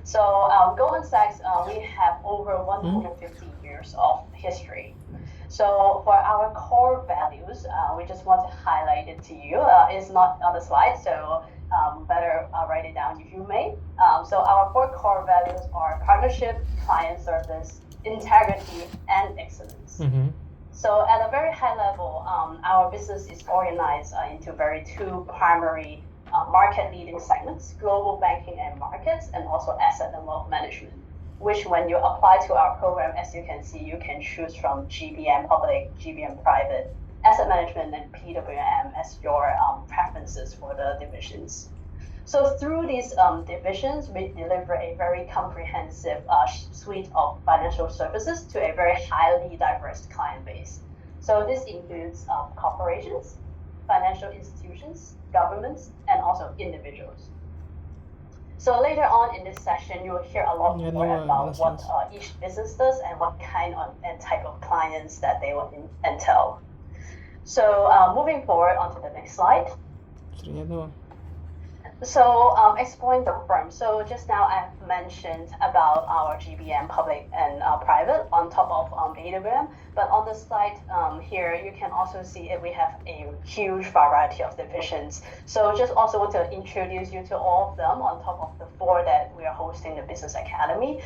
So Goldman Sachs, we have over 150 years of history. So for our core values, we just want to highlight it to you. It's not on the slide, so better write it down if you may. So our four core values are partnership, client service, integrity, and excellence. So at a very high level, our business is organized into two primary market-leading segments: global banking and markets, and also asset and wealth management, which when you apply to our program, as you can see, you can choose from GBM public, GBM private, asset management, and PWM as your preferences for the divisions. So through these divisions, we deliver a very comprehensive suite of financial services to a very highly diverse client base. So this includes corporations, financial institutions, governments, and also individuals. So later on in this session, you will hear a lot more about what each business does and what kind of and type of clients that they will entail. So moving forward onto the next slide. So exploring the firm. So just now I've mentioned about our GBM public and private on top of Beyebejsje, but on the slide here you can also see we have a huge variety of divisions. So just also want to introduce you to all of them on top of the four that we are hosting the Business Academy.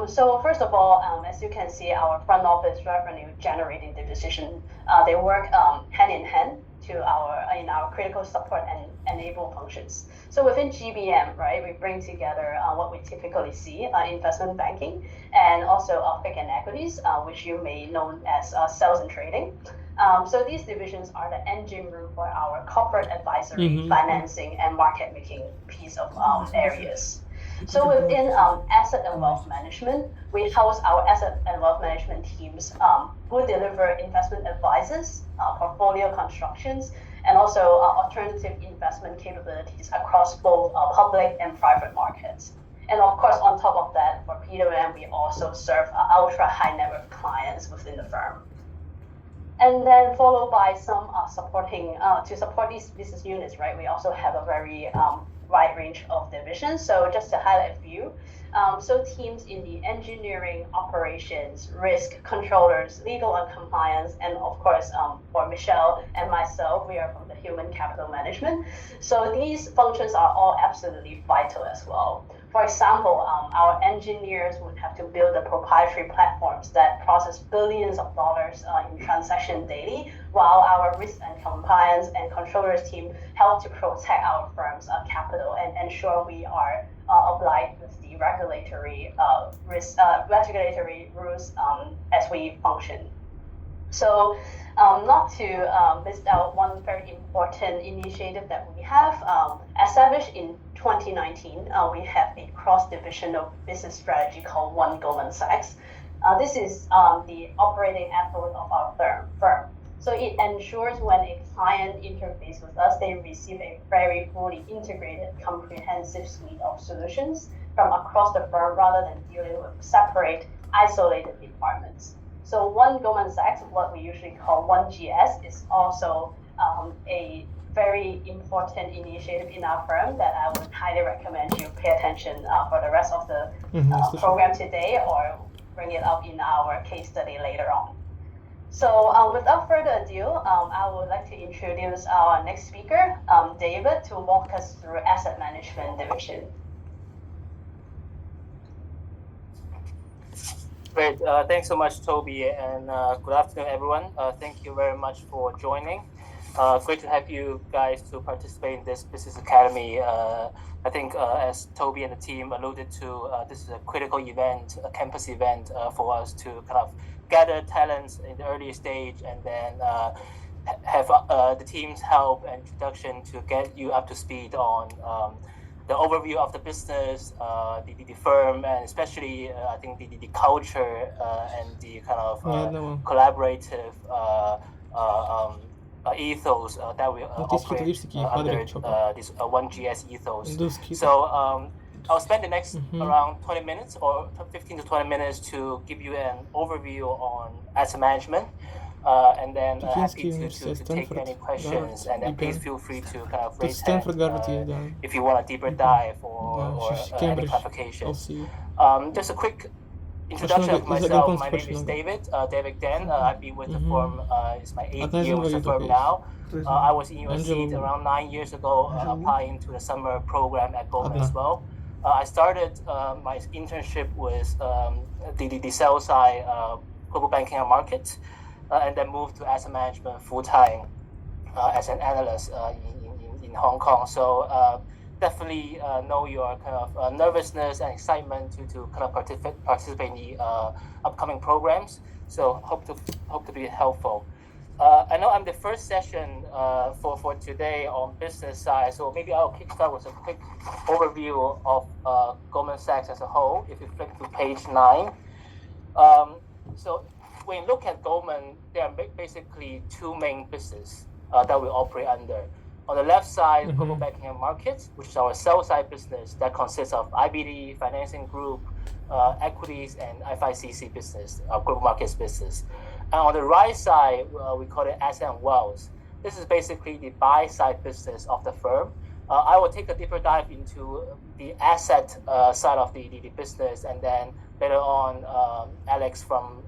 So first of all, as you can see, our front office revenue generating division, they work hand in hand in our critical support and enable functions. So within GBM, right, we bring together what we typically see investment banking and also FIC and equities, which you may know as sales and trading. So these divisions are the engine room for our corporate advisory, financing, and market making piece of areas. So within asset and wealth management, we house our asset and wealth management teams who deliver investment advices, portfolio constructions, and also alternative investment capabilities across both public and private markets. And of course, on top of that, for PWM, we also serve ultra high net worth clients within the firm. And then followed by some supporting, to support these business units, right, we also have a very wide range of divisions. So just to highlight a few, so teams in the engineering, operations, risk, controllers, legal and compliance, and of course, for Michelle and myself, we are from the human capital management. So these functions are all absolutely vital as well. For example, our engineers would have to build the proprietary platforms that process billions of dollars in transactions daily, while our risk and compliance and controllers team help to protect our firm's capital and ensure we are obliged with the regulatory rules as we function. So not to miss out one very important initiative that we have established in 2019, we have a cross-divisional business strategy called One Goldman Sachs. This is the operating effort of our firm. So it ensures when a client interfaces with us, they receive a very fully integrated, comprehensive suite of solutions from across the firm rather than dealing with separate, isolated departments. So One Goldman Sachs, what we usually call 1GS, is also a very important initiative in our firm that I would highly recommend you pay attention for the rest of the program today, or bring it up in our case study later on. So without further ado, I would like to introduce our next speaker, David, to walk us through asset management division. Great. Thanks so much, Toby, and good afternoon, everyone. Thank you very much for joining. Great to have you guys to participate in this Business Academy. I think as Toby and the team alluded to, this is a critical event, a campus event for us to kind of gather talents in the early stage and then have the team's help and introduction to get you up to speed on the overview of the business, the firm, and especially I think the culture and the kind of collaborative ethos that we operate under this 1GS ethos. So I'll spend the next around 20 minutes or 15 to 20 minutes to give you an overview on asset management. And then happy to take Stanford any questions, and then please feel free to kind of raise Stanford hand if you want a deeper dive or any clarification. Just a quick introduction of myself. My name is David Dan. I've been with the firm, it's my 8th year with the firm now. I was in your seat around 9 years ago, applying to the summer program at Goldman as well. I started my internship with the sell side global banking and markets, and then moved to asset management full time as an analyst in Hong Kong. So definitely know your kind of nervousness and excitement to kind of participate in the upcoming programs. So hope to be helpful. I know I'm the first session for today on business side, so maybe I'll kickstart with a quick overview of Goldman Sachs as a whole. If you flip to page 9, so when you look at Goldman, there are basically two main businesses that we operate under. On the left side, global banking and markets, which is our sell side business that consists of IBD, financing group, equities, and FICC business, our global markets business. And on the right side, we call it asset and wealth. This is basically the buy side business of the firm. I will take a deeper dive into the asset side of the business, and then later on, Alex from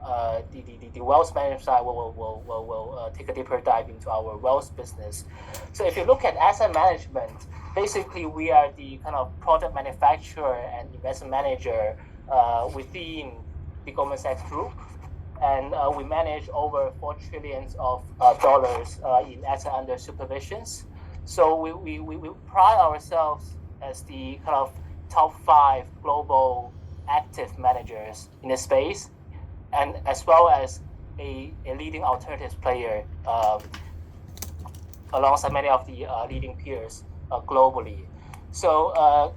the wealth management side will take a deeper dive into our wealth business. So if you look at asset management, basically we are the kind of product manufacturer and investment manager within the Goldman Sachs Group. And we manage over $4 trillion in asset under supervisions. So we pride ourselves as the kind of top 5 global active managers in the space, and as well as a leading alternatives player alongside many of the leading peers globally. So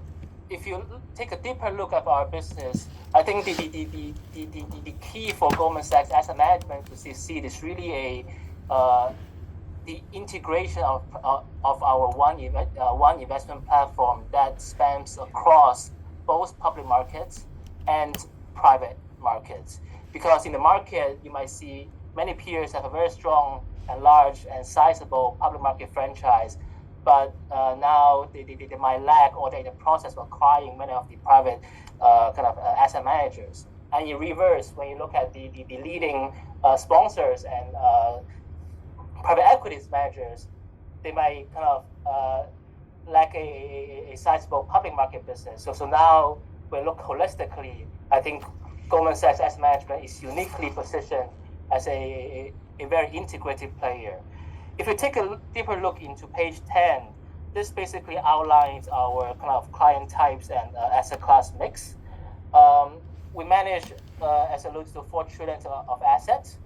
if you take a deeper look at our business, I think the key for Goldman Sachs Asset Management to succeed is really the integration of our one investment platform that spans across both public markets and private markets. Because in the market, you might see many peers have a very strong and large and sizable public market franchise, but now they might lack, or they're in the process of acquiring many of the private kind of asset managers. And in reverse, when you look at the leading sponsors and private equities managers, they might kind of lack a sizable public market business. So now, when we look holistically, I think Goldman Sachs Asset Management is uniquely positioned as a very integrated player. If you take a deeper look into page 10, this basically outlines our kind of client types and asset class mix. We manage, as I alluded to, $4 trillion of assets.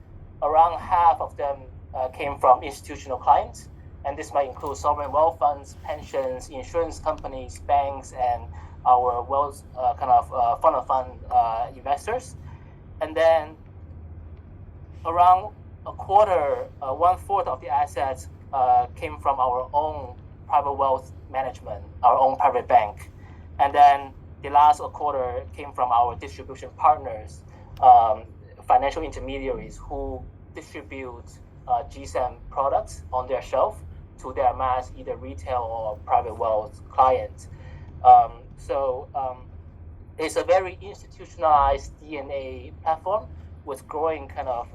Around half of them came from institutional clients, and this might include sovereign wealth funds, pensions, insurance companies, banks, and our wealth kind of fund of fund investors. And then around a quarter, 1/4 of the assets came from our own private wealth management, our own private bank. And then the last quarter came from our distribution partners, financial intermediaries who distribute GSAM products on their shelf to their mass, either retail or private wealth clients. So it's a very institutionalized DNA platform with growing kind of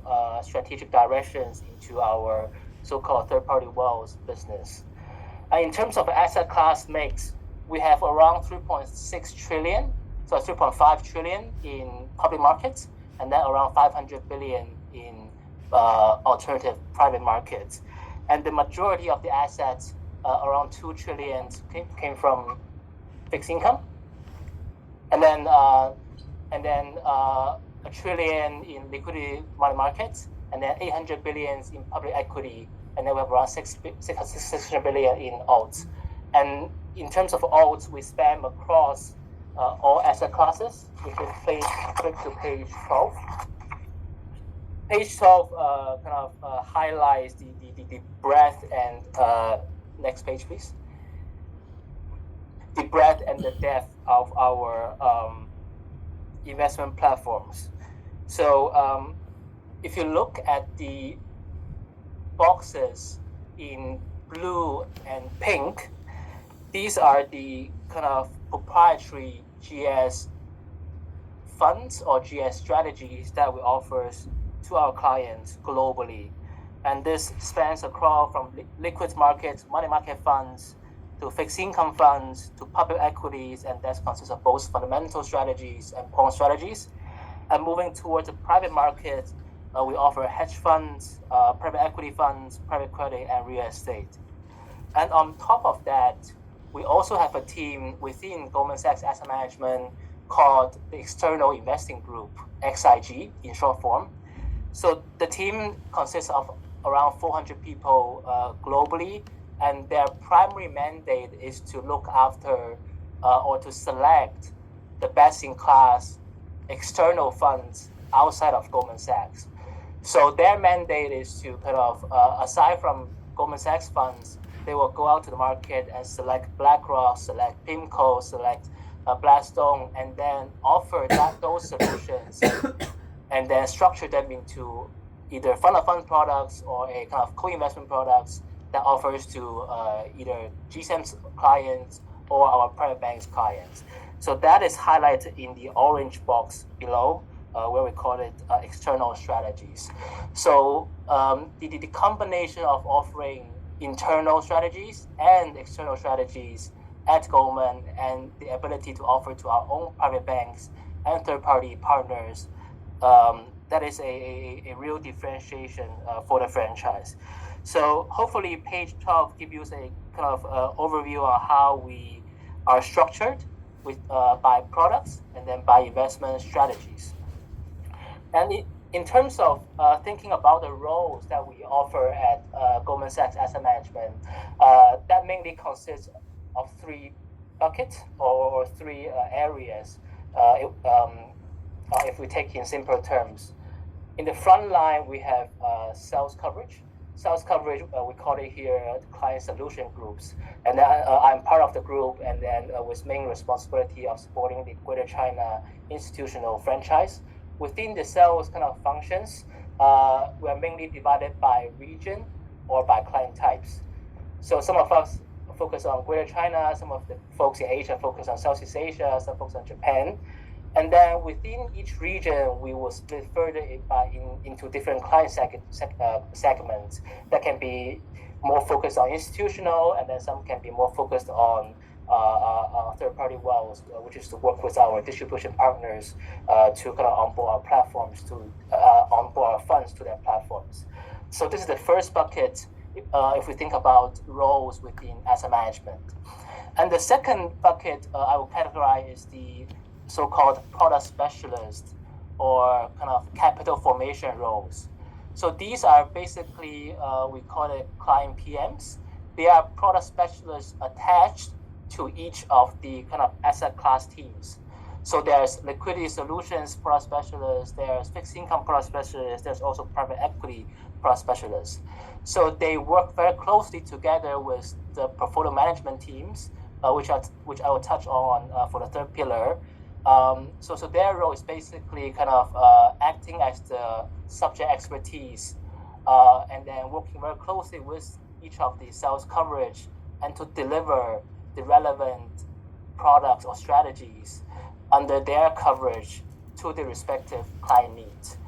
strategic directions into our so-called third-party wealth business. In terms of asset class mix, we have around 3.6 trillion, so 3.5 trillion in public markets, and then around 500 billion in alternative private markets. And the majority of the assets, around 2 trillion, came from fixed income, and then $1 trillion in liquidity money markets, and then 800 billion in public equity, and then we have around 600 billion in alts. And in terms of alts, we span across all asset classes. We can flip to page 12. Page 12 kind of highlights the breadth and next page, please. The breadth and the depth of our investment platforms. So if you look at the boxes in blue and pink, these are the kind of proprietary GS funds or GS strategies that we offer to our clients globally. And this spans across from liquid markets, money market funds, to fixed income funds, to public equities, and that consists of both fundamental strategies and quant strategies. And moving towards the private market, we offer hedge funds, private equity funds, private credit, and real estate. And on top of that, we also have a team within Goldman Sachs Asset Management called the External Investing Group, XIG in short form. So the team consists of around 400 people globally, and their primary mandate is to look after or to select the best-in-class external funds outside of Goldman Sachs. So their mandate is to kind of, aside from Goldman Sachs funds, they will go out to the market and select BlackRock, select PIMCO, select Blackstone, and then offer those solutions and then structure them into either fund-of-fund products or a kind of co-investment products that offers to either GSAM's clients or our private bank's clients. So that is highlighted in the orange box below, where we call it external strategies. So the combination of offering internal strategies and external strategies at Goldman and the ability to offer to our own private banks and third-party partners, that is a real differentiation for the franchise. So hopefully page 12 gives you a kind of overview on how we are structured with by products and then by investment strategies. And in terms of thinking about the roles that we offer at Goldman Sachs Asset Management, that mainly consists of three buckets or three areas. If we take in simple terms, in the front line we have sales coverage. Sales coverage, we call it here client solution groups, and then I'm part of the group, and then with main responsibility of supporting the Greater China institutional franchise. Within the sales kind of functions, we are mainly divided by region or by client types. So some of us focus on Greater China, some of the folks in Asia focus on Southeast Asia, some focus on Japan. And then within each region, we will split further into different client segments that can be more focused on institutional, and then some can be more focused on third-party wealth, which is to work with our distribution partners to kind of onboard our platforms, to onboard our funds to their platforms. So this is the first bucket if we think about roles within asset management. And the second bucket I will categorize is the so-called product specialist or kind of capital formation roles. So these are basically, we call it client PMs. They are product specialists attached to each of the kind of asset class teams. So there's liquidity solutions product specialists, there's fixed income product specialists, there's also private equity product specialists. So they work very closely together with the portfolio management teams, which I will touch on for the third pillar. So their role is basically kind of acting as the subject expertise and then working very closely with each of the sales coverage and to deliver the relevant products or strategies under their coverage to the respective client needs.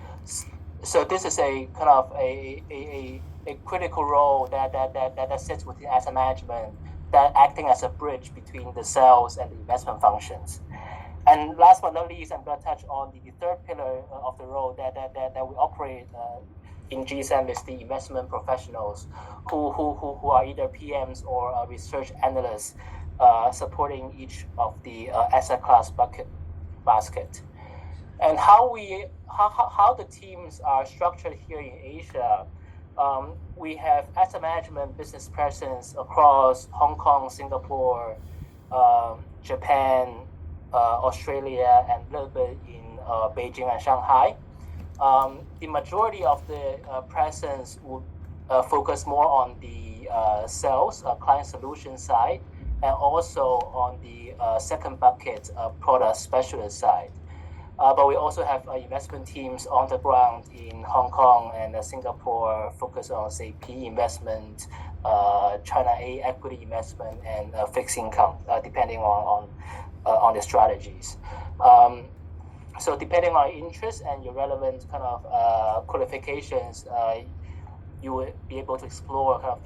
So this is a kind of a critical role that sits within asset management, that acting as a bridge between the sales and the investment functions. And last but not least, I'm going to touch on the third pillar of the role that we operate in GSM is the investment professionals who are either PMs or research analysts supporting each of the asset class basket. And how the teams are structured here in Asia, we have asset management business presence across Hong Kong, Singapore, Japan, Australia, and a little bit in Beijing and Shanghai. The majority of the presence would focus more on the sales, client solution side, and also on the second bucket, product specialist side. But we also have investment teams on the ground in Hong Kong and Singapore, focus on, say, PE investment, China A equity investment, and fixed income, depending on the strategies. So depending on your interest and your relevant kind of qualifications, you will be able to explore kind of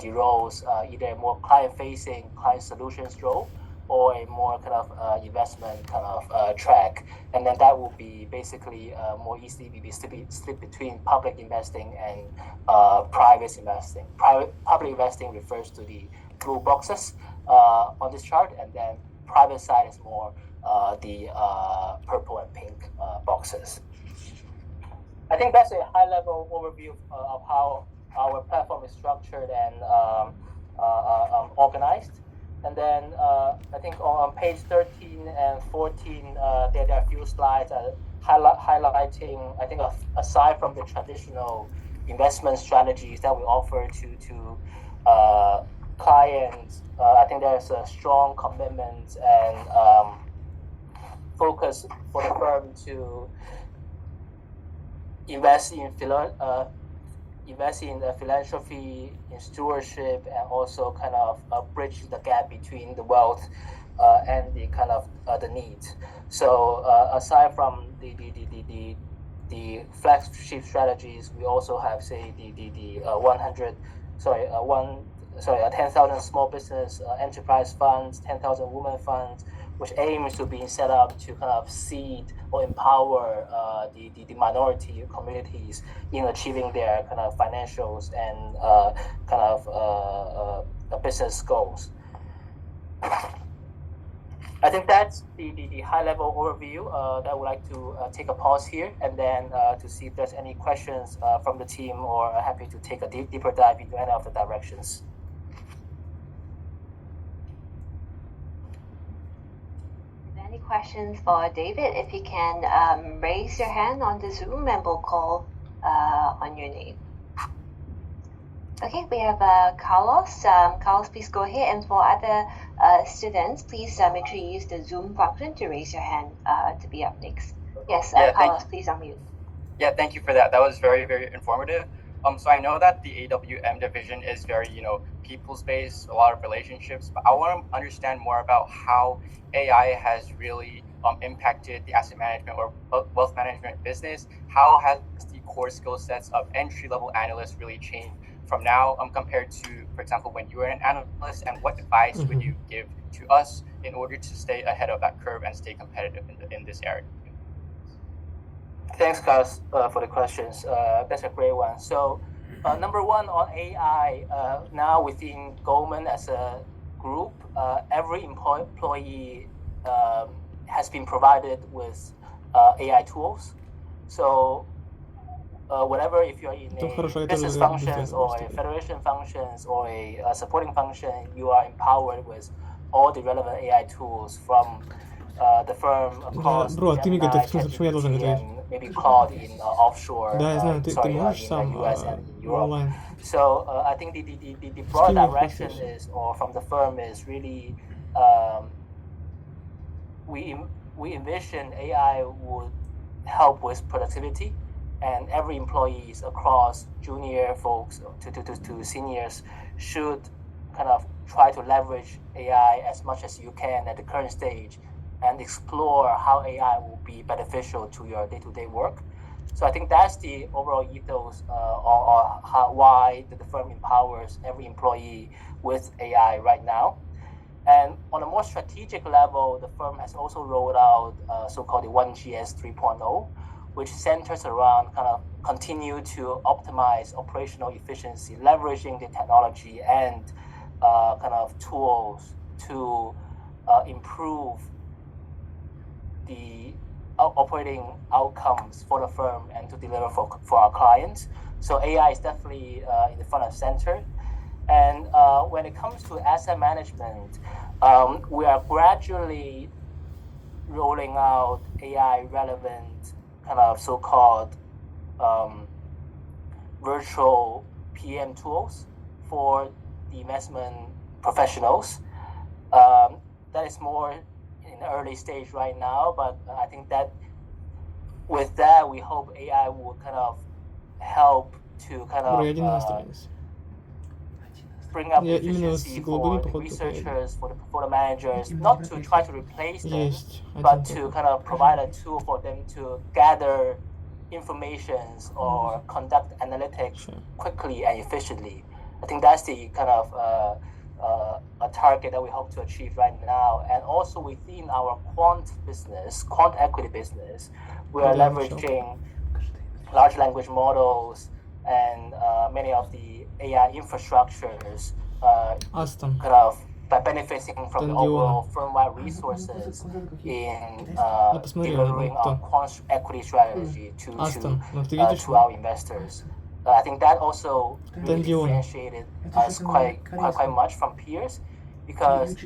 the roles, either a more client-facing, client solutions role, or a more kind of investment kind of track. And then that will be basically more easily be split between public investing and private investing. Public investing refers to the blue boxes on this chart, and then private side is more the purple and pink boxes. I think that's a high-level overview of how our platform is structured and organized. And then I think on page 13 and 14, there are a few slides highlighting, I think, aside from the traditional investment strategies that we offer to clients, I think there's a strong commitment and focus for the firm to invest in philanthropy, in stewardship, and also kind of bridge the gap between the wealth and the kind of the needs. So aside from the flagship strategies, we also have, say, the 10,000 small business enterprise funds, 10,000 women funds, which aims to be set up to kind of seed or empower the minority communities in achieving their kind of financials and kind of business goals. I think that's the high-level overview that I would like to take a pause here, and then to see if there's any questions from the team, or happy to take a deeper dive into any of the directions. Any questions for David? If you can raise your hand on the Zoom, and we'll call on your name. Okay, we have Carlos. Carlos, please go ahead. And for other students, please make sure you use the Zoom function to raise your hand to be up next. Yes, Carlos, please unmute. Yeah, thank you for that. That was very, very informative. So I know that the AWM division is very, people's-based, a lot of relationships, but I want to understand more about how AI has really impacted the asset management or wealth management business. How has the core skill sets of entry-level analysts really changed from now compared to, for example, when you were an analyst, and what advice would you give to us in order to stay ahead of that curve and stay competitive in this area? Thanks, Gus, for the questions. That's a great one. So, number one, on AI, now within Goldman as a group, every employee has been provided with AI tools. So, whatever, if you're in a business functions or a federation functions or a supporting function, you are empowered with all the relevant AI tools from the firm across maybe cloud in offshore, in the US and in Europe. So I think the broad direction is, or from the firm, is really we envision AI would help with productivity, and every employees across junior folks to seniors should kind of try to leverage AI as much as you can at the current stage, and explore how AI will be beneficial to your day-to-day work. So I think that's the overall ethos, or why the firm empowers every employee with AI right now. And on a more strategic level, the firm has also rolled out so-called the 1GS 3.0, which centers around kind of continue to optimize operational efficiency, leveraging the technology and kind of tools to improve the operating outcomes for the firm and to deliver for our clients. So AI is definitely in the front and center. And when it comes to asset management, we are gradually rolling out AI relevant kind of so-called virtual PM tools for the investment professionals. That is more in the early stage right now, but I think that with that, we hope AI will kind of help to kind Бро, я один of настроился. bring up Я именно efficiency с голубыми, for the походу, только я один. researchers, for the managers, not to try to replace them, Есть but один to только. kind of provide a tool for them to gather informations or conduct analytics Sure. quickly and efficiently. I think that's the kind of a target that we hope to achieve right now. And also within our quant equity business, we are Да, leveraging large language models and many of the AI infrastructures Астон. kind of by benefiting from the Тандиона. overall firm-wide resources in Ну, посмотри, delivering он кто? on quant equity strategy Астон. Ну, ты видишь? to our investors. I think that also really Тандиона. differentiated us quite much from peers because,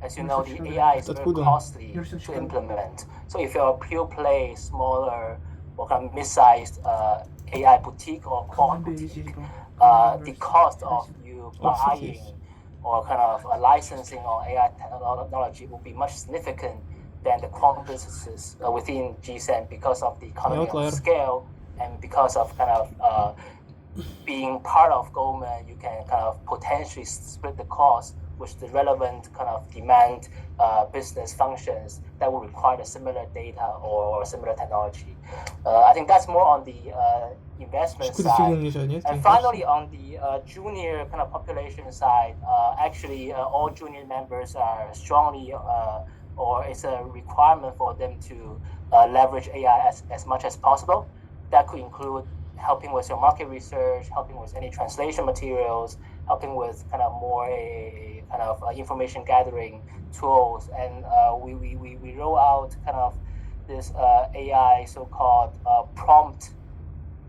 as you know, the AI is very Откуда? costly to implement. So if you're a pure play, smaller or kind of mid-sized AI boutique or quant boutique, the cost of you buying or kind of licensing on AI technology will be much significant than the quant businesses within GSEN because of the economy of scale and because of kind of being part of Goldman, you can kind of potentially split the cost with the relevant kind of demand business functions that will require the similar data or similar technology. I think that's more on the investment side. And finally, on the junior kind of population side, actually all junior members are strongly or it's a requirement for them to leverage AI as much as possible. That could include helping with your market research, helping with any translation materials, helping with kind of more a kind of information gathering tools. And we roll out kind of this AI so-called prompt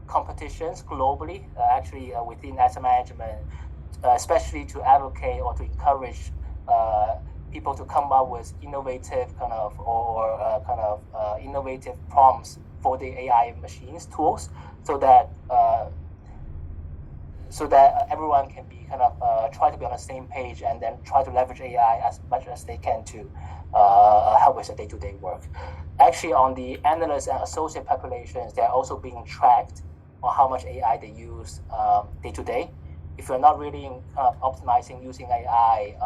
competitions globally, actually within asset management, especially to advocate or to encourage people to come up with innovative kind of innovative prompts for the AI machines tools, so that everyone can be kind of try to be on the same page and then try to leverage AI as much as they can to help with the day-to-day work. Actually, on the analyst and associate populations, they're also being tracked on how much AI they use day-to-day. If you're not really optimizing using AI,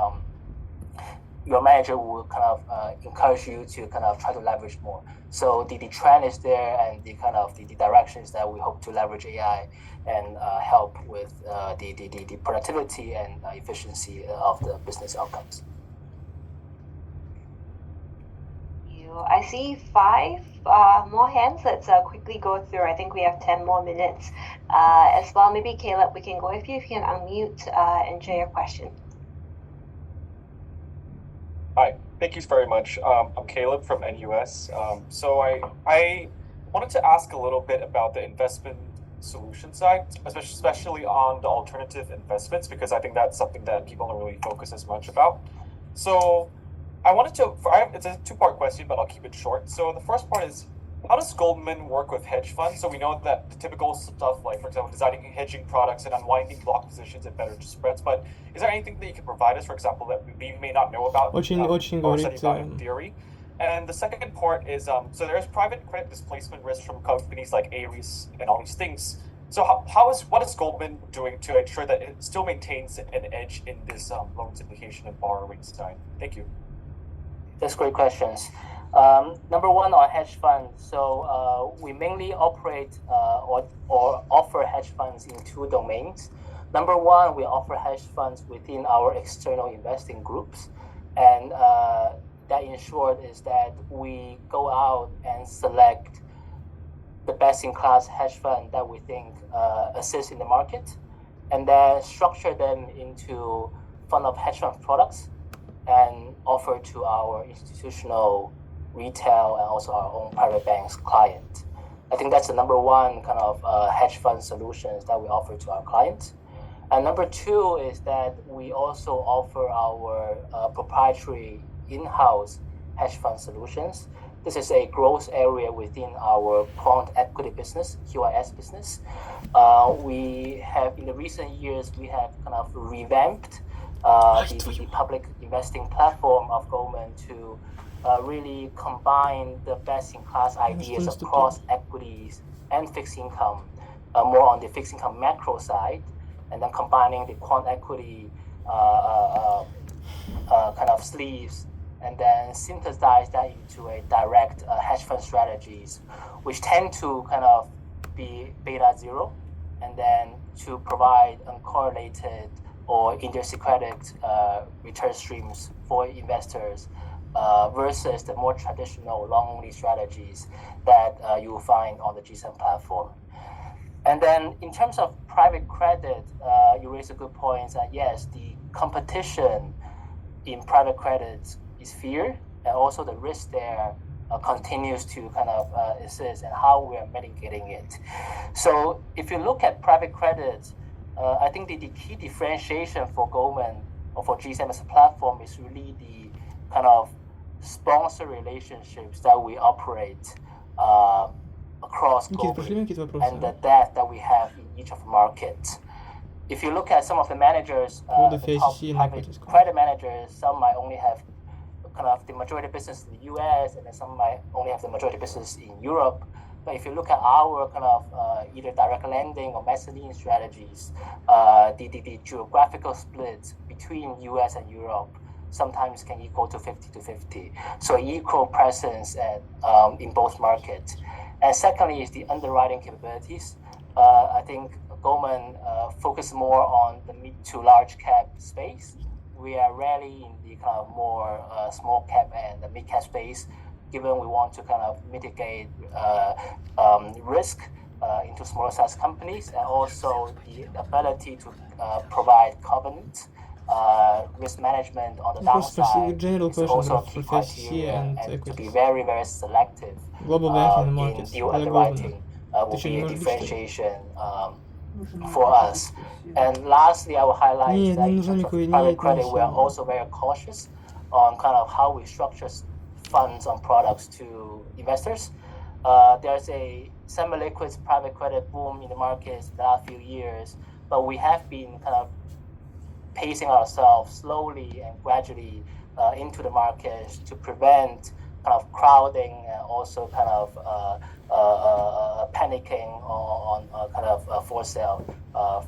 your manager will kind of encourage you to kind of try to leverage more. So the trend is there, and the kind of the direction is that we hope to leverage AI and help with the productivity and efficiency of the business outcomes. I see 5 more hands. Let's quickly go through. I think we have 10 more minutes as well. Maybe Caleb, we can go with you if you can unmute and share your question. Hi, thank you very much. I'm Caleb from NUS. So I wanted to ask a little bit about the investment solution side, especially on the alternative investments, because I think that's something that people don't really focus as much about. So I wanted to, it's a 2-part question, but I'll keep it short. So the first part is, how does Goldman work with hedge funds? So we know that the typical stuff, like, for example, designing hedging products and unwinding block positions at better spreads, but is there anything that you can provide us, for example, that we may not know about or study about in theory? And the second part is, so there's private credit displacement risk from companies like Ares and all these things. So what is Goldman doing to ensure that it still maintains an edge in this loan syndication and borrowing side? Thank you. That's great questions. Number one, on hedge funds. So we mainly operate or offer hedge funds in 2 domains. Number one, we offer hedge funds within our external investing groups, and that in short is that we go out and select the best-in-class hedge fund that we think assists in the market, and then structure them into fund of hedge fund products and offer to our institutional, retail, and also our own private banks client. I think that's the number one kind of hedge fund solutions that we offer to our clients. And number 2 is that we also offer our proprietary in-house hedge fund solutions. This is a growth area within our quant equity business, QIS business. We have, in the recent years, we have kind of revamped the public investing platform of Goldman to really combine the best-in-class ideas supposed to across equities and fixed income, more on the fixed income macro side, and then combining the quant equity kind of sleeves, and then synthesize that into a direct hedge fund strategies, which tend to kind of be beta zero, and then to provide uncorrelated or idiosyncratic return streams for investors versus the more traditional long-only strategies that you will find on the GSAM platform. And then in terms of private credit, you raise a good point that yes, the competition in private credit is feared, and also the risk there continues to kind of exist, and how we are mitigating it. So if you look at private credit, I think the key differentiation for Goldman or for GSAM as a platform is really the kind of sponsor relationships that we operate across globally, and the depth that we have in each of the markets. If you look at some of the managers, the top private credit managers, some might only have kind of the majority business in the US, and then some might only have the majority business in Europe. But if you look at our kind of either direct lending or mezzanine strategies, the geographical split between US and Europe sometimes can equal to 50-50. So equal presence in both markets. And secondly is the underwriting capabilities. I think Goldman focus more on the mid to large cap space. We are rarely in the kind of more small cap and the mid cap space, given we want to kind of mitigate risk into smaller size companies, and also the ability to provide covenant risk management on the downside is also a key criteria, and to be very, very selective in deal underwriting will be a differentiation for us. And lastly, I will highlight that in terms of private credit, we are also very cautious on kind of how we structure funds on products to investors. There's a semi-liquid private credit boom in the markets the last few years, but we have been kind of pacing ourselves slowly and gradually into the markets to prevent kind of crowding and also kind of panicking on kind of for sale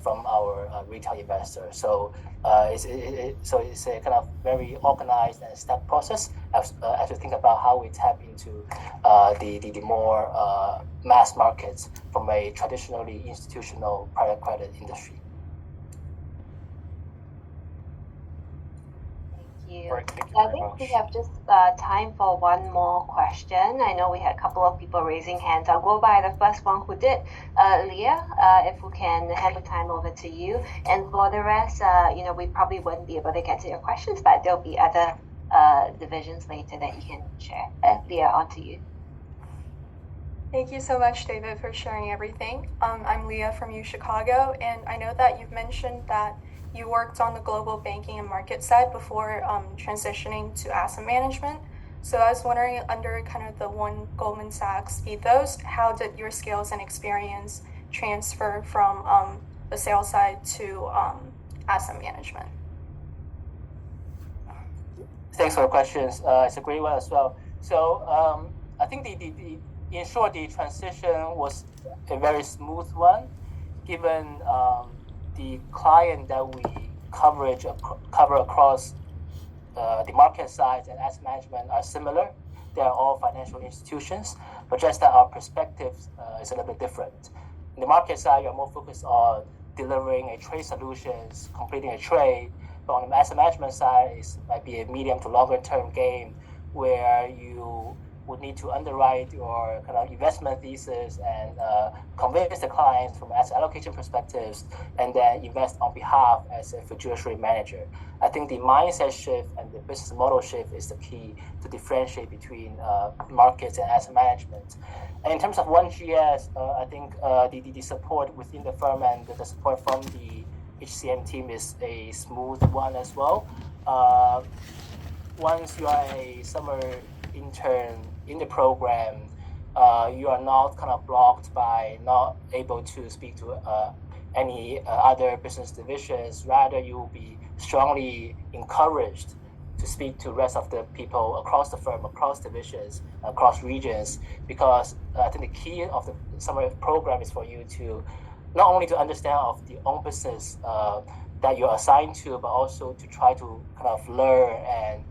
from our retail investors. So it's a kind of very organized and step process as we think about how we tap into the more mass markets from a traditionally institutional private credit industry. Right, thank you I very think much. we have just time for one more question. I know we had a couple of people raising hands. I'll go by the first one who did. Leah, if we can hand the time over to you. And for the rest, we probably wouldn't be able to get to your questions, but there'll be other divisions later that you can share. Leah, on to you. Thank you so much, David, for sharing everything. I'm Leah from UChicago, and I know that you've mentioned that you worked on the global banking and market side before transitioning to asset management. So I was wondering, under kind of the One Goldman Sachs ethos, how did your skills and experience transfer from the sales side to asset management? Thanks for the questions. It's a great one as well. So I think in short, the transition was a very smooth one, given the client that we cover across the market size and asset management are similar. They are all financial institutions, but just that our perspective is a little bit different. In the market side, you're more focused on delivering a trade solutions, completing a trade. But on the asset management side, it might be a medium to longer term game where you would need to underwrite your kind of investment thesis and convince the clients from asset allocation perspectives, and then invest on behalf as a fiduciary manager. I think the mindset shift and the business model shift is the key to differentiate between markets and asset management. And in terms of 1GS, I think the support within the firm and the support from the HCM team is a smooth one as well. Once you are a summer intern in the program, you are not kind of blocked by not able to speak to any other business divisions. Rather, you will be strongly encouraged to speak to the rest of the people across the firm, across divisions, across regions, because I think the key of the summer program is for you to not only to understand of the own business that you're assigned to, but also to try to kind of learn and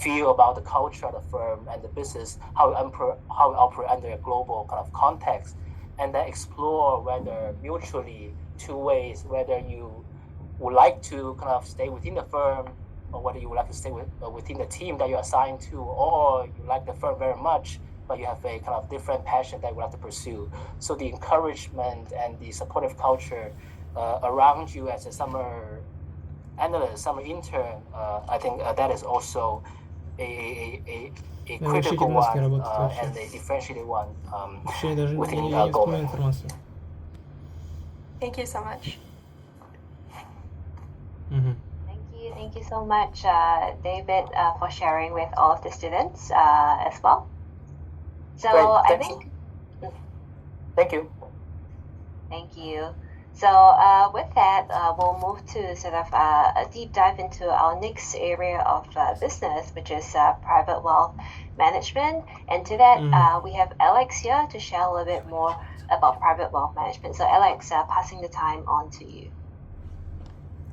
feel about the culture of the firm and the business, how we operate under a global kind of context, and then explore whether mutually two ways, whether you would like to kind of stay within the firm, or whether you would like to stay within the team that you're assigned to, or you like the firm very much, but you have a kind of different passion that you would like to pursue. So the encouragement and the supportive culture around you as a summer analyst, summer intern, I think that is also a critical one and a differentiated one within Goldman. Thank you so much. Thank you so much, David, for sharing with all of the students as well. So Great, I think. Thank you. Thank you. So with that, we'll move to sort of a deep dive into our next area of business, which is private wealth management. And to that, we have Alex here to share a little bit more about private wealth management. So Alex, passing the time on to you.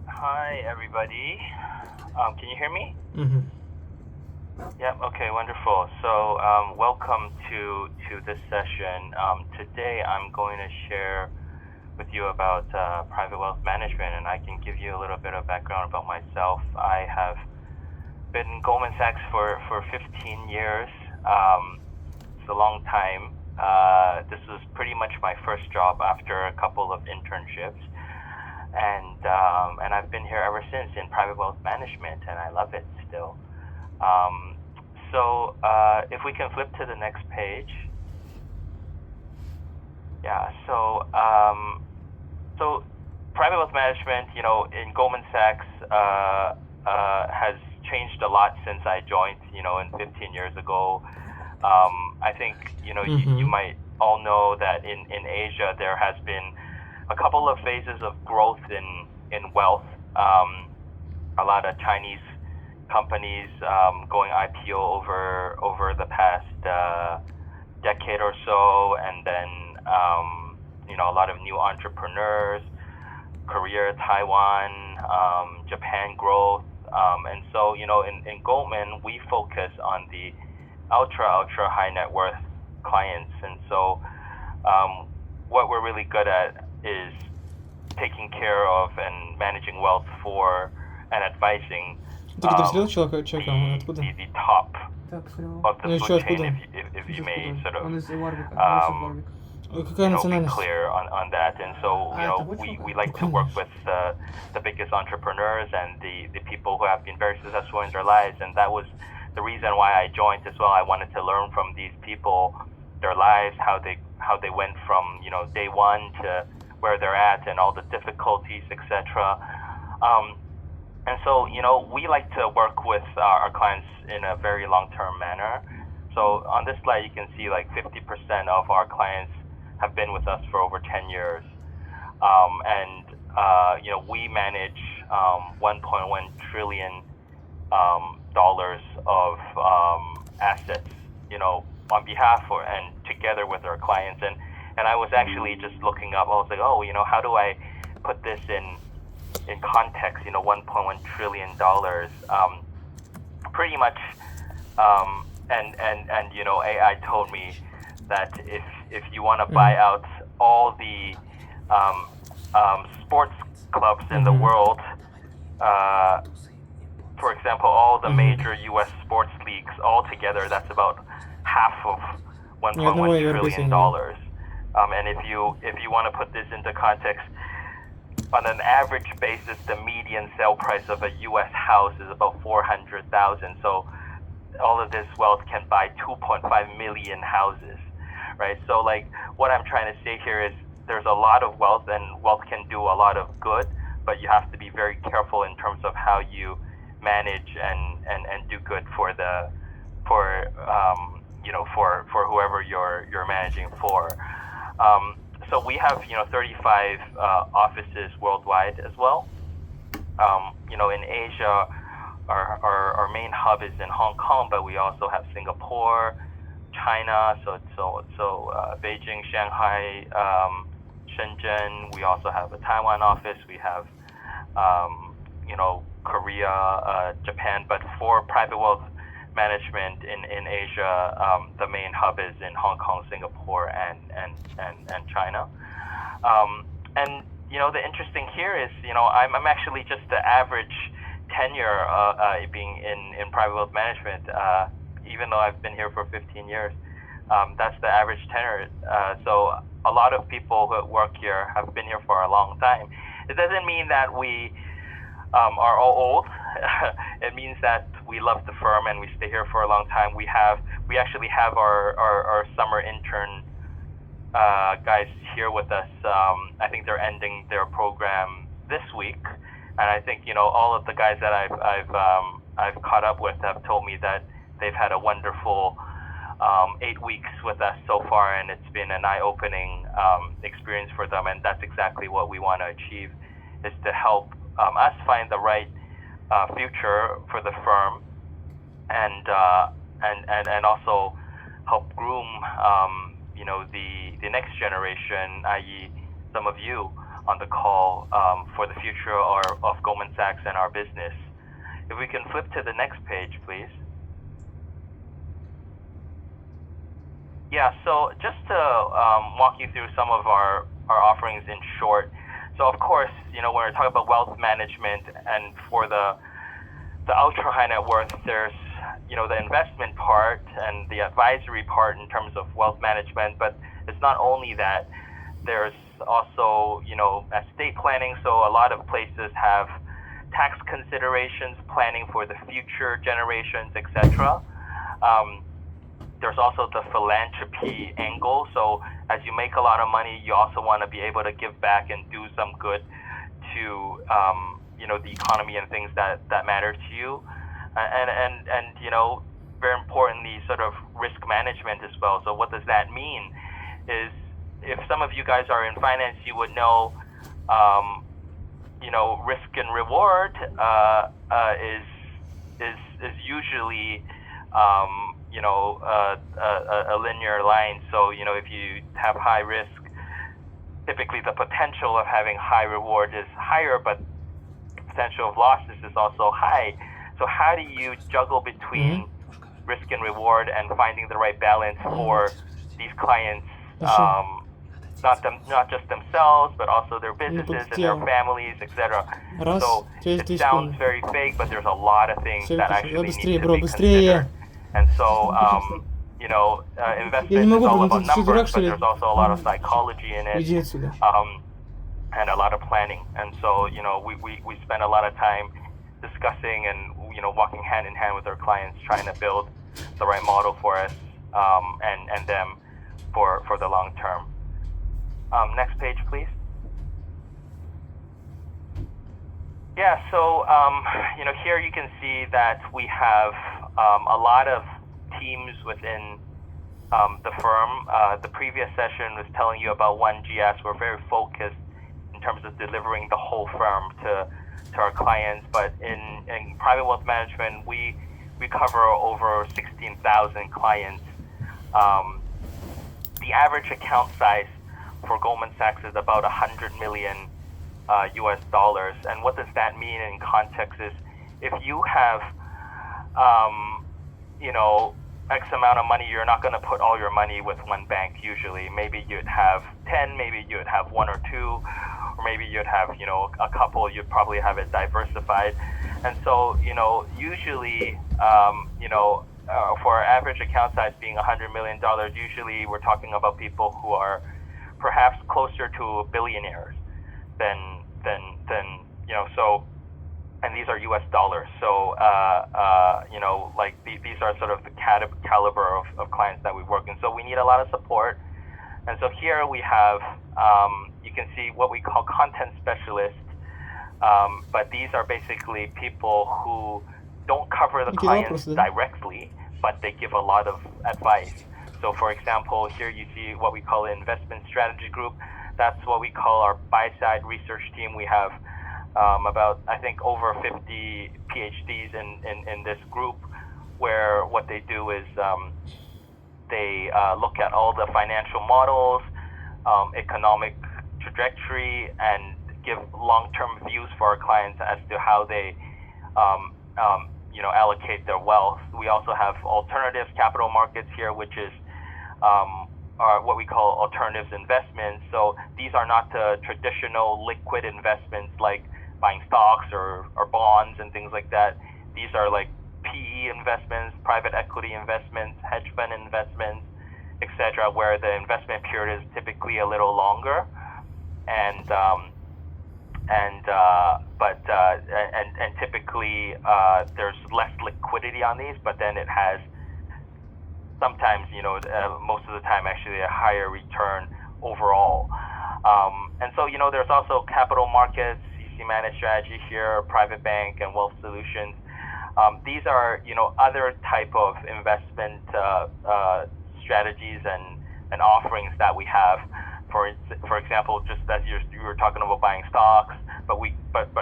Hi, everybody. Can you hear me? Mm-hmm. Yep. Okay. Wonderful. So welcome to this session. Today, I'm going to share with you about private wealth management, and I can give you a little bit of background about myself. I have been in Goldman Sachs for 15 years. It's a long time. This was pretty much my first job after a couple of internships, and I've been here ever since in private wealth management, and I love it still. So if we can flip to the next page. Yeah, so private wealth management, in Goldman Sachs has changed a lot since I joined, in 15 years ago. I think, you might all know that in Asia there has been a couple of phases of growth in wealth. A lot of Chinese companies going IPO over the past decade or so, and then a lot of new entrepreneurs, Korea, Taiwan, Japan growth, and so in Goldman we focus on the ultra high net worth clients, and so what we're really good at is taking care of and managing wealth for and advising Ты когда взял человека? Откуда? the top Так, of the food chain, if you may sort of be clear on that. And so we like to work with the biggest entrepreneurs and the people who have been very successful in their lives, and that was the reason why I joined as well. I wanted to learn from these people, their lives, how they went from day one to where they're at, and all the difficulties, etc. And so we like to work with our clients in a very long-term manner. So on this slide you can see like 50% of our clients have been with us for over 10 years, and we manage 1.1 trillion dollars of assets, on behalf and together with our clients. And I was actually just looking up. I was like, how do I put this in context? 1.1 trillion dollars, pretty much. And AI told me that if you want to buy out all the sports clubs in the world, for example, all the major U.S. sports leagues all together, that's about half of 1.1 trillion dollars. And if you want to put this into context, on an average basis, the median sale price of a U.S. house is about $400,000. So all of this wealth can buy 2.5 million houses, right? So what I'm trying to say here is there's a lot of wealth, and wealth can do a lot of good, but you have to be very careful in terms of how you manage and do good for whoever you're managing for. So we have 35 offices worldwide as well. In Asia, our main hub is in Hong Kong, but we also have Singapore, China, so Beijing, Shanghai, Shenzhen. We also have a Taiwan office. We have Korea, Japan. But for private wealth management in Asia, the main hub is in Hong Kong, Singapore, and China. And the interesting here is I'm actually just the average tenure being in private wealth management, even though I've been here for 15 years. That's the average tenure. So a lot of people who work here have been here for a long time. It doesn't mean that we are all old. It means that we love the firm and we stay here for a long time. We actually have our summer intern guys here with us. I think they're ending their program this week, and I think all of the guys that I've caught up with have told me that they've had a wonderful 8 weeks with us so far, and it's been an eye-opening experience for them. And that's exactly what we want to achieve, is to help us find the right future for the firm, and also help groom the next generation, i.e. some of you on the call, for the future of Goldman Sachs and our business. If we can flip to the next page, please. Yeah, so just to walk you through some of our offerings in short. So of course, when we're talking about wealth management, and for the ultra high net worth, there's the investment part and the advisory part in terms of wealth management. But it's not only that. There's also estate planning. So a lot of places have tax considerations, planning for the future generations, etc. There's also the philanthropy angle. So as you make a lot of money, you also want to be able to give back and do some good to the economy and things that matter to you. And very importantly, sort of risk management as well. So what does that mean? Is if some of you guys are in finance, you would know, risk and reward is usually a linear line. So if you have high risk, typically the potential of having high reward is higher, but potential of losses is also high. So how do you juggle between risk and reward and finding the right balance for these clients, not just themselves, but also their businesses and their families, etc. So it sounds very vague, but there's a lot of things that actually need to be considered. And so, investment is all about numbers, but there's also a lot of psychology in it, and a lot of planning. And so, we spend a lot of time discussing and walking hand in hand with our clients, trying to build the right model for us and them for the long term. Next page, please. Yeah, so here you can see that we have a lot of teams within the firm. The previous session was telling you about 1GS. We're very focused in terms of delivering the whole firm to our clients, but in private wealth management, we cover over 16,000 clients. The average account size for Goldman Sachs is about $100 million US dollars. And what does that mean in context is, if you have X amount of money, you're not going to put all your money with one bank usually. Maybe you'd have 10, maybe you'd have one or two, or maybe you'd have a couple. You'd probably have it diversified. And so usually for our average account size being $100 million, usually we're talking about people who are perhaps closer to billionaires than so, and these are US dollars. So these are sort of the caliber of clients that we work in. So we need a lot of support. And so here we have you can see what we call content specialists, but these are basically people who don't cover the clients directly, but they give a lot of advice. So for example, here you see what we call an investment strategy group. That's what we call our buy-side research team. We have about, I think, over 50 PhDs in this group, where what they do is they look at all the financial models, economic trajectory, and give long-term views for our clients as to how they allocate their wealth. We also have alternatives capital markets here, which is are what we call alternatives investments. So these are not the traditional liquid investments like buying stocks or bonds and things like that. These are like PE investments, private equity investments, hedge fund investments, etc., where the investment period is typically a little longer, and typically there's less liquidity on these, but then it has sometimes, most of the time actually a higher return overall. And so, there's also capital markets, CC managed strategy here, private bank and wealth solutions. These are, other type of investment strategies and offerings that we have. For example, just as you were talking about buying stocks, but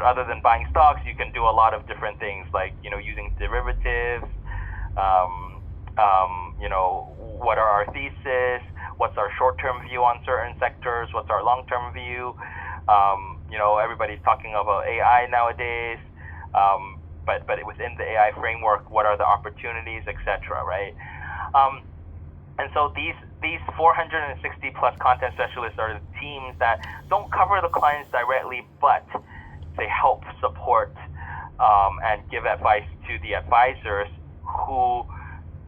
other than buying stocks, you can do a lot of different things like, using derivatives, what are our thesis, what's our short-term view on certain sectors, what's our long-term view. Everybody's talking about AI nowadays, but within the AI framework, what are the opportunities, etc., right? And so these 460 plus content specialists are the teams that don't cover the clients directly, but they help support and give advice to the advisors who,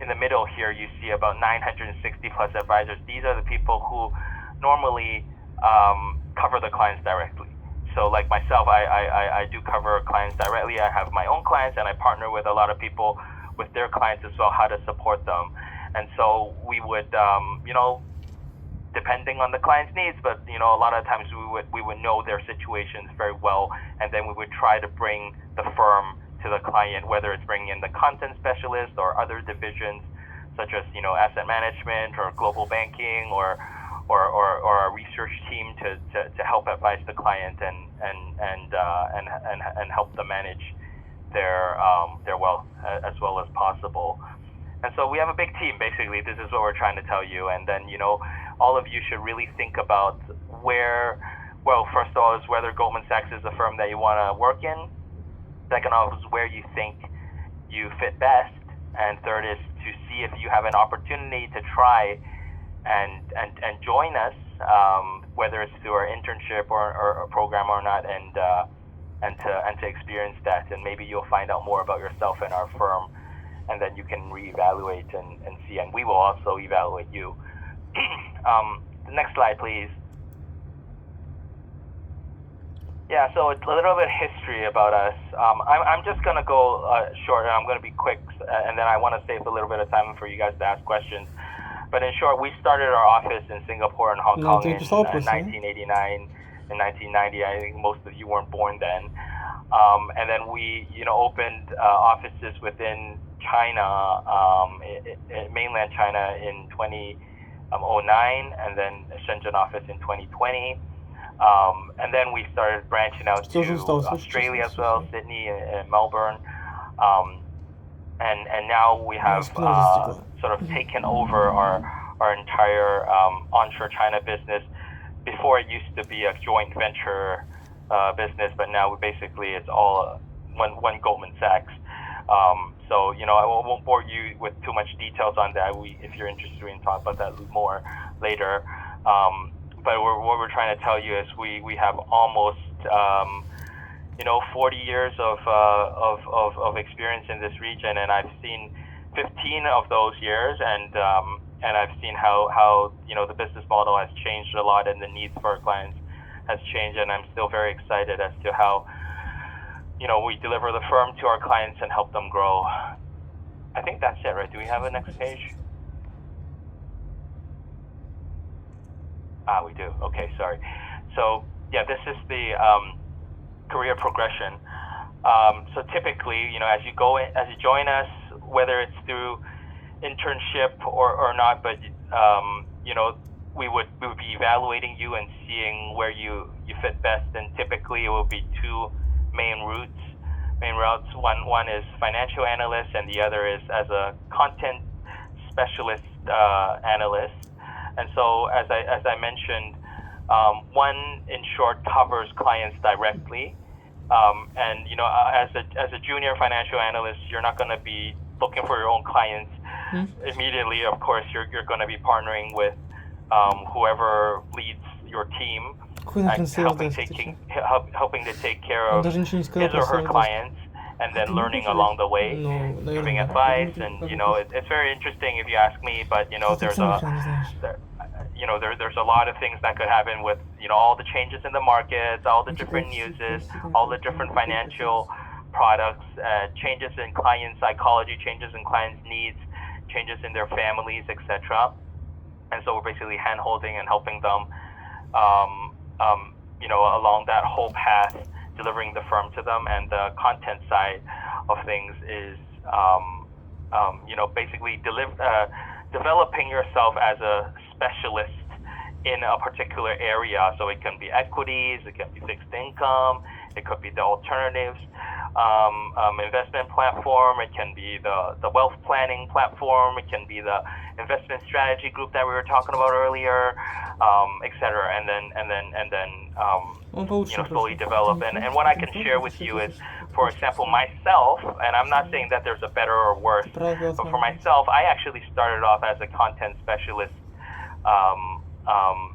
in the middle here, you see about 960 plus advisors. These are the people who normally cover the clients directly. So like myself, I do cover clients directly. I have my own clients, and I partner with a lot of people with their clients as well, how to support them. And so we would, depending on the client's needs, but a lot of times we would know their situations very well, and then we would try to bring the firm to the client, whether it's bringing in the content specialist or other divisions, such as asset management or global banking or our research team to help advise the client and help them manage their wealth as well as possible. And so we have a big team, basically. This is what we're trying to tell you. And then, all of you should really think about first of all, is whether Goldman Sachs is a firm that you want to work in. Second off is where you think you fit best. And third is to see if you have an opportunity to try and join us, whether it's through our internship or a program or not, and to experience that. And maybe you'll find out more about yourself and our firm, and then you can reevaluate and see, and we will also evaluate you. The next slide, please. Yeah, so it's a little bit of history about us. I'm just going to go short, and I'm going to be quick, and then I want to save a little bit of time for you guys to ask questions. But in short, we started our office in Singapore and Hong Kong in 1989 and 1990. I think most of you weren't born then. And then we, opened offices within China, mainland China in 2009, and then a Shenzhen office in 2020. And then we started branching out to Australia as well, Sydney and Melbourne. And now we have sort of taken over our entire onshore China business. Before, it used to be a joint venture business, but now basically it's all one Goldman Sachs. So, I won't bore you with too much details on that. If you're interested, we can talk about that more later. But what we're trying to tell you is we have almost 40 years of experience in this region, and I've seen 15 of those years, and I've seen how the business model has changed a lot, and the needs for our clients has changed, and I'm still very excited as to how we deliver the firm to our clients and help them grow. I think that's it, right? Do we have a next page? We do. Okay, sorry. So yeah, this is the career progression. So typically, as you join us, whether it's through internship or not, but we would be evaluating you and seeing where you fit best. And typically, it will be 2 main routes. One is financial analyst, and the other is as a content specialist analyst. And so, as I mentioned, one in short covers clients directly, and as a junior financial analyst, you're not going to be looking for your own clients immediately. Of course, you're going to be partnering with whoever leads your team, and helping to take care of his or her clients, and then learning along the way, giving advice. And it's very interesting if you ask me. But there's a lot of things that could happen with all the changes in the markets, all the different uses, all the different financial products, changes in client psychology, changes in clients' needs, changes in their families, etc. And so we're basically hand-holding and helping them, along that whole path, delivering the firm to them. And the content side of things is, basically developing yourself as a specialist in a particular area. So it can be equities, it can be fixed income, it could be the alternatives investment platform, it can be the wealth planning platform, it can be the investment strategy group that we were talking about earlier, etc. And then slowly develop. And what I can share with you is, for example, myself, and I'm not saying that there's a better or worse, but for myself, I actually started off as a content specialist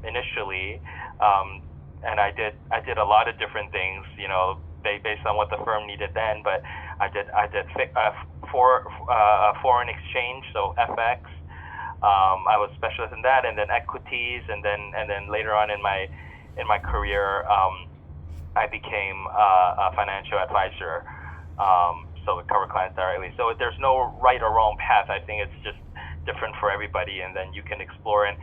initially, and I did a lot of different things, based on what the firm needed then. But I did foreign exchange, so FX. I was specialist in that, and then equities, and then later on in my career, I became a financial advisor. So I cover clients directly. So there's no right or wrong path. I think it's just different for everybody, and then you can explore. And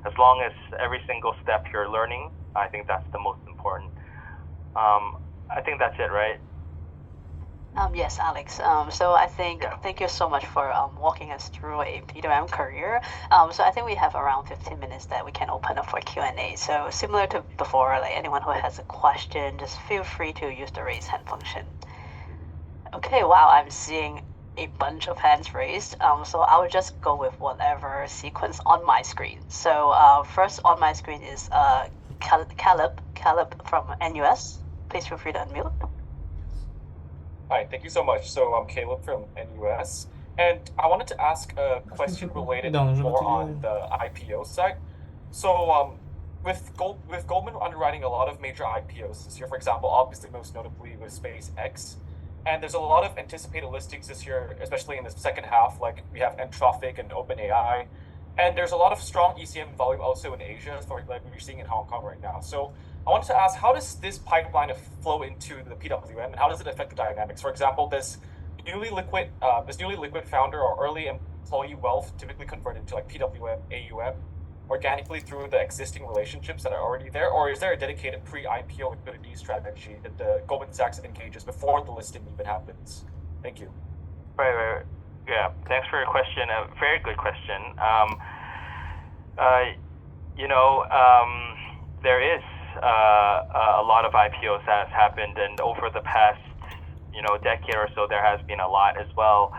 as long as every single step you're learning, I think that's the most important. I think that's it, right? Yes, Alex. So I think thank you so much for walking us through a PWM career. So I think we have around 15 minutes that we can open up for Q&A. So similar to before, like anyone who has a question, just feel free to use the raise hand function. Okay, wow, I'm seeing a bunch of hands raised. So I'll just go with whatever sequence on my screen. So first on my screen is Caleb from NUS. Please feel free to unmute. Hi, thank you so much. So I'm Caleb from NUS, and I wanted to ask a question related more on the IPO side. So with Goldman underwriting a lot of major IPOs this year, for example, obviously most notably with SpaceX, and there's a lot of anticipated listings this year, especially in the second half, like we have Anthropic and OpenAI, and there's a lot of strong ECM volume also in Asia, like we're seeing in Hong Kong right now. So I wanted to ask, how does this pipeline flow into the PWM, and how does it affect the dynamics? For example, does newly liquid founder or early employee wealth typically convert into like PWM AUM organically through the existing relationships that are already there, or is there a dedicated pre-IPO liquidity strategy that the Goldman Sachs engages before the listing even happens? Thank you. Right. Yeah, thanks for your question. A very good question. There is a lot of IPOs that has happened, and over the past decade or so, there has been a lot as well.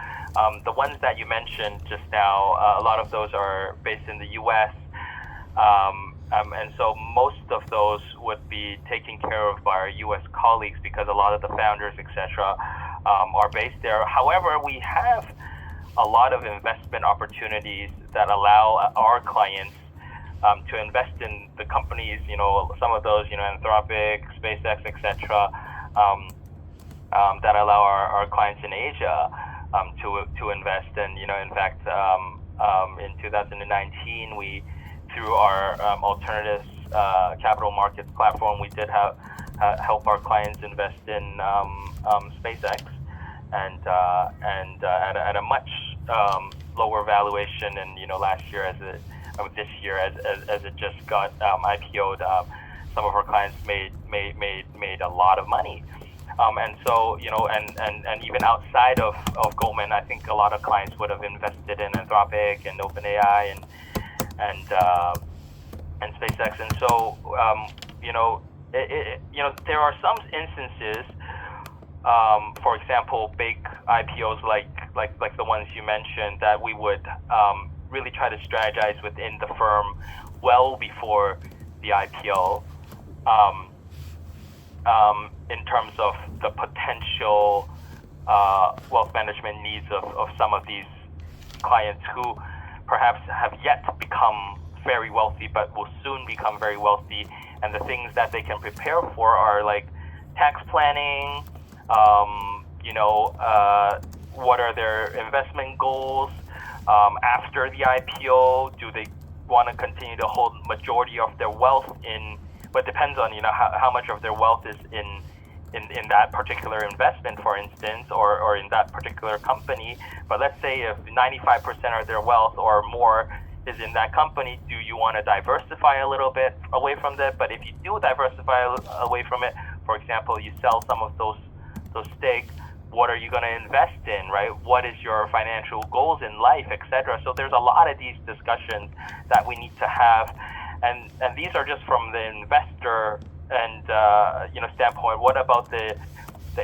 The ones that you mentioned just now, a lot of those are based in the U.S., and so most of those would be taken care of by our U.S. colleagues because a lot of the founders, etc., are based there. However, we have a lot of investment opportunities that allow our clients to invest in the companies, some of those, Anthropic, SpaceX, etc., that allow our clients in Asia to invest. And in fact, in 2019, we, through our alternatives capital markets platform, we did help our clients invest in SpaceX, and at a much lower valuation. And last year this year as it just got IPO'd, some of our clients made a lot of money. And so and even outside of Goldman, I think a lot of clients would have invested in Anthropic and OpenAI and SpaceX. And so there are some instances for example, big IPOs like the ones you mentioned, that we would really try to strategize within the firm well before the IPO, in terms of the potential wealth management needs of some of these clients who perhaps have yet to become very wealthy but will soon become very wealthy, and the things that they can prepare for are like tax planning, what are their investment goals after the IPO? Do they want to continue to hold majority of their wealth in, but depends on how much of their wealth is in that particular investment, for instance, or in that particular company. But let's say if 95% of their wealth or more is in that company, do you want to diversify a little bit away from that? But if you do diversify away from it, for example, you sell some of those stakes, what are you going to invest in, right? What is your financial goals in life, etc.? So there's a lot of these discussions that we need to have, and these are just from the investor and standpoint. What about the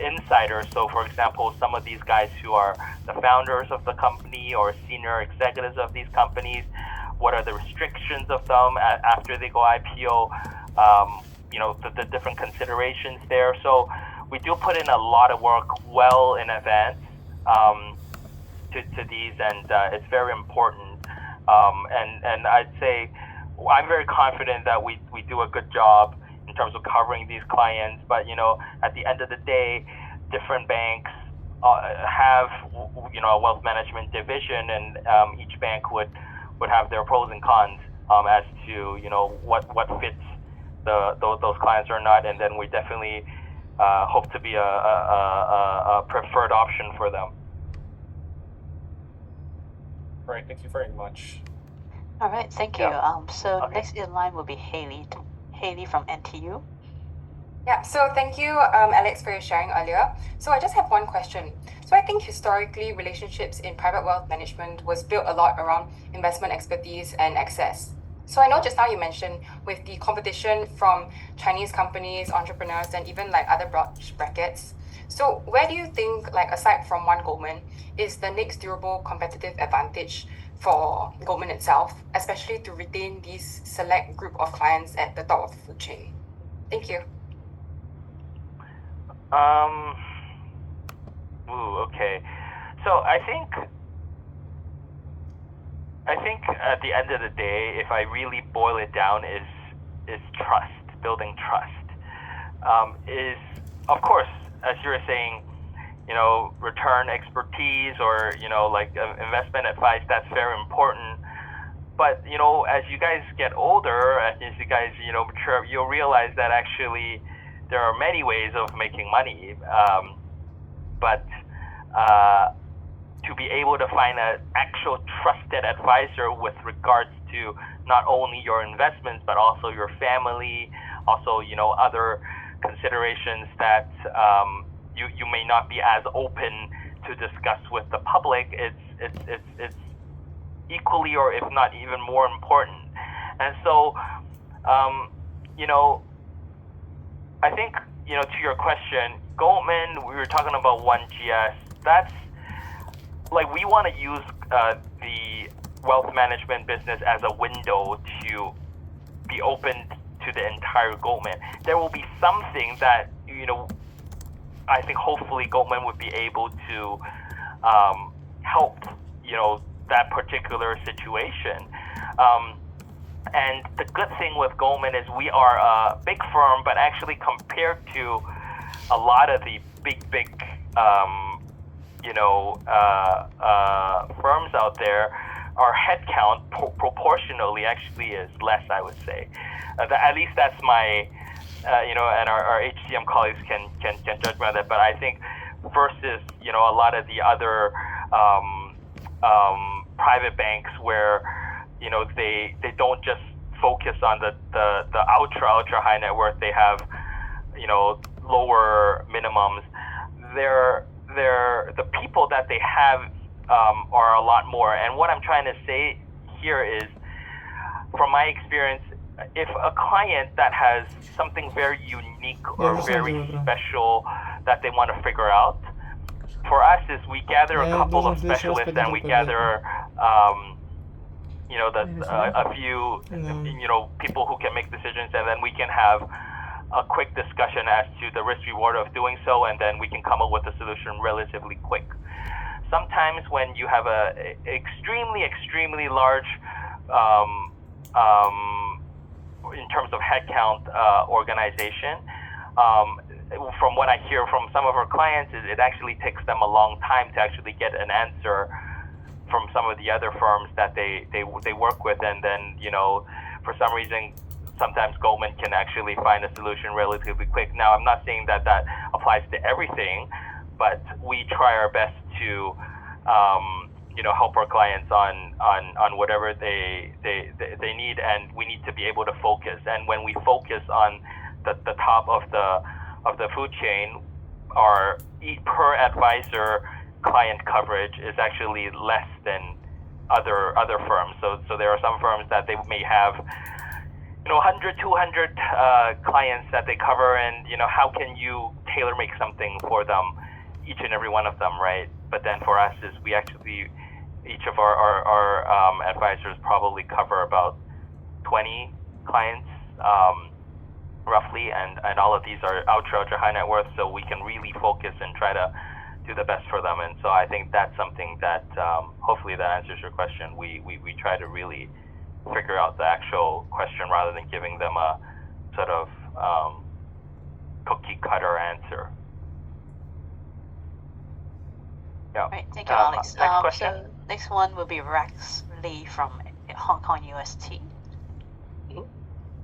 insiders? So for example, some of these guys who are the founders of the company or senior executives of these companies, what are the restrictions of them after they go IPO? The different considerations there. So we do put in a lot of work well in advance to these, and it's very important. And I'd say I'm very confident that we do a good job in terms of covering these clients. But at the end of the day, different banks have a wealth management division, and each bank would have their pros and cons as to what fits those clients or not, and then we definitely hope to be a preferred option for them. All right, thank you very much. All right, thank you. Yeah. Okay. Next in line will be Haley from NTU. Yeah, so thank you, Alex, for your sharing earlier. So I just have one question. So I think historically, relationships in private wealth management was built a lot around investment expertise and access. So I know just now you mentioned with the competition from Chinese companies, entrepreneurs, and even like other broad brackets. So where do you think, like aside from One Goldman, is the next durable competitive advantage for Goldman itself, especially to retain these select group of clients at the top of the food chain? Thank you. Okay. So I think at the end of the day, if I really boil it down, is trust, building trust. Is, of course, as you were saying, return expertise or, investment advice, that's very important. But, as you guys get older, as you guys, mature, you'll realize that actually there are many ways of making money. But to be able to find an actual trusted advisor with regards to not only your investments, but also your family, also, other considerations that you may not be as open to discuss with the public, it's equally, or if not even more important. And so, I think, to your question, Goldman, we were talking about 1GS, that's, we want to use the wealth management business as a window to be open to the entire Goldman. There will be something that, I think hopefully Goldman would be able to help, that particular situation. And the good thing with Goldman is we are a big firm, but actually compared to a lot of the big firms out there, our headcount proportionally actually is less, I would say. At least that's my, and our HCM colleagues can judge by that. But I think versus, a lot of the other private banks where, they don't just focus on the ultra high net worth. They have, lower minimums. The people that they have are a lot more. And what I'm trying to say here is, from my experience, if a client that has something very unique or very special that they want to figure out. For us, is we gather a couple of specialists and we gather, a few, people who can make decisions, and then we can have a quick discussion as to the risk reward of doing so, and then we can come up with a solution relatively quick. Sometimes when you have a extremely large, in terms of headcount, organization, from what I hear from some of our clients, it actually takes them a long time to actually get an answer from some of the other firms that they work with, and then for some reason sometimes Goldman can actually find a solution relatively quick. Now, I'm not saying that applies to everything, but we try our best to help our clients on whatever they need, and we need to be able to focus. And when we focus on the top of the food chain, our per advisor client coverage is actually less than other firms. So there are some firms that they may have 100, 200 clients that they cover, and how can you tailor make something for them, each and every one of them, right? But then for us is we actually, each of our advisors probably cover about 20 clients, roughly, and all of these are ultra high net worth, so we can really focus and try to do the best for them. And so I think that's something that hopefully that answers your question. We try to really figure out the actual question rather than giving them a sort of cookie cutter answer. Yeah. Right, thank you, Alex. Next question. So next one will be Rex Lee from Hong Kong UST.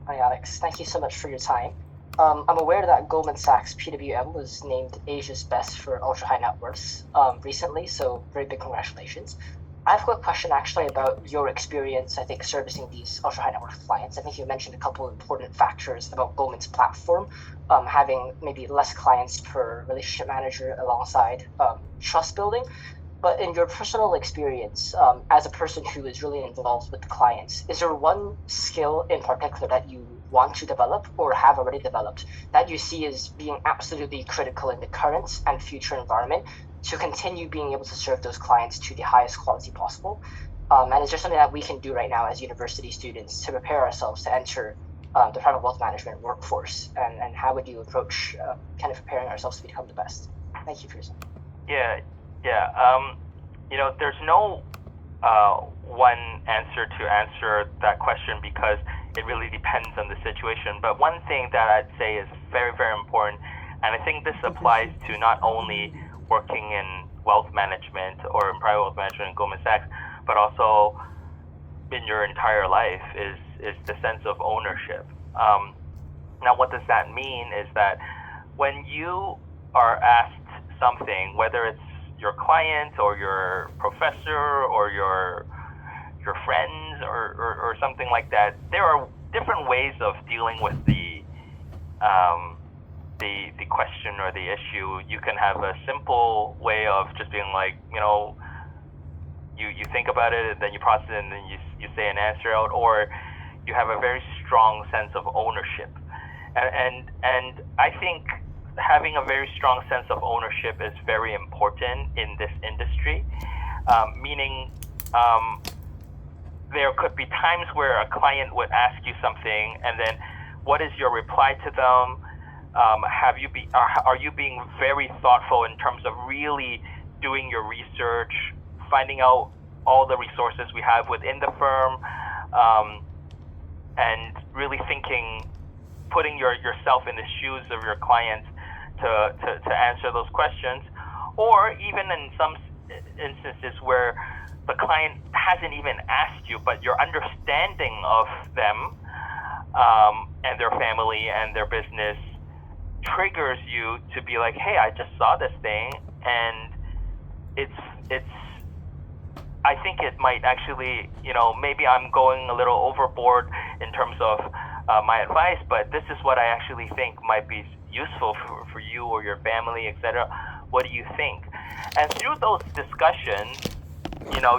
Hi, Alex. Thank you so much for your time. I'm aware that Goldman Sachs PWM was named Asia's best for ultra high net worths recently, so very big congratulations. I have a quick question actually about your experience, I think, servicing these ultra high net worth clients. I think you mentioned a couple of important factors about Goldman's platform, having maybe less clients per relationship manager alongside trust building. But in your personal experience, as a person who is really involved with the clients, is there one skill in particular that you want to develop or have already developed that you see as being absolutely critical in the current and future environment to continue being able to serve those clients to the highest quality possible? And is there something that we can do right now as university students to prepare ourselves to enter the private wealth management workforce? And how would you approach kind of preparing ourselves to become the best? Thank you for your time. Yeah. There's no one answer to answer that question because it really depends on the situation. But one thing that I'd say is very, very important, and I think this applies to not only working in wealth management or in private wealth management in Goldman Sachs, but also in your entire life, is the sense of ownership. Now, what does that mean is that when you are asked something, whether it's your client or your professor or your friends or something like that, there are different ways of dealing with the question or the issue. You can have a simple way of just being like, you think about it and then you process it and then you say an answer out, or you have a very strong sense of ownership. And I think having a very strong sense of ownership is very important in this industry, meaning there could be times where a client would ask you something, and then what is your reply to them? Are you being very thoughtful in terms of really doing your research, finding out all the resources we have within the firm, and really thinking, putting yourself in the shoes of your clients to answer those questions, or even in some instances where the client hasn't even asked you, but your understanding of them and their family and their business triggers you to be like, hey, I just saw this thing, and I think it might actually, maybe I'm going a little overboard in terms of my advice, but this is what I actually think might be useful for you or your family, etc. What do you think? And through those discussions,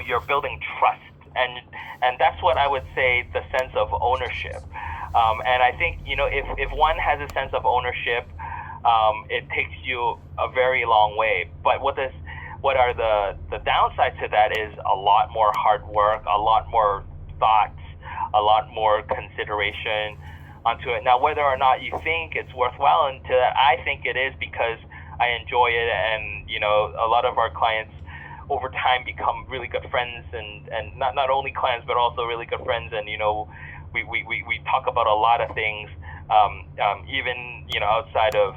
you're building trust, and that's what I would say, the sense of ownership. And I think if one has a sense of ownership, it takes you a very long way. But what are the downsides to that is a lot more hard work, a lot more thoughts, a lot more consideration onto it. Now, whether or not you think it's worthwhile, and I think it is because I enjoy it, and a lot of our clients over time become really good friends, and not only clients but also really good friends, and we talk about a lot of things, even outside of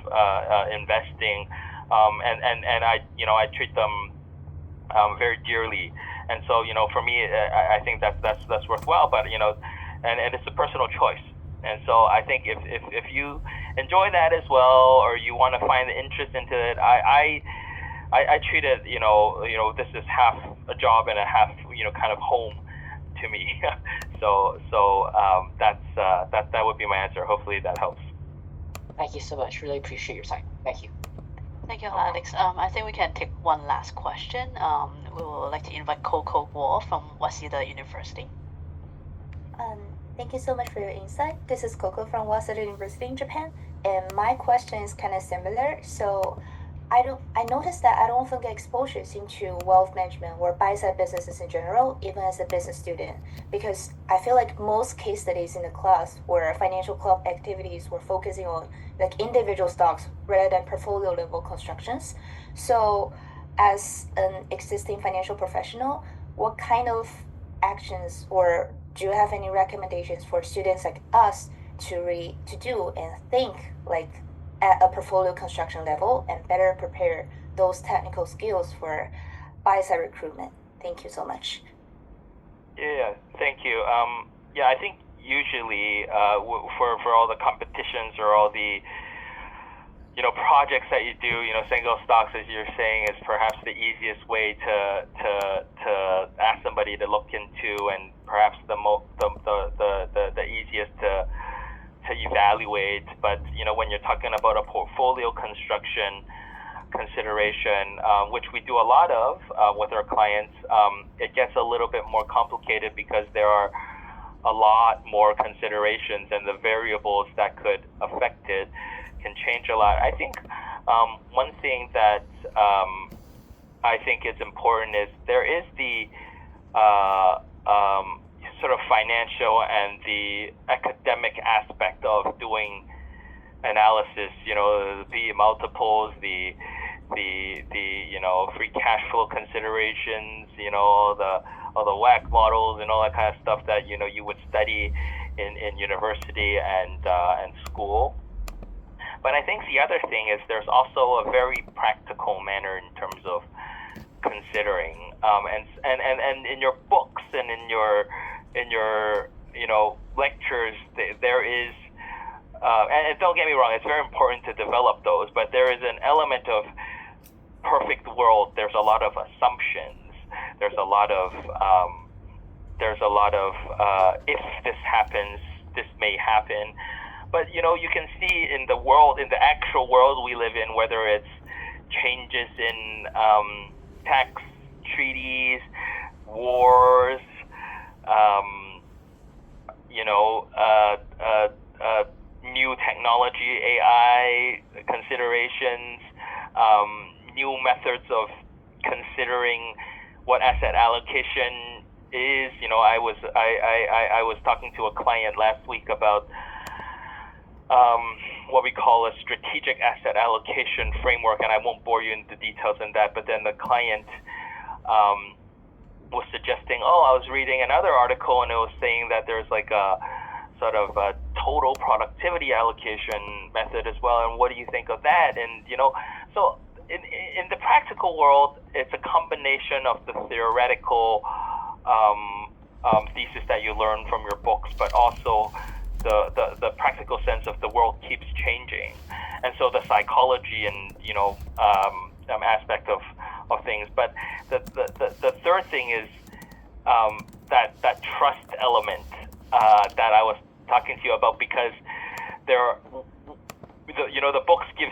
investing, and I treat them very dearly, and so for me I think that's worthwhile, but and it's a personal choice. And so I think if you enjoy that as well, or you want to find the interest into it, I treat it, this is half a job and a half, kind of home to me. so that would be my answer. Hopefully that helps. Thank you so much. Really appreciate your time. Thank you. Thank you, Alex. I think we can take one last question. We would like to invite Coco Wall from Waseda University. Thank you so much for your insight. This is Coco from Waseda University in Japan, and my question is kind of similar. So I noticed that I don't often get exposures into wealth management or buy-side businesses in general, even as a business student, because I feel like most case studies in the class or financial club activities were focusing on like individual stocks rather than portfolio level constructions. So as an existing financial professional, what kind of actions, or do you have any recommendations for students like us to do and think like at a portfolio construction level and better prepare those technical skills for buy-side recruitment? Thank you so much. Yeah, thank you. I think usually for all the competitions or all the projects that you do, single stocks, as you're saying, is perhaps the easiest way to ask somebody to look into, and perhaps the easiest to evaluate. But when you're talking about a portfolio construction consideration, which we do a lot of with our clients, it gets a little bit more complicated because there are a lot more considerations, and the variables that could affect it can change a lot. I think one thing that I think is important is there is the sort of financial and the academic aspect of doing analysis. The PE multiples, the free cash flow considerations, all the WACC models and all that kind of stuff that you would study in university and school. But I think the other thing is there's also a very practical manner in terms of considering, and in your books and in your lectures, there is, and don't get me wrong, it's very important to develop those, but there is an element of perfect world. There's a lot of assumptions. There's a lot of if this happens, this may happen. But you can see in the world, in the actual world we live in, whether it's changes in tax treaties, wars, new technology, AI considerations, new methods of considering what asset allocation is. I was talking to a client last week about what we call a strategic asset allocation framework, and I won't bore you into details in that, but then the client was suggesting, I was reading another article and it was saying that there's like a sort of a total productivity allocation method as well, and what do you think of that? And so in the practical world, it's a combination of the theoretical thesis that you learn from your books, but also the practical sense of the world keeps changing, and so the psychology and aspect of things. But the third thing is that trust element that I was talking to you about, because the books give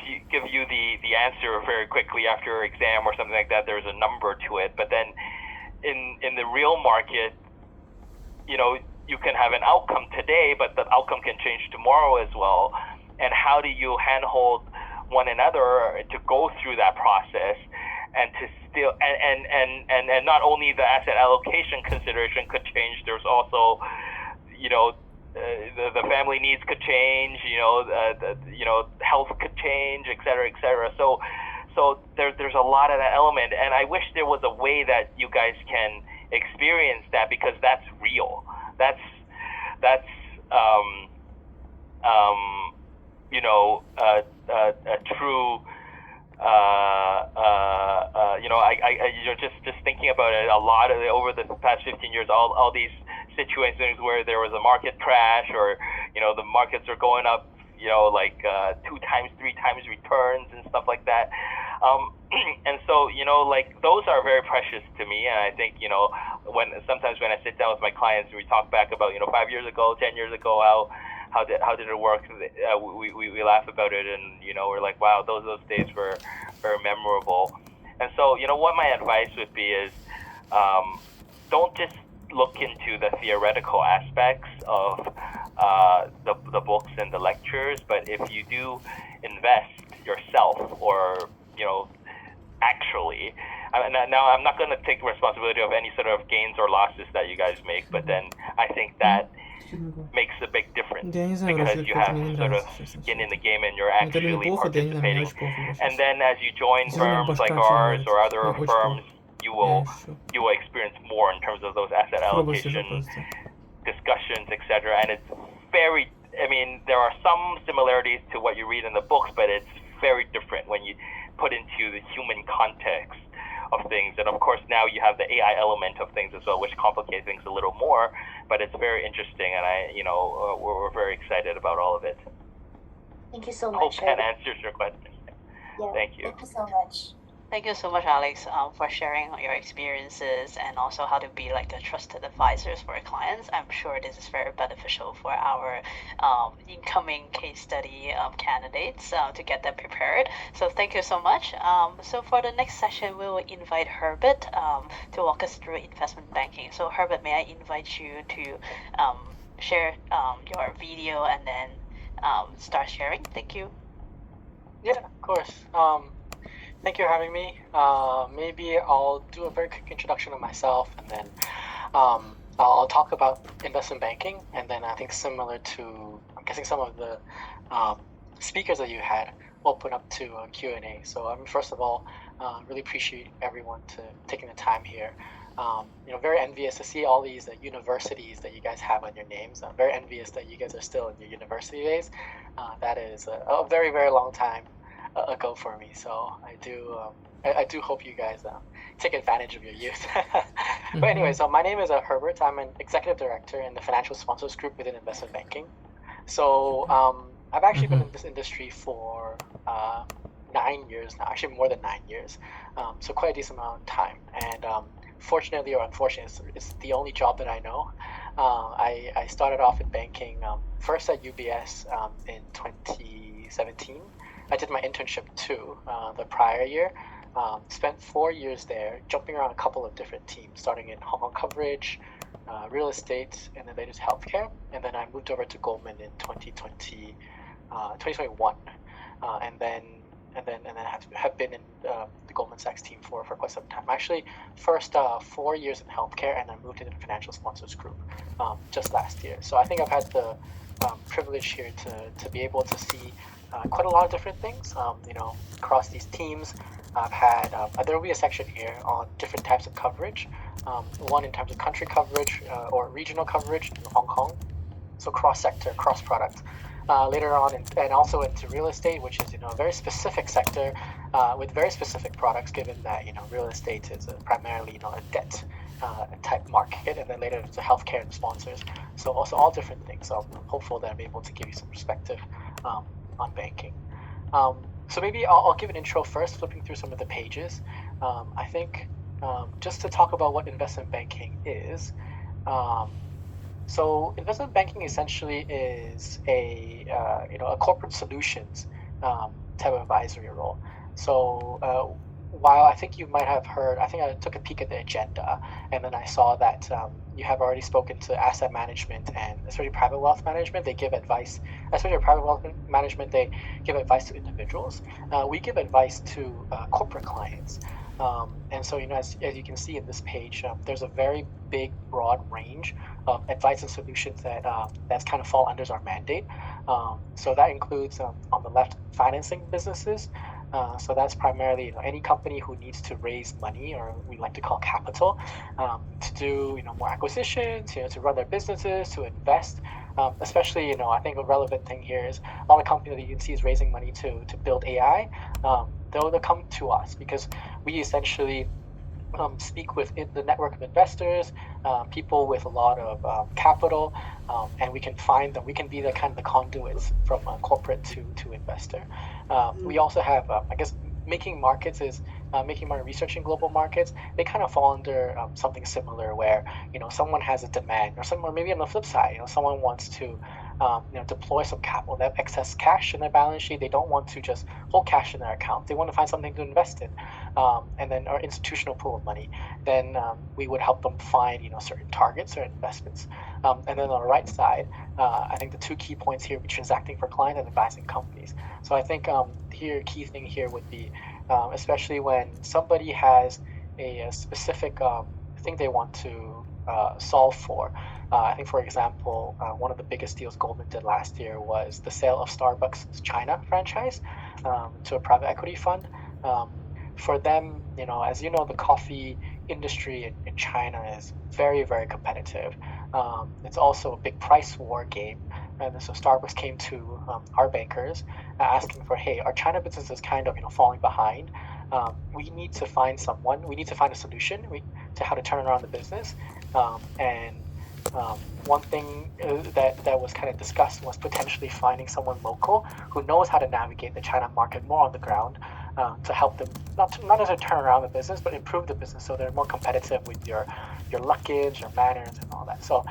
you the answer very quickly after an exam or something like that. There's a number to it, but then in the real market, you can have an outcome today, but the outcome can change tomorrow as well. And how do you handhold one another to go through that process, and to still and not only the asset allocation consideration could change. There's also, the family needs could change. Health could change, et cetera, et cetera. So there's a lot of that element, and I wish there was a way that you guys can experience that, because that's real. That's a true. Just thinking about it, a lot of over the past 15 years, all these situations where there was a market crash, or the markets are going up, 2 times, 3 times returns and stuff like that. And so, those are very precious to me. And I think, sometimes when I sit down with my clients and we talk back about, 5 years ago, 10 years ago, how did it work? We laugh about it, and, we're like, wow, those days were very memorable. And so, what my advice would be is, don't just look into the theoretical aspects of the books and the lectures, but if you do invest yourself, or actually, now I'm not going to take responsibility of any sort of gains or losses that you guys make, but then I think that makes a big difference, because you have sort of skin in the game and you're actually participating. And then as you join firms like ours or other firms, you will experience more in terms of those asset allocation discussions, etc. And it's very, there are some similarities to what you read in the books, but it's very different when you put into the human context of things. And of course, now you have the AI element of things as well, which complicates things a little more, but it's very interesting, and we're very excited about all of it. Thank you so Hope much. that answers your question. Yeah, thank you. Thank you so much. Thank you so much, Alex, for sharing your experiences and also how to be like a trusted advisors for our clients. I'm sure this is very beneficial for our incoming case study candidates to get them prepared. So thank you so much. So for the next session, we will invite Herbert to walk us through investment banking. So Herbert, may I invite you to share your video and then start sharing? Thank you. Yeah, of course. Thank you for having me. Maybe I'll do a very quick introduction of myself, and then I'll talk about investment banking, and then I think similar to, I'm guessing some of the speakers that you had, open up to a Q&A. So first of all, really appreciate everyone taking the time here. Very envious to see all these universities that you guys have on your names. I'm very envious that you guys are still in your university days. That is a very, very long time ago for me, so I do hope you guys take advantage of your youth. But anyway, so my name is Herbert. I'm an executive director in the financial sponsors group within investment banking. So I've actually been in this industry for 9 years now, actually more than 9 years, so quite a decent amount of time. And fortunately or unfortunately, it's the only job that I know. I started off in banking first at UBS in 2017. I did my internship too the prior year. Spent 4 years there, jumping around a couple of different teams, starting in Hong Kong coverage, real estate, and then later healthcare. And then I moved over to Goldman in 2021, and then have been in the Goldman Sachs team for quite some time. Actually, first 4 years in healthcare, and then moved into the financial sponsors group just last year. So I think I've had the privilege here to be able to see quite a lot of different things, across these teams. I've had, there will be a section here on different types of coverage. One in terms of country coverage or regional coverage in Hong Kong, so cross-sector, cross-product. Later on, and also into real estate, which is a very specific sector with very specific products, given that real estate is primarily a debt type market, and then later into healthcare and sponsors. So also all different things. So I'm hopeful that I'm able to give you some perspective on banking. So maybe I'll give an intro first, flipping through some of the pages. I think just to talk about what investment banking is. So investment banking essentially is a corporate solutions type of advisory role. So while I think you might have heard, I think I took a peek at the agenda, and then I saw that you have already spoken to asset management and especially private wealth management. They give advice, especially private wealth management, they give advice to individuals. We give advice to corporate clients. And so, as you can see in this page, there's a very big, broad range of advice and solutions that's kind of fall under our mandate. So that includes, on the left, financing businesses. So that's primarily any company who needs to raise money, or we like to call capital, to do more acquisitions, to run their businesses, to invest. Especially, I think a relevant thing here is a lot of companies that you can see is raising money to build AI. They'll come to us because we essentially speak with the network of investors, people with a lot of capital, and we can find them. We can be the kind of the conduits from corporate to investor. We also have, I guess, making markets is making money researching global markets. They kind of fall under something similar where someone has a demand, or maybe on the flip side, someone wants to deploy some capital. They have excess cash in their balance sheet. They don't want to just hold cash in their account. They want to find something to invest in, and then our institutional pool of money. Then we would help them find certain targets or investments. And then on the right side, I think the two key points here would be transacting for clients and advising companies. So I think key thing here would be, especially when somebody has a specific thing they want to solve for. I think, for example, one of the biggest deals Goldman did last year was the sale of Starbucks' China franchise to a private equity fund. For them, as you know, the coffee industry in China is very, very competitive. It's also a big price war game. And so Starbucks came to our bankers asking for, hey, our China business is kind of falling behind. We need to find someone. We need to find a solution to how to turn around the business. One thing that was kind of discussed was potentially finding someone local who knows how to navigate the China market more on the ground to help them not necessarily turn around the business, but improve the business so they're more competitive with your luggage, your manners, and all that. So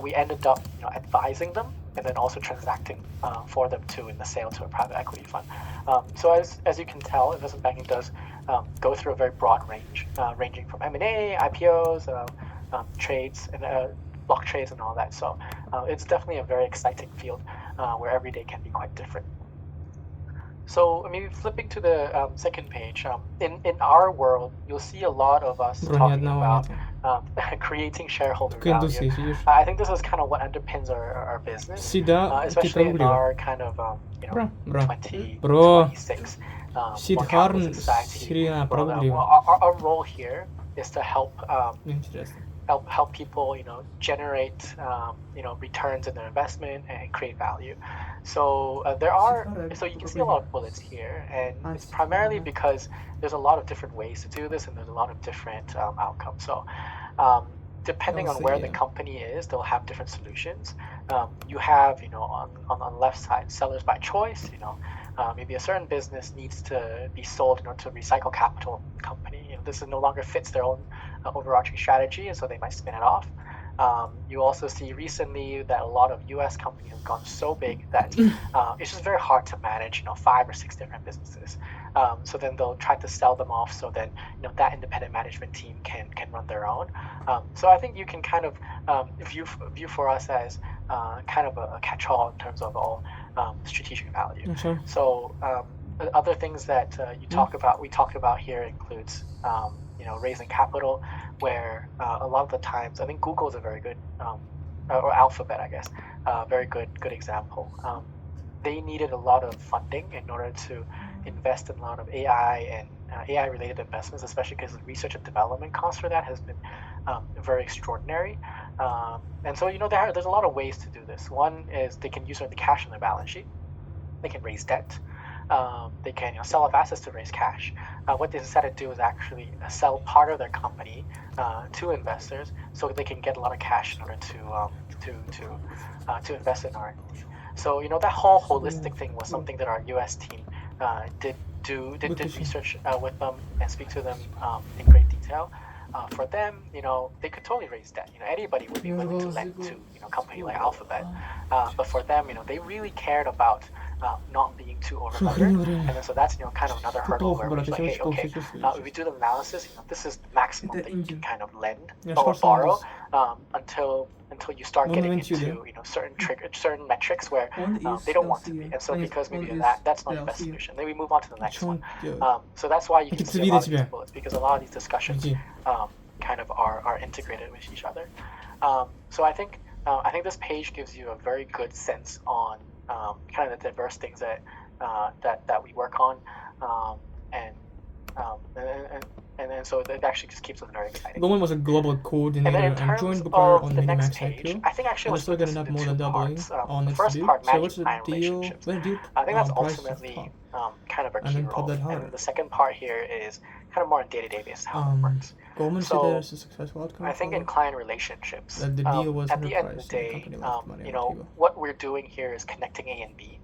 we ended up advising them and then also transacting for them too in the sale to a private equity fund. So as you can tell, investment banking does go through a very broad range, ranging from M&A, IPOs, trades, and block trades and all that. So it's definitely a very exciting field where every day can be quite different. So maybe flipping to the second page, in our world, you'll see a lot of us talking about creating shareholder value. I think this is kind of what underpins our business, especially in our kind of 2026 society. Our role here is to help people generate returns in their investment and create value. So so you can see a lot of bullets here, and it's primarily because there's a lot of different ways to do this, and there's a lot of different outcomes. So depending on where the company is, they'll have different solutions. You have on the left side, sellers by choice. Maybe a certain business needs to be sold in order to recycle capital in the company. This no longer fits their own overarching strategy, and so they might spin it off. You also see recently that a lot of U.S. companies have gone so big that it's just very hard to manage 5 or 6 different businesses. So then they'll try to sell them off so then that independent management team can run their own. So I think you can kind of view for us as kind of a catch-all in terms of all strategic value. Sure. So other things that we talk about here includes raising capital, where a lot of the times I think Google is a very good or Alphabet, I guess, very good example. They needed a lot of funding in order to invest in a lot of AI and AI-related investments, especially because the research and development cost for that has been very extraordinary. And so there's a lot of ways to do this. One is they can use the cash on their balance sheet. They can raise debt. They can sell off assets to raise cash. What they decided to do is actually sell part of their company to investors so they can get a lot of cash in order to invest in R&D. So that whole holistic thing was something that our U.S. team did research with them and speak to them in great detail. For them, they could totally raise debt. Anybody would be willing to lend to a company like Alphabet. But for them, they really cared about not being too over-levered. And then so that's kind of another hurdle where we're like, hey, okay, if we do the analysis, this is the maximum that you can kind of lend or borrow until you start getting into certain metrics where they don't want to be, and so because maybe that's not the best solution, then we move on to the next one. So that's why you can see a lot of these bullets, because a lot of these discussions kind of are integrated with each other. So I think this page gives you a very good sense on kind of the diverse things that we work on, and so it actually just keeps us very exciting. Goldman was a global coordinator and joined Booker on the Minimax IPO. I think actually and still getting up more than doubling on its debut. So what's the deal? I think that's ultimately kind of our key role. And then the second part here is kind of more on day-to-day basis how it works. Goldman said that it's a successful outcome. I think in client relationships, that the deal was at the end of the day, what we're doing here is connecting A and B.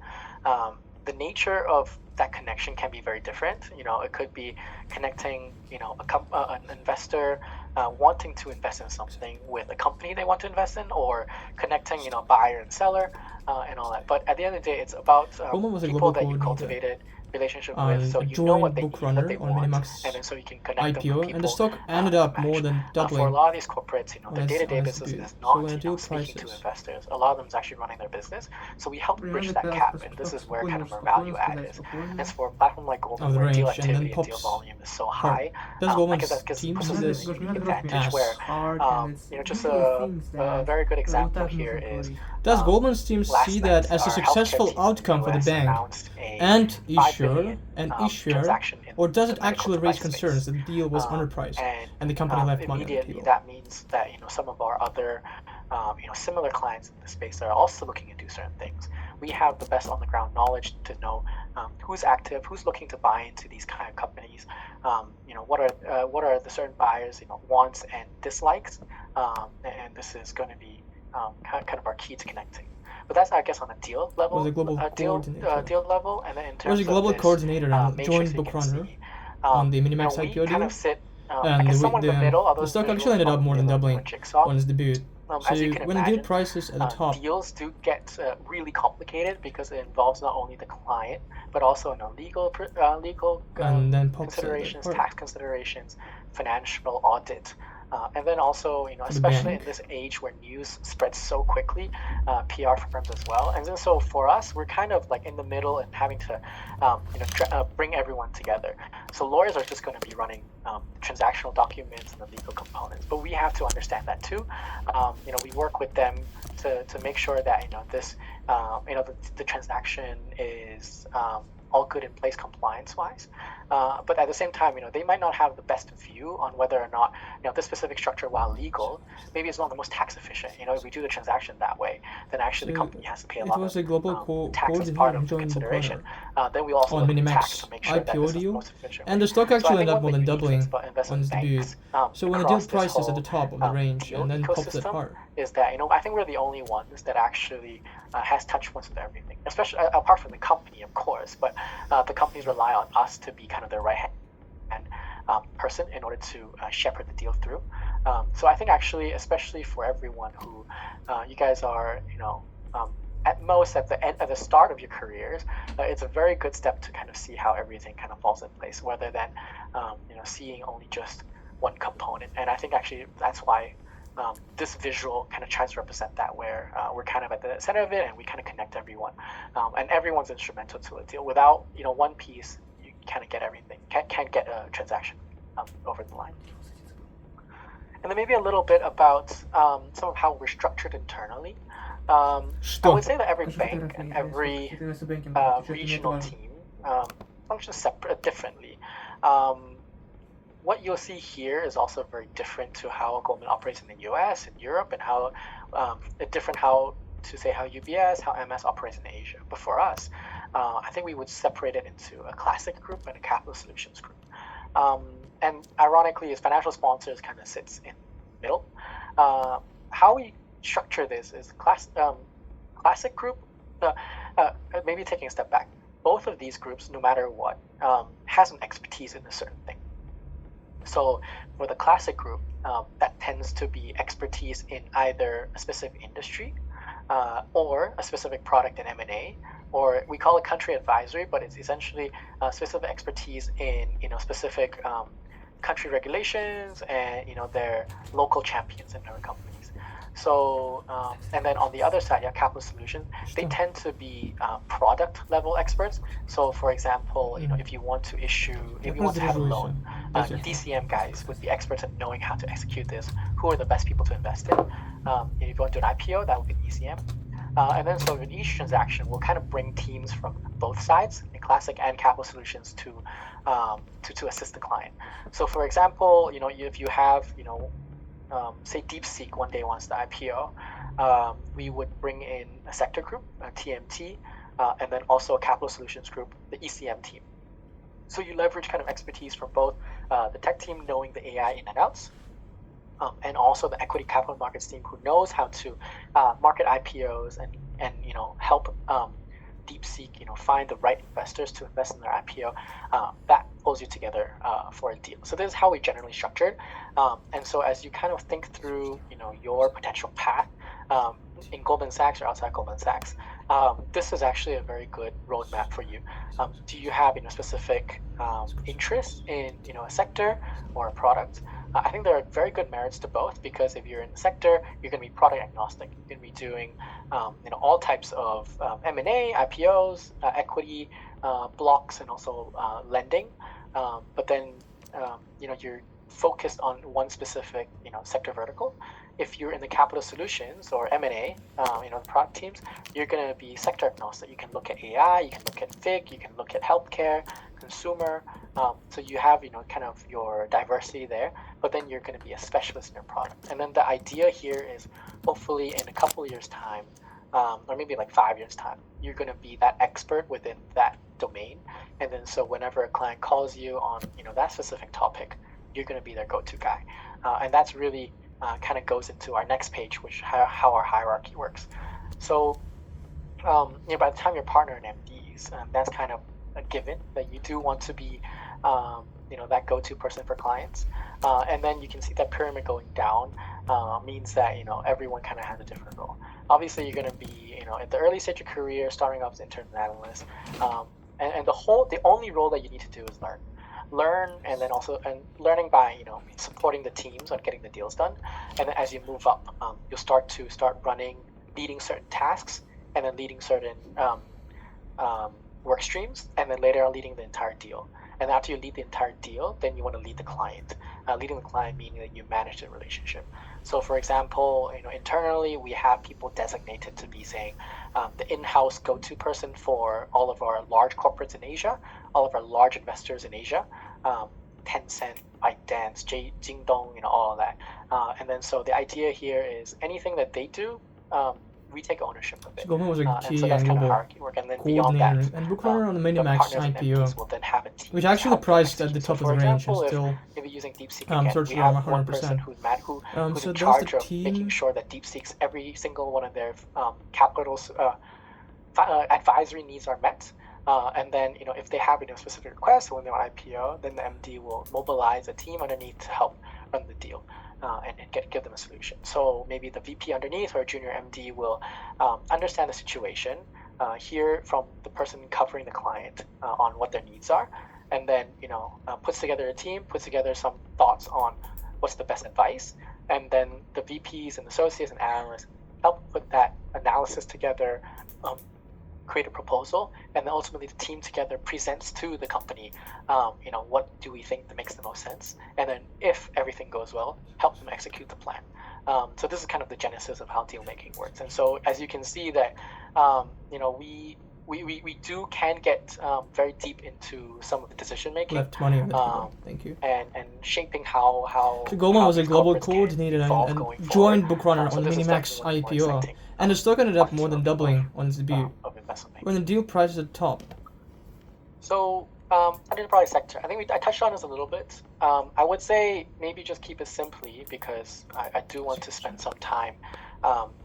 The nature of that connection can be very different. It could be connecting, an investor wanting to invest in something with a company they want to invest in, or connecting, buyer and seller, and all that. But at the end of the day, it's about people that you cultivated relationship with, so you know what they need, what they want, and then so you can connect them with people. And the stock ended up more than doubling. For a lot of these corporates, the day-to-day business is not speaking to investors. A lot of them is actually running their business. So we help bridge that gap, and this is where kind of our value add is. And for a platform like Goldman, where deal activity and deal volume is so high, I guess that puts us in this unique advantage where, just a very good example here is, does Goldman's team see that as a successful outcome for the bank and issuer, or does it actually raise concerns that the deal was underpriced and the company left money on the table? That means that some of our other similar clients in the space are also looking to do certain things. We have the best on the ground knowledge to know who's active, who's looking to buy into these kind of companies. What are the certain buyers wants and dislikes, and this is going to be kind of our key to connecting. But that's, I guess, on a deal level. Was a global deal level, and then in terms was a global coordinator and joined Bookrunner on the Minimax IPO deal. Kind of sit, and the stock actually ended up more than doubling on its debut. So when the deal prices at the top, deals do get really complicated because it involves not only the client but also legal considerations, tax considerations, financial audit. And then also, especially in this age where news spreads so quickly, PR firms as well. And then so for us, we're kind of like in the middle and having to, bring everyone together. So lawyers are just going to be running transactional documents and the legal components, but we have to understand that too. We work with them to make sure that this, the transaction is all good in place compliance-wise. But at the same time, they might not have the best view on whether or not, this specific structure, while legal, maybe it's not the most tax efficient. If we do the transaction that way, then actually the company has to pay a lot of tax as part of the consideration. Then we also look at tax to make sure that this is the most efficient. And the stock actually ended up more than doubling on its debut. So when the deal price is at the top of the range and then pops it hard, is that I think we're the only ones that actually has touch points with everything, especially apart from the company, of course, but the companies rely on us to be kind of their right hand person in order to shepherd the deal through. So I think actually, especially for everyone who you guys are, at most at the start of your careers, it's a very good step to kind of see how everything kind of falls in place, rather than seeing only just one component. And I think actually that's why this visual kind of tries to represent that, where we're kind of at the center of it and we kind of connect everyone, and everyone's instrumental to a deal. Without one piece, you kind of get everything, can't get a transaction over the line. And then maybe a little bit about some of how we're structured internally. I would say that every bank and every regional team functions differently. What you'll see here is also very different to how Goldman operates in the US and Europe, and how different how UBS, how MS operates in Asia. But for us, I think we would separate it into a classic group and a capital solutions group. And ironically, as financial sponsors kind of sits in the middle. How we structure this is classic group, maybe taking a step back. Both of these groups, no matter what, has an expertise in a certain thing. So for the classic group, that tends to be expertise in either a specific industry, or a specific product in M&A, or we call it country advisory, but it's essentially specific expertise in specific country regulations and their local champions in their companies. So and then on the other side, capital solutions, they tend to be product level experts. So for example, if you want to have a loan, DCM guys would be experts in knowing how to execute this. Who are the best people to invest in? If you want to do an IPO, that would be ECM. And then so in each transaction, we'll kind of bring teams from both sides, in classic and capital solutions, to assist the client. So for example, if you have say DeepSeek one day wants to IPO, we would bring in a sector group, a TMT, and then also a capital solutions group, the ECM team. So you leverage kind of expertise from both the tech team knowing the AI in and outs, and also the equity capital markets team who knows how to market IPOs and help DeepSeek find the right investors to invest in their IPO. That pulls you together for a deal. So this is how we generally structured. And so as you kind of think through your potential path in Goldman Sachs or outside Goldman Sachs, this is actually a very good roadmap for you. Do you have specific interest in a sector or a product? I think there are very good merits to both, because if you're in the sector, you're going to be product agnostic. You're going to be doing all types of M&A, IPOs, equity, blocks, and also lending. But then you're focused on one specific sector vertical. If you're in the capital solutions or M&A, the product teams, you're going to be sector agnostic. You can look at AI, you can look at FIG, you can look at healthcare, consumer. So you have kind of your diversity there, but then you're going to be a specialist in your product. And then the idea here is hopefully in a couple of years' time, or maybe like 5 years' time, you're going to be that expert within that domain. And then so whenever a client calls you on that specific topic, you're going to be their go-to guy. And that's really kind of goes into our next page, which how our hierarchy works. So by the time you're partner in MDs, that's kind of a given that you do want to be that go-to person for clients. And then you can see that pyramid going down means that everyone kind of has a different role. Obviously you're going to be at the early stage of career, starting off as intern and analyst, and the only role that you need to do is learn, and then also learning by supporting the teams on getting the deals done. And then as you move up, you'll start leading certain tasks, and then leading certain work streams, and then later on leading the entire deal. And after you lead the entire deal, then you want to lead the client. Leading the client meaning that you manage the relationship. So for example, internally we have people designated to be saying the in-house go-to person for all of our large corporates in Asia, all of our large investors in Asia, Tencent, ByteDance, Jingdong, all of that. And then so the idea here is anything that they do, we take ownership of it. Goldman was a key so that's kind of hierarchy work. And then beyond that, and book runner on the Minimax IPO, will then have a team which actually priced at the top of the range and still if you're using DeepSeek again, we have one person who's so in charge of making sure that DeepSeek's every single one of their capitals advisory needs are met. And then if they have specific requests when they want IPO, then the MD will mobilize a team underneath to help run the deal. And give them a solution. So maybe the VP underneath or a junior MD will understand the situation, hear from the person covering the client on what their needs are, and then puts together a team, puts together some thoughts on what's the best advice, and then the VPs and associates and analysts help put that analysis together, create a proposal, and then ultimately the team together presents to the company, what do we think that makes the most sense, and then if everything goes well, help them execute the plan. So this is kind of the genesis of how deal making works. And so as you can see that, we can get very deep into some of the decision making. Left money on the table. Thank you. And shaping how. So Goldman was a global coordinator and joined Bookrunner on the Minimax IPO, and the stock ended up more than doubling on its debut when the deal price is at top. So enterprise sector, I think I touched on this a little bit. I would say maybe just keep it simply, because I do want to spend some time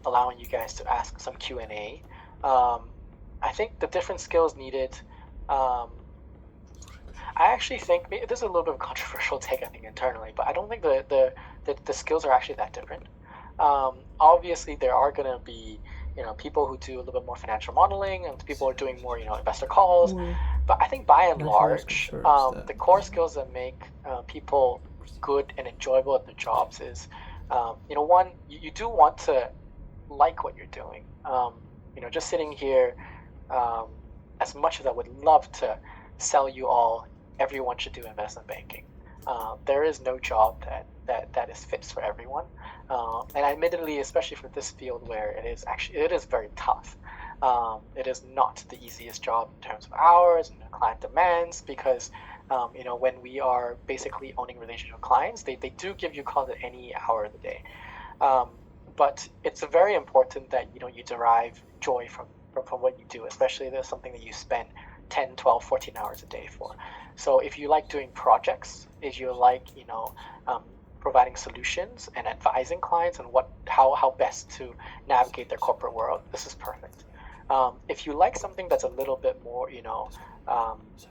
allowing you guys to ask some Q&A. I think the different skills needed, I actually think, this is a little bit of a controversial take, I think, internally, but I don't think the skills are actually that different. Obviously, there are going to be, people who do a little bit more financial modeling, and people who are doing more investor calls. But I think by and large, the core skills that make people good and enjoyable at their jobs is, one, you do want to like what you're doing. Just sitting here, as much as I would love to sell you all, everyone should do investment banking. There is no job that is fit for everyone. And admittedly, especially for this field where it is very tough. It is not the easiest job in terms of hours and client demands because, when we are basically owning relationship with clients, they do give you calls at any hour of the day. But it's very important that you derive joy from what you do, especially if there's something that you spend 10, 12, 14 hours a day for. So if you like doing projects, if you like, providing solutions and advising clients on how best to navigate their corporate world, this is perfect. If you like something that's a little bit more,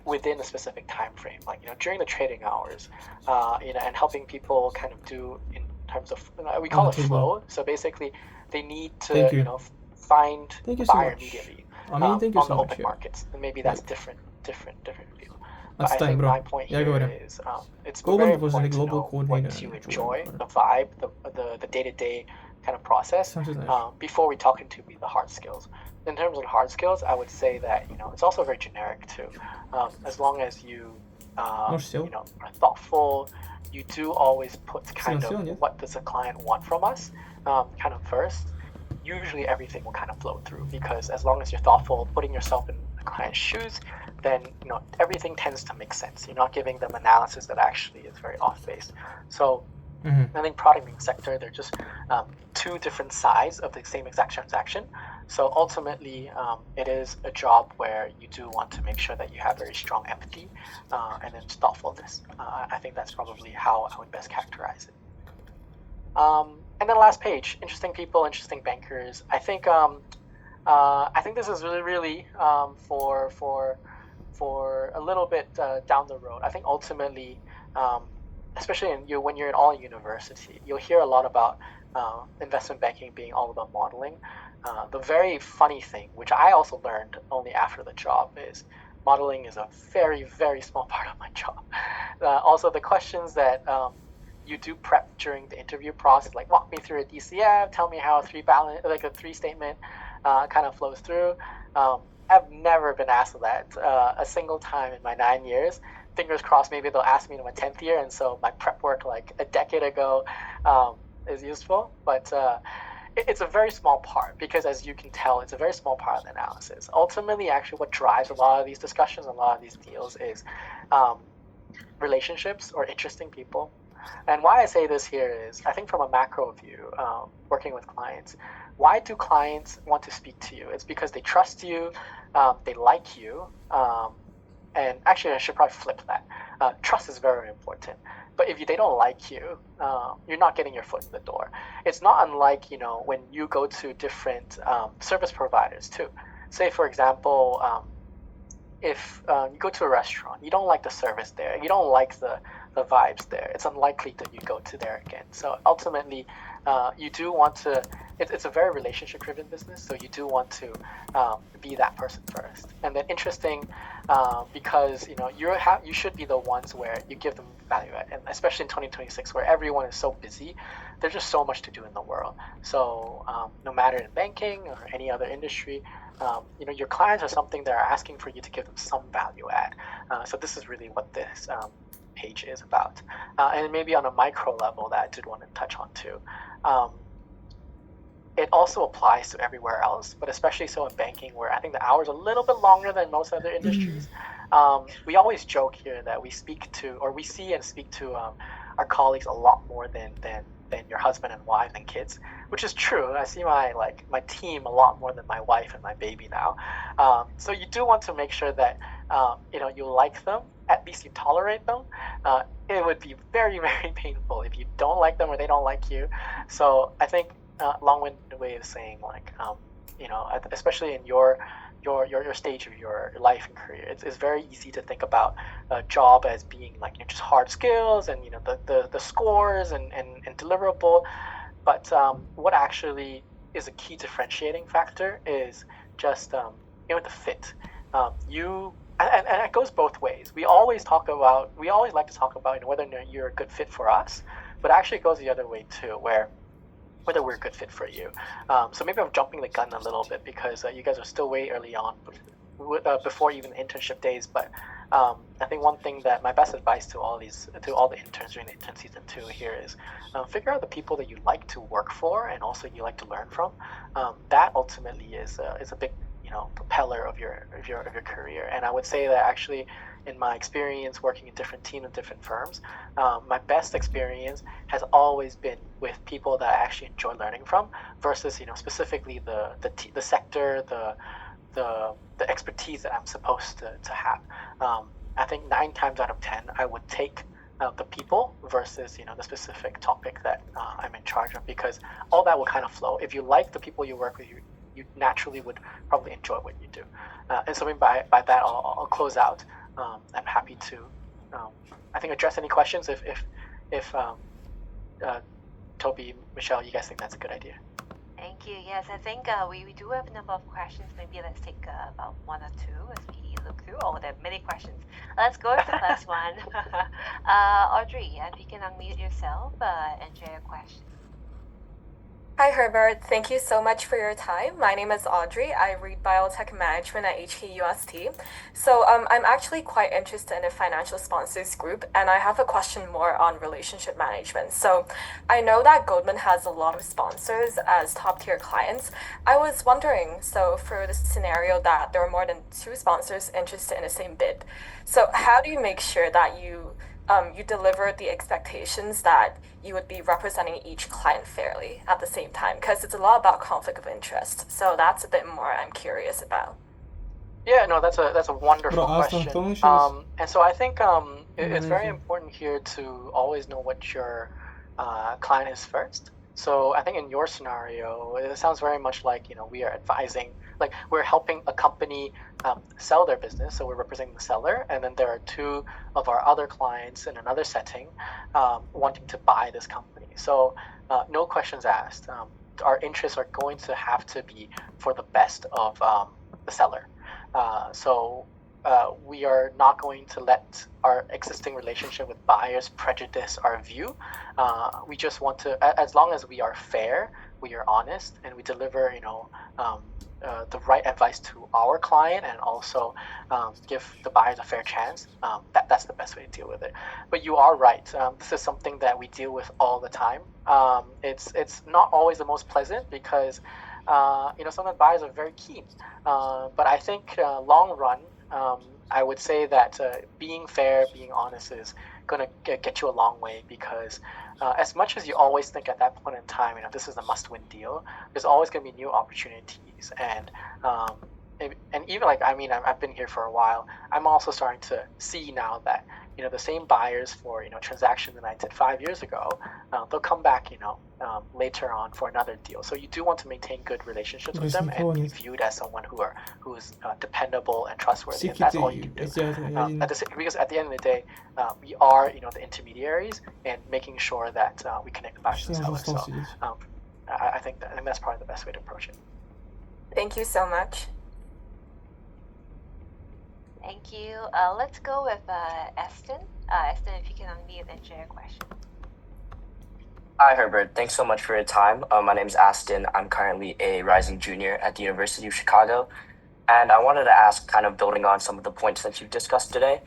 within a specific time frame, like during the trading hours, and helping people kind of do in terms of we call it flow. So basically, they need to find a buyer immediately on the open markets, and maybe that's different view. But I think my point here is it's very important to know what you enjoy, the vibe, the day-to-day kind of process before we talk into the hard skills. In terms of hard skills, I would say that it's also very generic too. As long as you are thoughtful, you do always put kind of what does a client want from us kind of first. Usually everything will kind of flow through because as long as you're thoughtful, putting yourself in the client's shoes, then everything tends to make sense. You're not giving them analysis that actually is very off base. So I think product and sector, they're just two different sides of the same exact transaction. So ultimately, it is a job where you do want to make sure that you have very strong empathy and then thoughtfulness. I think that's probably how I would best characterize it. And then last page, interesting people, interesting bankers. I think this is really for a little bit down the road. I think ultimately, especially when you're in all university, you'll hear a lot about investment banking being all about modeling. The very funny thing, which I also learned only after the job, is modeling is a very, very small part of my job. Also, the questions that you do prep during the interview process, like walk me through a DCF, tell me how a three statement kind of flows through. I've never been asked that a single time in my 9 years. Fingers crossed, maybe they'll ask me in my 10th year, and so my prep work like a decade ago is useful. But it's a very small part because, as you can tell, it's a very small part of the analysis. Ultimately, actually, what drives a lot of these discussions, a lot of these deals is relationships or interesting people. And why I say this here is, I think from a macro view, working with clients, why do clients want to speak to you? It's because they trust you, they like you, and actually I should probably flip that. Trust is very important. But if they don't like you, you're not getting your foot in the door. It's not unlike, when you go to different service providers too. Say, for example, if you go to a restaurant, you don't like the service there, you don't like the vibes there, it's unlikely that you go to there again. So ultimately, you do want to, it's a very relationship driven business, so you do want to be that person first. And then interesting, because you should be the ones where you give them value add, and especially in 2026 where everyone is so busy, there's just so much to do in the world. So no matter in banking or any other industry, your clients are something that are asking for you to give them some value add. So this is really what this page is about. And maybe on a micro level that I did want to touch on too. It also applies to everywhere else, but especially so in banking, where I think the hours are a little bit longer than most other industries. We always joke here that we see and speak to our colleagues a lot more than your husband and wife and kids, which is true. I see my team a lot more than my wife and my baby now. So you do want to make sure that you like them, at least you tolerate them. It would be very, very painful if you don't like them or they don't like you. So I think long-winded way of saying, especially in your stage of your life and career, it's very easy to think about a job as being just hard skills and the scores and deliverable. But what actually is a key differentiating factor is just the fit. And it goes both ways. We always like to talk about whether or not you're a good fit for us, but actually it goes the other way too, whether we're a good fit for you. So maybe I'm jumping the gun a little bit because you guys are still way early on before even internship days. But I think one thing that my best advice to all the interns during the intern season 2 here is figure out the people that you like to work for and also you like to learn from. That ultimately is a big propeller of your career. And I would say that actually in my experience working in different teams and different firms, my best experience has always been with people that I actually enjoy learning from versus specifically the sector, the expertise that I'm supposed to have. I think 9 times out of 10 I would take the people versus the specific topic that I'm in charge of, because all that will kind of flow. If you like the people you work with, you naturally would probably enjoy what you do. And so by that I'll close out. I'm happy to I think address any questions if Toby, Michelle, you guys think that's a good idea. Thank you. Yes, I think we do have a number of questions. Maybe let's take about 1 or 2 as we look through. Oh, there are many questions. Let's go with the first one. Audrey, if you can unmute yourself and share your question. Hi, Herbert. Thank you so much for your time. My name is Audrey. I read biotech management at HKUST. So I'm actually quite interested in the financial sponsors group, and I have a question more on relationship management. So I know that Goldman has a lot of sponsors as top-tier clients. I was wondering, so for the scenario that there are more than 2 sponsors interested in the same bid, so how do you make sure that you deliver the expectations that you would be representing each client fairly at the same time? Because it's a lot about conflict of interest. So that's a bit more I'm curious about. Yeah, no, that's a wonderful question. And so I think it's very important here to always know what your client is first. So I think in your scenario, it sounds very much like, we are advising, like we're helping a company sell their business. So we're representing the seller. And then there are 2 of our other clients in another setting wanting to buy this company. So no questions asked. Our interests are going to have to be for the best of the seller. So we are not going to let our existing relationship with buyers prejudice our view. We just want to, as long as we are fair, we are honest, and we deliver, the right advice to our client and also give the buyers a fair chance. That's the best way to deal with it. But you are right. This is something that we deal with all the time. It's not always the most pleasant because sometimes buyers are very keen. But I think long run, I would say that being fair, being honest is going to get you a long way, because as much as you always think at that point in time, this is a must-win deal, there's always going to be new opportunities. And even I've been here for a while. I'm also starting to see now that the same buyers for transaction that I did 5 years ago, they'll come back later on for another deal. So you do want to maintain good relationships with them and be viewed as someone who is dependable and trustworthy. And that's all you can do. Because at the end of the day, we are the intermediaries and making sure that we connect the buyers and sellers. So I think that's probably the best way to approach it. Thank you so much. Thank you. Let's go with Aston. Aston, if you can unmute and share your question. Hi, Herbert. Thanks so much for your time. My name is Aston. I'm currently a rising junior at the University of Chicago. And I wanted to ask, kind of building on some of the points that you've discussed today,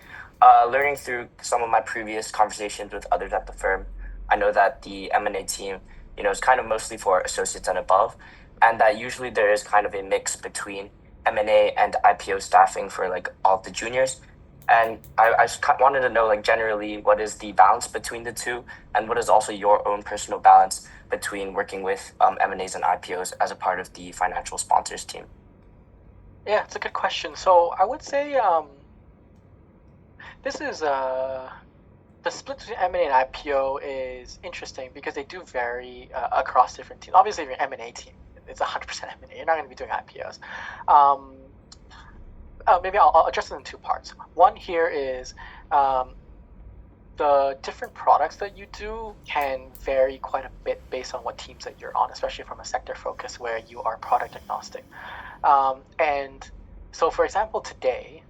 learning through some of my previous conversations with others at the firm, I know that the M&A team, is kind of mostly for associates and above, and that usually there is kind of a mix between M&A and IPO staffing for all of the juniors. And I just wanted to know generally what is the balance between the two, and what is also your own personal balance between working with M&As and IPOs as a part of the financial sponsors team. Yeah, it's a good question. So I would say this is the split between M&A and IPO is interesting because they do vary across different teams. Obviously, if you're an M&A team, it's 100% M&A. You're not going to be doing IPOs. Maybe I'll address it in 2 parts. One here is the different products that you do can vary quite a bit based on what teams that you're on, especially from a sector focus where you are product agnostic. And so, for example, today,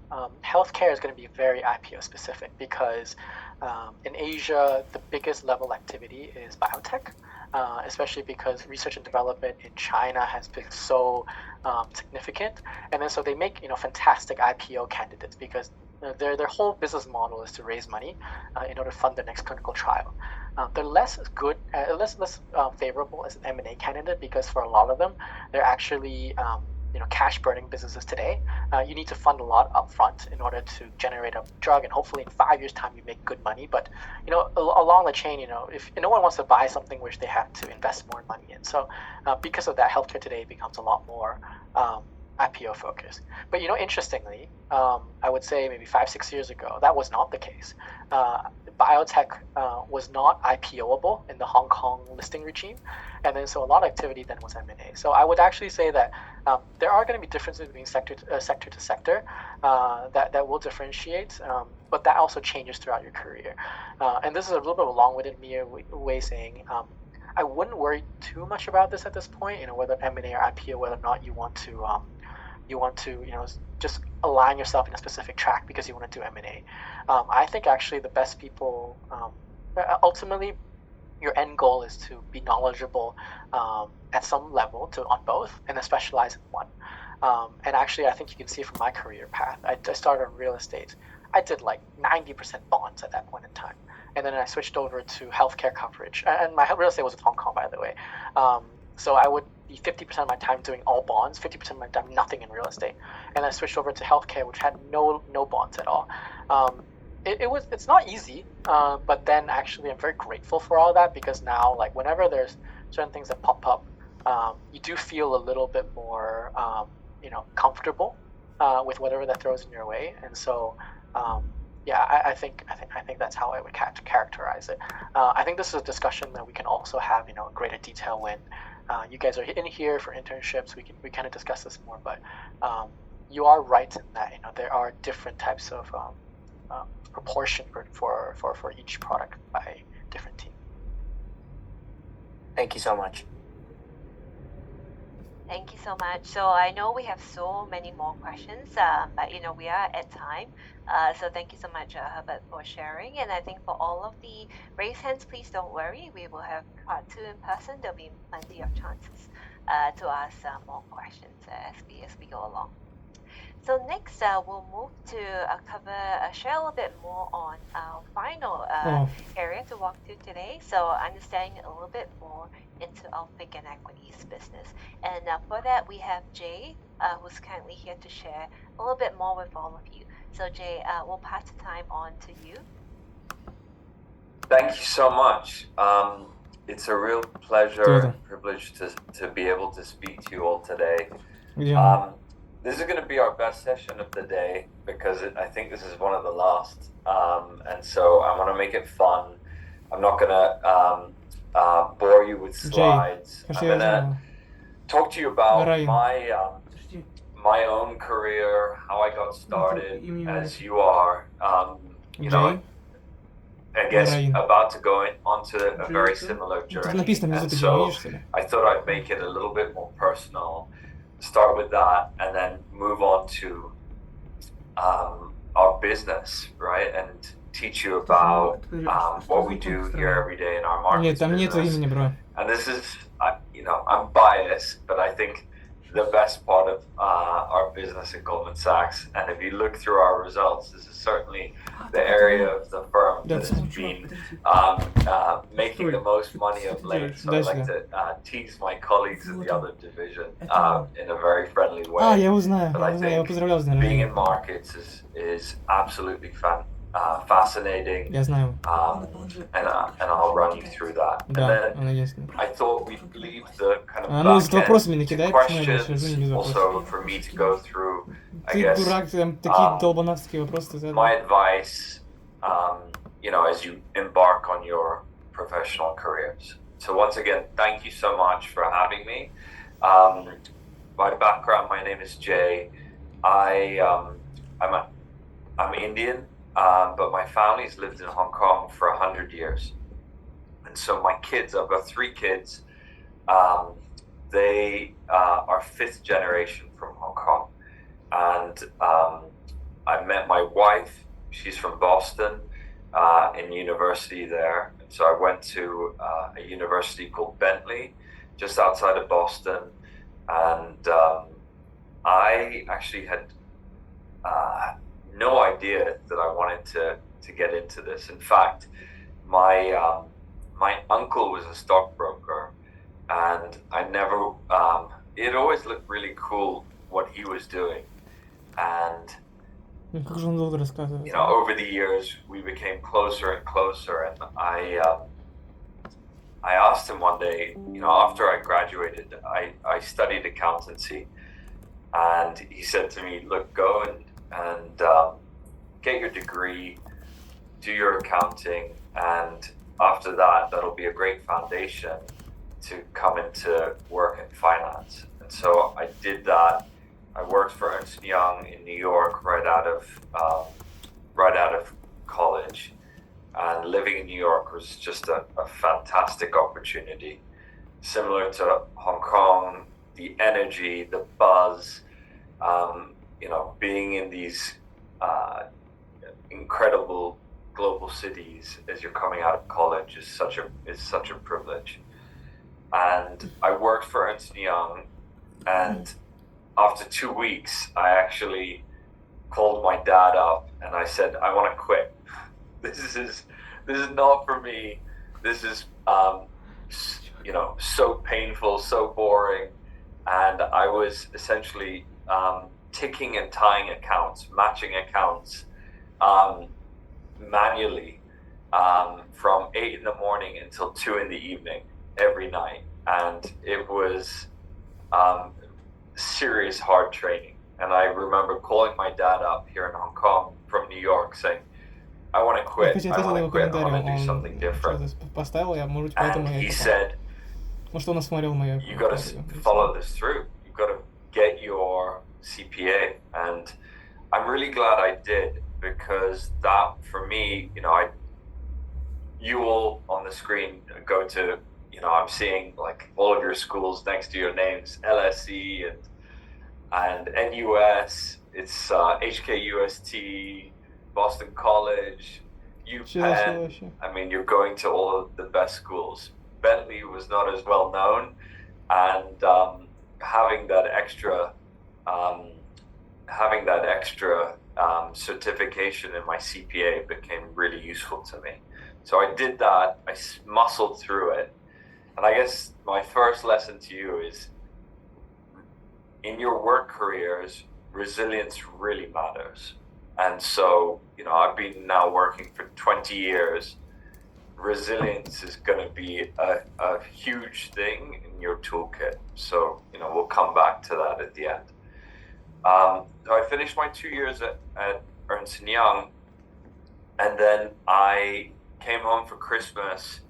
healthcare is going to be very IPO specific because in Asia, the biggest level activity is biotech, especially because research and development in China has been so significant. And then so they make fantastic IPO candidates because their whole business model is to raise money in order to fund the next clinical trial. They're less good, less favorable as an M&A candidate because for a lot of them, they're actually cash burning businesses today. You need to fund a lot upfront in order to generate a drug, and hopefully in 5 years' time you make good money. But along the chain, if no one wants to buy something which they have to invest more money in. So because of that, healthcare today becomes a lot more IPO focused. But interestingly, I would say maybe 5-6 years ago, that was not the case. Biotech was not IPOable in the Hong Kong listing regime, and then so a lot of activity then was M&A. So I would actually say that there are going to be differences between sector to sector that will differentiate, but that also changes throughout your career. And this is a little bit of a long-winded way saying I wouldn't worry too much about this at this point. Whether M&A or IPO, whether or not you want to just align yourself in a specific track because you want to do M&A. I think actually the best people, ultimately, your end goal is to be knowledgeable at some level on both and then specialize in one. And actually, I think you can see from my career path, I started in real estate. I did like 90% bonds at that point in time. And then I switched over to healthcare coverage. And my real estate was in Hong Kong, by the way. So I would be 50% of my time doing all bonds, 50% of my time nothing in real estate. And I switched over to healthcare, which had no bonds at all. It's not easy, but then actually I'm very grateful for all that because now, like whenever there's certain things that pop up, you do feel a little bit more, comfortable with whatever that throws in your way. And so, I think that's how I would characterize it. I think this is a discussion that we can also have, in greater detail when you guys are in here for internships. We kind of discuss this more, but you are right in that there are different types of proportion for each product by different team. Thank you so much. Thank you so much. So I know we have so many more questions, but we are at time. So thank you so much, Herbert, for sharing. And I think for all of the raised hands, please don't worry. We will have part 2 in person. There'll be plenty of chances to ask more questions as we go along. So next, we'll move to share a little bit more on our final area to walk through today. So understanding a little bit more into our FIG and equities business. And for that, we have Jay, who's currently here to share a little bit more with all of you. So Jay, we'll pass the time on to you. Thank you so much. It's a real pleasure and privilege to be able to speak to you all today. Yeah. This is going to be our best session of the day because I think this is one of the last. And so I want to make it fun. I'm not going to bore you with slides. I'm going to talk to you about my own career, how I got started, as you are. I guess about to go onto a very similar journey. And so I thought I'd make it a little bit more personal. Start with that and then move on to our business, right? And teach you about what we do here every day in our market business. And this is, I'm biased, but I think the best part of our business at Goldman Sachs, and if you look through our results, this is certainly the area of the firm that has been making the most money of late. So I like to tease my colleagues in the other division in a very friendly way. But I think being in markets is absolutely fascinating, and I'll run you through that. And then I thought we'd leave the kind of back end questions also for me to go through, I guess, my advice, as you embark on your professional careers. So once again, thank you so much for having me. My background, my name is Jay. I'm Indian. but my family's lived in Hong Kong for 100 years. And so my kids, I've got 3 kids, they are 5th generation from Hong Kong. And I met my wife, she's from Boston, in university there. And so I went to a university called Bentley, just outside of Boston. And I actually had no idea that I wanted to get into this. In fact, my uncle was a stockbroker, and I never, it always looked really cool what he was doing. And, you know, over the years, we became closer and closer. And I asked him one day, you know, after I graduated, I studied accountancy. And he said to me, look, go and get your degree, do your accounting, and after that, that'll be a great foundation to come into work in finance. And so I did that. I worked for Ernst & Young in New York right out of college. And living in New York was just a fantastic opportunity. Similar to Hong Kong, the energy, the buzz, you know, being in these incredible global cities as you're coming out of college is such a privilege. And I worked for Ernst & Young, and after 2 weeks, I actually called my dad up and I said, I want to quit. This is not for me. This is you know, so painful, so boring. And I was essentially ticking and tying accounts, matching accounts manually from 8 in the morning until 2 in the evening every night. And it was serious hard training. And I remember calling my dad up here in Hong Kong from New York saying, I want to quit. I want to quit. I want to do something different. And he said, you got to follow this through. You've got to get your CPA. And I'm really glad I did, because that, for me, you know, you all on the screen go to, you know, I'm seeing like all of your schools next to your names, LSE and NUS, it's HKUST, Boston College, UPenn. I mean, you're going to all of the best schools. Bentley was not as well known, and having that extra certification in my CPA became really useful to me. So I did that. I muscled through it. And I guess my first lesson to you is, in your work careers, resilience really matters. And so, you know, I've been now working for 20 years. Resilience is going to be a huge thing in your toolkit. So, you know, we'll come back to that at the end. So I finished my 2 years at Ernst & Young, and then I came home for Christmas,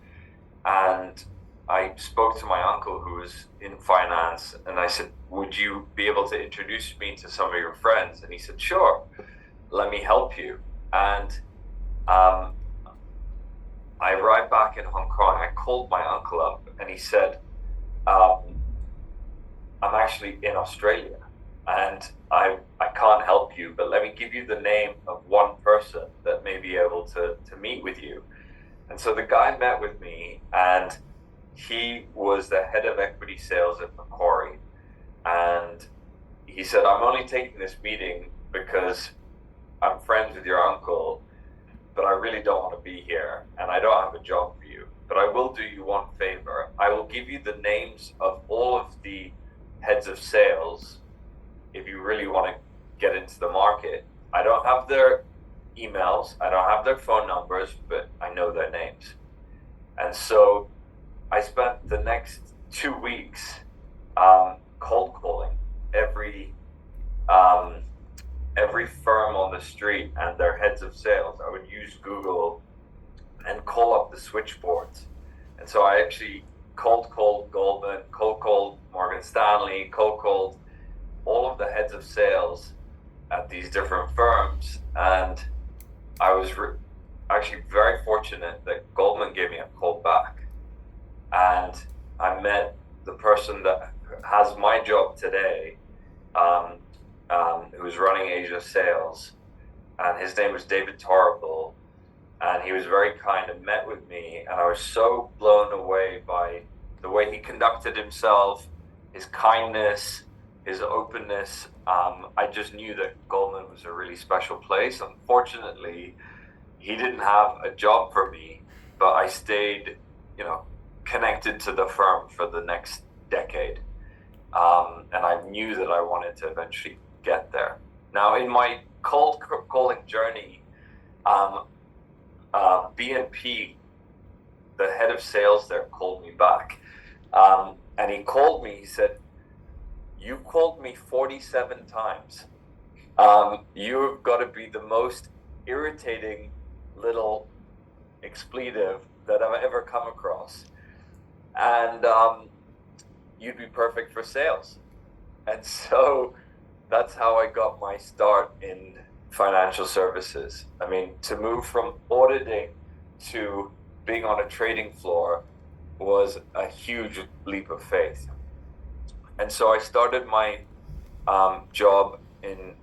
and I spoke to my uncle who was in finance, and I said, would you be able to introduce me to some of your friends? And he said, sure, let me help you. And I arrived back in Hong Kong. I called my uncle up, and he said, I'm actually in Australia, and I can't help you, but let me give you the name of one person that may be able to meet with you. And so the guy met with me, and he was the head of equity sales at Macquarie. And he said, I'm only taking this meeting because I'm friends with your uncle, but I really don't want to be here, and I don't have a job for you. But I will do you one favor. I will give you the names of all of the heads of sales if you really want to get into the market. I don't have their emails, I don't have their phone numbers, but I know their names. And so I spent the next 2 weeks cold calling every firm on the street and their heads of sales. I would use Google and call up the switchboards. And so I actually cold called Goldman, cold called Morgan Stanley, cold called all of the heads of sales at these different firms. And I was actually very fortunate that Goldman gave me a call back, and I met the person that has my job today, who was running Asia sales, and his name was David Torrable, and he was very kind and met with me, and I was so blown away by the way he conducted himself, his kindness, his openness. I just knew that Goldman was a really special place. Unfortunately, he didn't have a job for me, but I stayed, connected to the firm for the next decade. And I knew that I wanted to eventually get there. Now, in my cold calling journey, BNP, the head of sales there, called me back. And he called me, he said, "You called me 47 times. You've got to be the most irritating little expletive that I've ever come across. And you'd be perfect for sales." And so that's how I got my start in financial services. I mean, to move from auditing to being on a trading floor was a huge leap of faith. And so I started my job in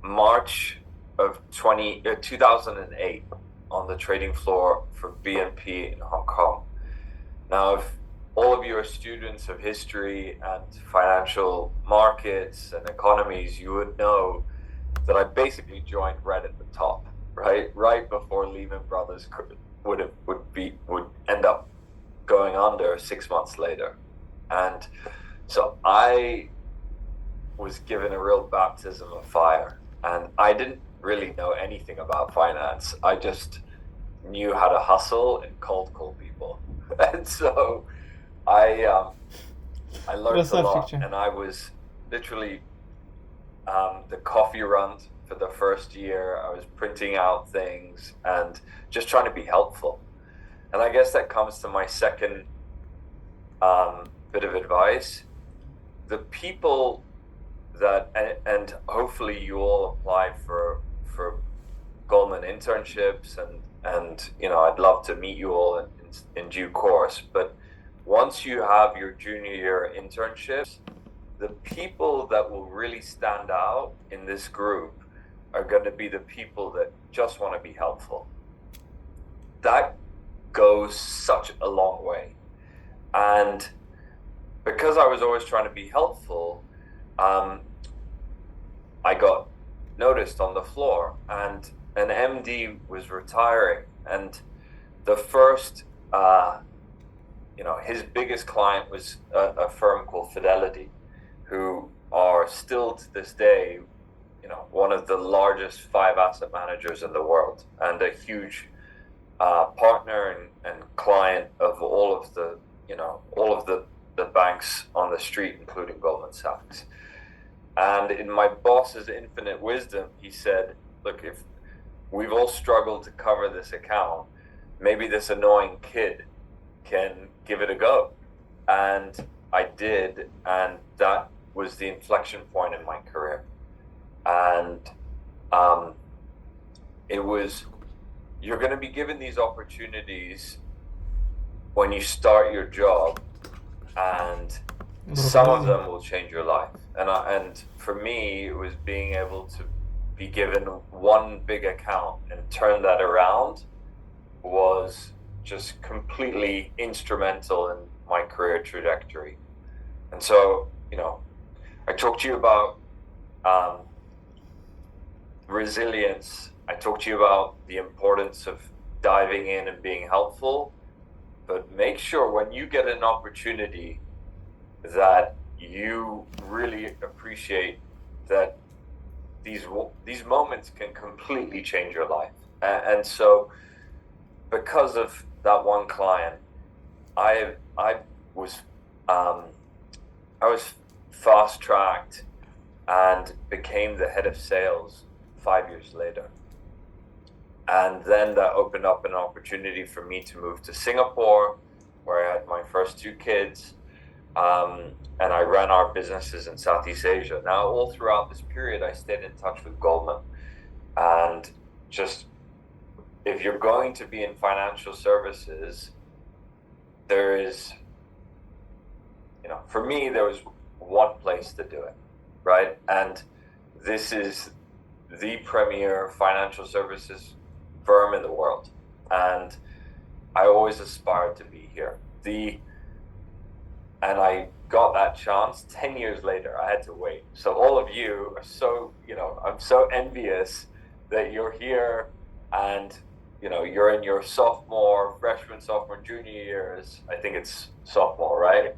March of 2008 on the trading floor for BNP in Hong Kong. Now, if all of you are students of history and financial markets and economies, you would know that I basically joined right at the top, right before Lehman Brothers would end up going under 6 months later. And so I was given a real baptism of fire, and I didn't really know anything about finance. I just knew how to hustle and cold call people. And so I learned a lot, and I was literally the coffee run for the first year. I was printing out things and just trying to be helpful. And I guess that comes to my second bit of advice. The people that, and hopefully you all apply for Goldman internships, and I'd love to meet you all in due course. But once you have your junior year internships, the people that will really stand out in this group are going to be the people that just want to be helpful. That goes such a long way. And because I was always trying to be helpful, I got noticed on the floor, and an MD was retiring, and the first, his biggest client was a firm called Fidelity, who are still to this day, one of the largest 5 asset managers in the world, and a huge partner and client of all of the banks on the street, including Goldman Sachs. And in my boss's infinite wisdom, he said, "Look, if we've all struggled to cover this account, maybe this annoying kid can give it a go." And I did, and that was the inflection point in my career. And it was, you're going to be given these opportunities when you start your job, and some of them will change your life. And for me, it was being able to be given one big account and turn that around was just completely instrumental in my career trajectory. And so, I talked to you about resilience. I talked to you about the importance of diving in and being helpful, but make sure when you get an opportunity that you really appreciate that these moments can completely change your life. And so because of that one client, I was fast-tracked and became the head of sales 5 years later. And then that opened up an opportunity for me to move to Singapore, where I had my first 2 kids, and I ran our businesses in Southeast Asia. Now, all throughout this period, I stayed in touch with Goldman, and just, if you're going to be in financial services, there is, for me, there was one place to do it, right? And this is the premier financial services firm in the world. And I always aspired to be here. And I got that chance 10 years later. I had to wait. So all of you are so, I'm so envious that you're here and, you're in your freshman, sophomore, junior years. I think it's sophomore, right?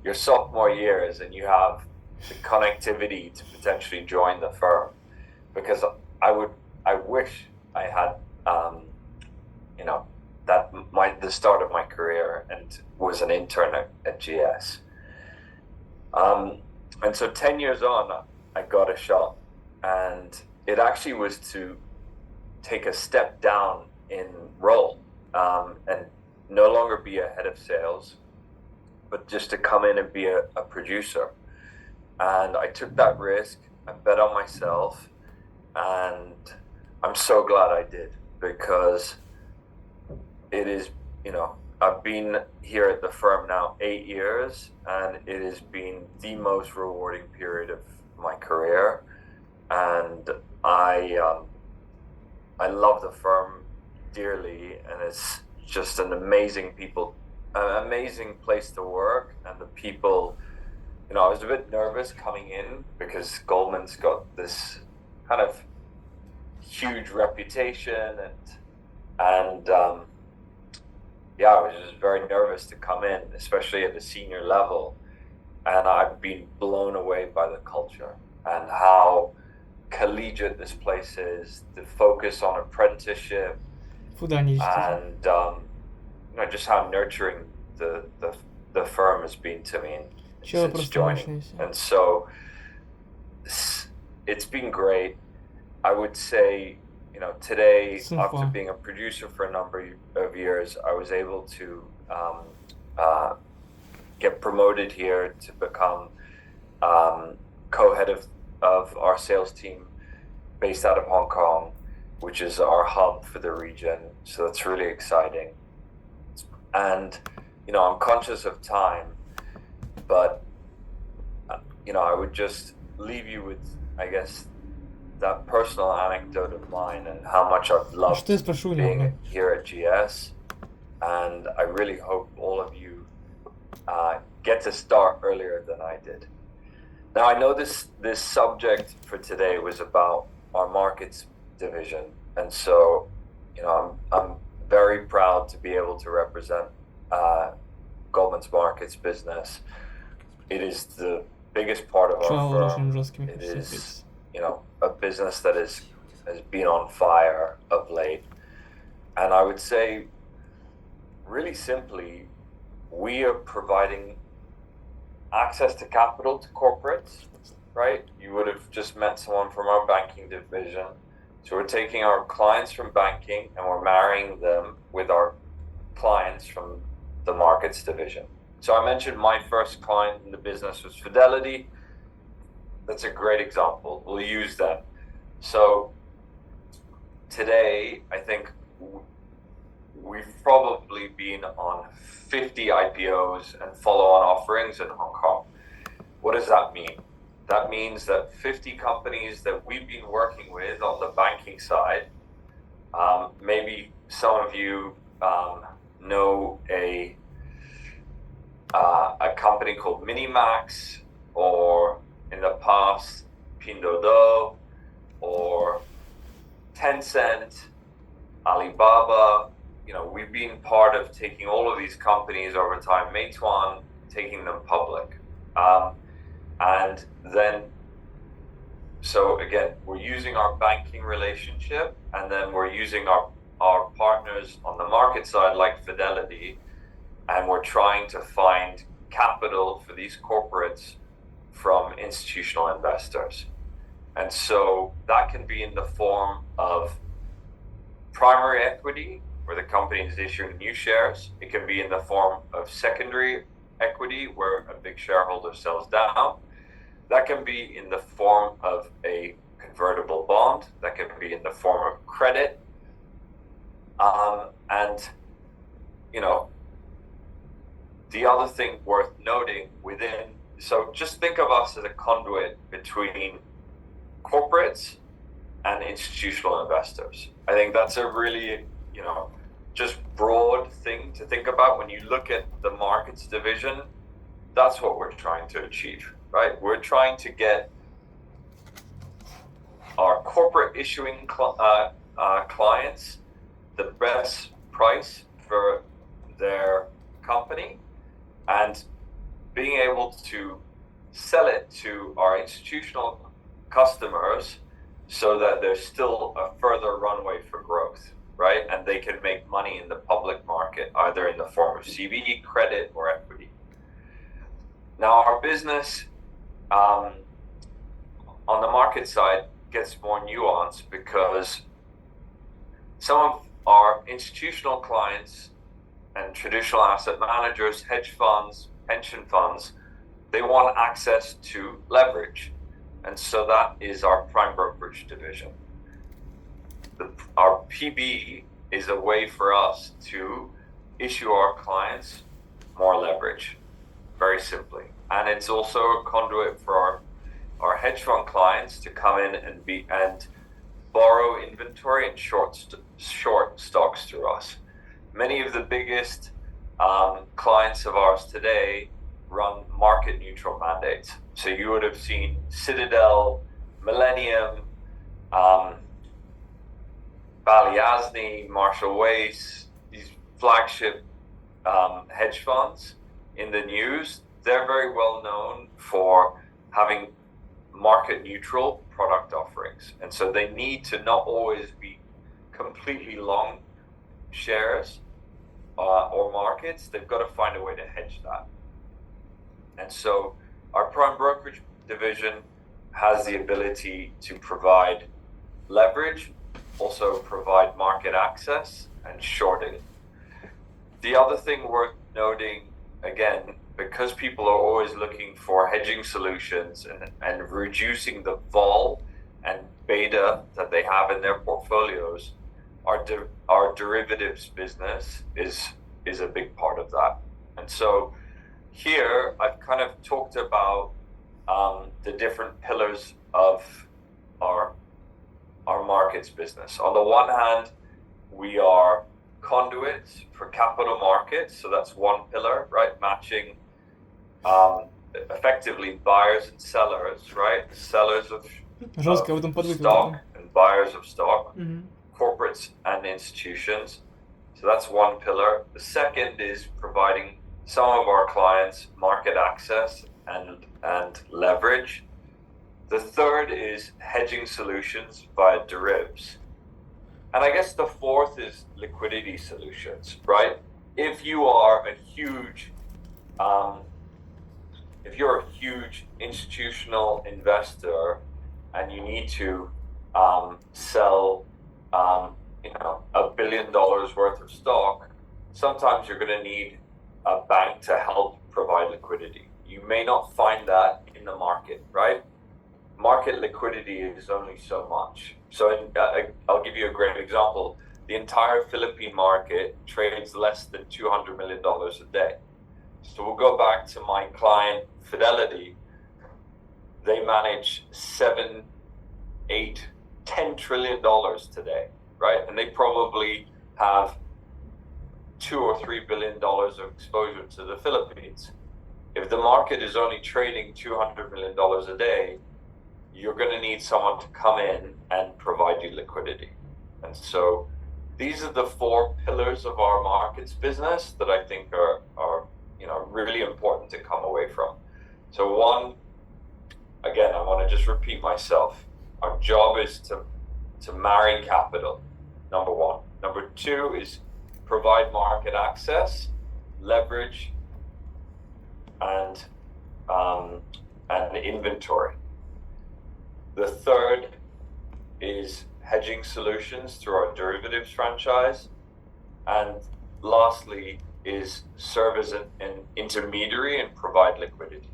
Your sophomore years, and you have the connectivity to potentially join the firm. Because I wish I had, the start of my career and was an intern at GS. And so 10 years on, I got a shot, and it actually was to take a step down in role, and no longer be a head of sales, but just to come in and be a producer. And I took that risk. I bet on myself, and I'm so glad I did, because it is, I've been here at the firm now 8 years, and it has been the most rewarding period of my career. And I love the firm dearly, and it's just an amazing place to work. And the people, I was a bit nervous coming in because Goldman's got this kind of huge reputation, and I was just very nervous to come in, especially at the senior level. And I've been blown away by the culture and how collegiate this place is, the focus on apprenticeship, and just how nurturing the firm has been to me since joining. And so it's been great. I would say, today, after being a producer for a number of years, I was able to get promoted here to become co-head of our sales team based out of Hong Kong, which is our hub for the region. So that's really exciting. And, I'm conscious of time, but, I would just leave you with, I guess, that personal anecdote of mine and how much I've loved being here at GS. And I really hope all of you get to start earlier than I did. Now, I know this subject for today was about our markets division. And so, I'm very proud to be able to represent Goldman's markets business. It is the biggest part of our firm. It is, a business that has been on fire of late. And I would say, really simply, we are providing access to capital to corporates, right? You would have just met someone from our banking division. So we're taking our clients from banking and we're marrying them with our clients from the markets division. So I mentioned my first client in the business was Fidelity. That's a great example. We'll use that. So today, I think we've probably been on 50 IPOs and follow-on offerings in Hong Kong. What does that mean? That means that 50 companies that we've been working with on the banking side, maybe some of you know a company called Minimax, or in the past, Pinduoduo, or Tencent, Alibaba. We've been part of taking all of these companies over time, Meituan, taking them public. And then, so again, we're using our banking relationship, and then we're using our partners on the market side, like Fidelity, and we're trying to find capital for these corporates from institutional investors. And so that can be in the form of primary equity, where the company is issuing new shares. It can be in the form of secondary equity, where a big shareholder sells down. That can be in the form of a convertible bond. That can be in the form of credit, and the other thing worth noting so just think of us as a conduit between corporates and institutional investors. I think that's a really, just broad thing to think about when you look at the markets division. That's what we're trying to achieve, right? We're trying to get our corporate issuing clients the best price for their company and being able to sell it to our institutional customers so that there's still a further runway for growth, right? And they can make money in the public market, either in the form of CVE, credit, or equity. Now, our business on the market side gets more nuanced because some of our institutional clients and traditional asset managers, hedge funds, pension funds, they want access to leverage. And so that is our prime brokerage division. Our PB is a way for us to issue our clients more leverage, very simply. And it's also a conduit for our hedge fund clients to come in and borrow inventory and short stocks through us. Many of the biggest clients of ours today run market neutral mandates. So you would have seen Citadel, Millennium, Balyasny, Marshall Wace, these flagship hedge funds in the news. They're very well known for having market neutral product offerings. And so they need to not always be completely long shares or markets. They've got to find a way to hedge that. And so our prime brokerage division has the ability to provide leverage, also provide market access and shorting. The other thing worth noting, again, because people are always looking for hedging solutions and reducing the vol and beta that they have in their portfolios, our derivatives business is a big part of that. And so here I've kind of talked about the different pillars of our markets business. On the one hand, we are conduits for capital markets, so that's one pillar, right? Matching effectively buyers and sellers, right? Sellers of stock and buyers of stock, corporates and institutions. So that's one pillar. The second is providing some of our clients market access and leverage. The third is hedging solutions via derivatives. And I guess the fourth is liquidity solutions, right? If you are a huge institutional investor and you need to sell $1 billion worth of stock, sometimes you're going to need a bank to help provide liquidity. You may not find that in the market, right? Market liquidity is only so much. So I'll give you a great example. The entire Philippine market trades less than $200 million a day. So we'll go back to my client, Fidelity. They manage $7, $8, $10 trillion today, right? And they probably have $2 or $3 billion of exposure to the Philippines. If the market is only trading $200 million a day, you're going to need someone to come in and provide you liquidity. And so these are the four pillars of our markets business that I think are really important to come away from. So one, again, I want to just repeat myself. Our job is to marry capital, number one. Number two is provide market access, leverage, and inventory. The third is hedging solutions through our derivatives franchise. And lastly is serve as an intermediary and provide liquidity.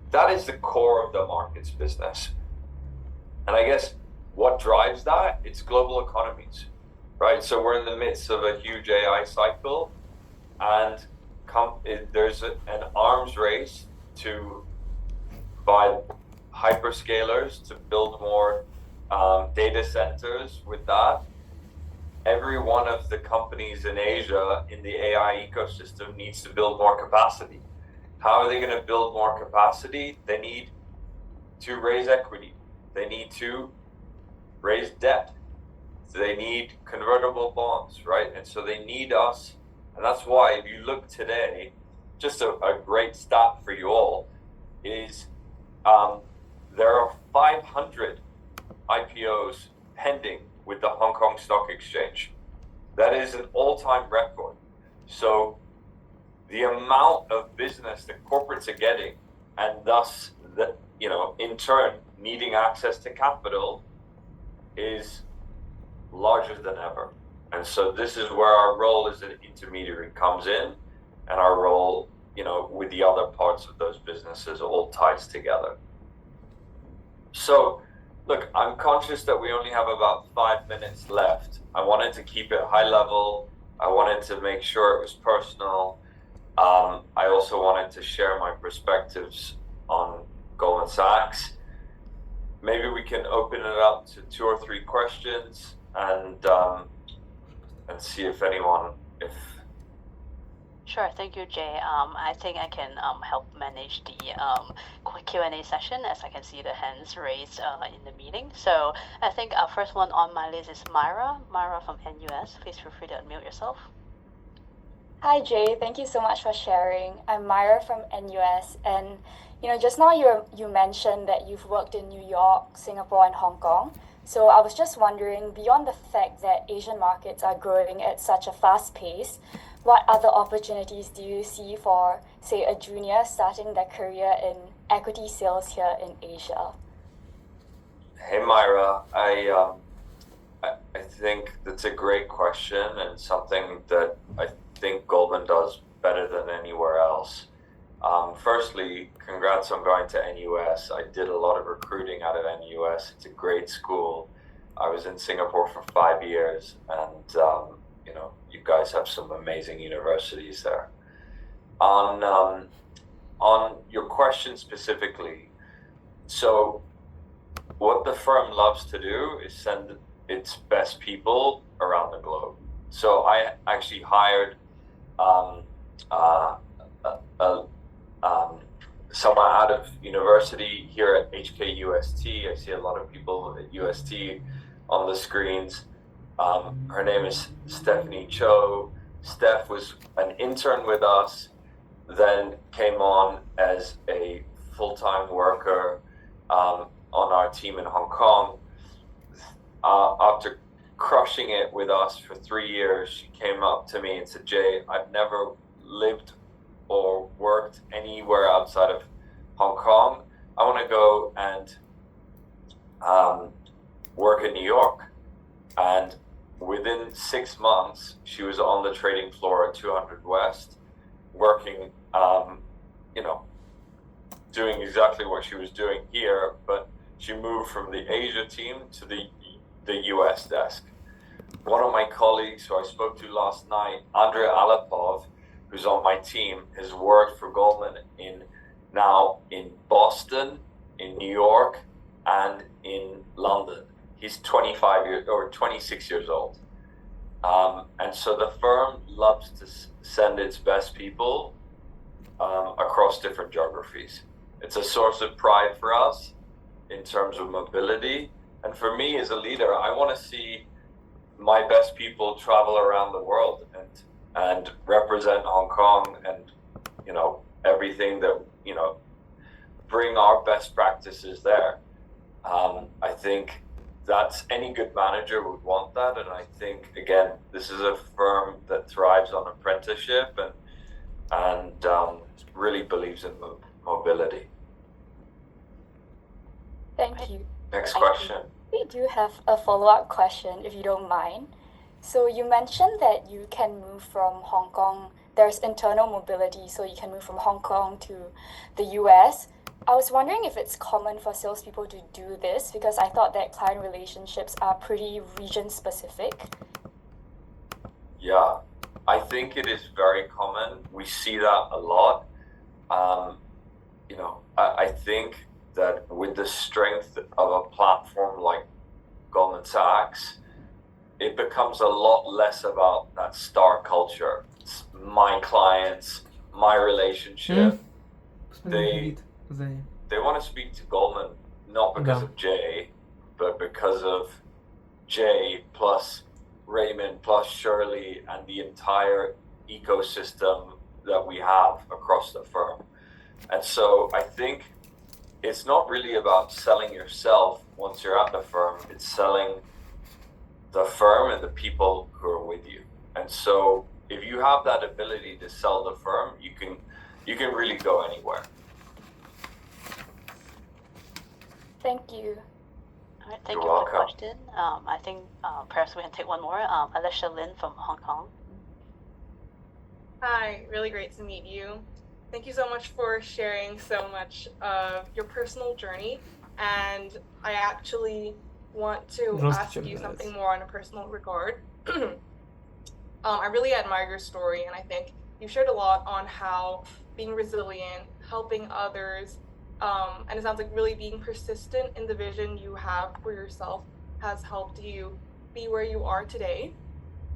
That is the core of the markets business. And I guess what drives that it's global economies, right? So we're in the midst of a huge AI cycle, and there's an arms race by hyperscalers to build more data centers. With that, every one of the companies in Asia in the AI ecosystem needs to build more capacity. How are they going to build more capacity? They need to raise equity. They need to raise debt. They need convertible bonds, right? And so they need us. And that's why, if you look today, just a great stat for you all is there are 500 IPOs pending with the Hong Kong Stock Exchange. That is an all-time record. So the amount of business that corporates are getting, and thus, in turn, needing access to capital, is larger than ever. And so this is where our role as an intermediary comes in, and our role, with the other parts of those businesses all ties together. So, look, I'm conscious that we only have about 5 minutes left. I wanted to keep it high level. I wanted to make sure it was personal. I also wanted to share my perspectives on Goldman Sachs. Maybe we can open it up to 2 or 3 questions and see if anyone. Sure, thank you, Jay. I think I can help manage the quick Q&A session, as I can see the hands raised in the meeting. So I think our first one on my list is Myra from NUS. Please feel free to unmute yourself. Hi, Jay. Thank you so much for sharing. I'm Myra from NUS, and just now you mentioned that you've worked in New York, Singapore, and Hong Kong. So I was just wondering, beyond the fact that Asian markets are growing at such a fast pace, what other opportunities do you see for, say, a junior starting their career in equity sales here in Asia? Hey, Myra. I think that's a great question, and something that I think Goldman does better than anywhere else. Firstly, congrats on going to NUS. I did a lot of recruiting out of NUS. It's a great school. I was in Singapore for 5 years, and you guys have some amazing universities there. On your question specifically, so what the firm loves to do is send its best people around the globe. So I actually hired someone out of university here at HKUST. I see a lot of people at UST on the screens. Her name is Stephanie Cho. Steph was an intern with us, then came on as a full-time worker on our team in Hong Kong. After crushing it with us for 3 years, she came up to me and said, Jay, I've never lived or worked anywhere outside of Hong Kong. I want to go and work in New York. And within 6 months, she was on the trading floor at 200 West, working, doing exactly what she was doing here, but she moved from the Asia team to the US desk. One of my colleagues who I spoke to last night, Andrei Alipov, who's on my team, has worked for Goldman now in Boston, in New York, and in London. He's 26 years old. And so the firm loves to send its best people across different geographies. It's a source of pride for us in terms of mobility. And for me as a leader, I want to see my best people travel around the world and represent Hong Kong and, everything that, bring our best practices there. I think that's any good manager would want that. And I think, again, this is a firm that thrives on apprenticeship and really believes in mobility. Thank you. Next question. We do have a follow-up question, if you don't mind. So you mentioned that you can move from Hong Kong. There's internal mobility, so you can move from Hong Kong to the US. I was wondering if it's common for salespeople to do this, because I thought that client relationships are pretty region-specific. Yeah, I think it is very common. We see that a lot. I think that with the strength of a platform like Goldman Sachs, it becomes a lot less about that star culture. It's my clients, my relationship. They want to speak to Goldman not because of Jay, but because of Jay plus Raymond plus Shirley and the entire ecosystem that we have across the firm. And so I think it's not really about selling yourself once you're at the firm, it's selling the firm and the people who are with you. And so if you have that ability to sell the firm, you can really go anywhere. Thank you. All right, thank you for the question. I think perhaps we can take one more. Alicia Lin from Hong Kong. Hi, really great to meet you. Thank you so much for sharing so much of your personal journey. And I actually want to ask you something more on a personal regard. I really admire your story, and I think you shared a lot on how being resilient, helping others, and it sounds like really being persistent in the vision you have for yourself has helped you be where you are today.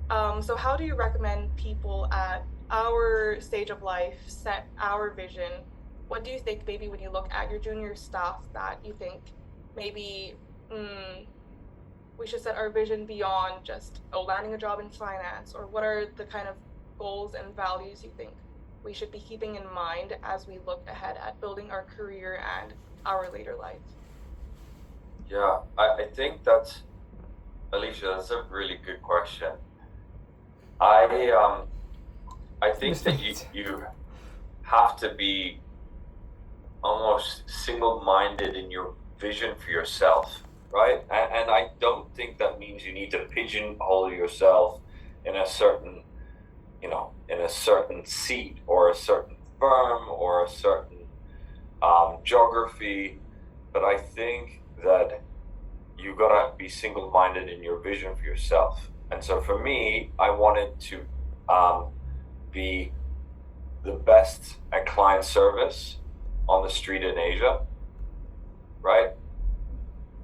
So how do you recommend people at our stage of life set our vision? What do you think, maybe when you look at your junior staff, that you think maybe we should set our vision beyond just landing a job in finance? Or what are the kind of goals and values you think we should be keeping in mind as we look ahead at building our career and our later life? Yeah, I think that's, Alicia, that's a really good question. I think that you have to be almost single-minded in your vision for yourself, right? And I don't think that means you need to pigeonhole yourself in a certain, in a certain seat or a certain firm or a certain geography. But I think that you gotta be single-minded in your vision for yourself. And so for me, I wanted to be the best at client service on the street in Asia, right?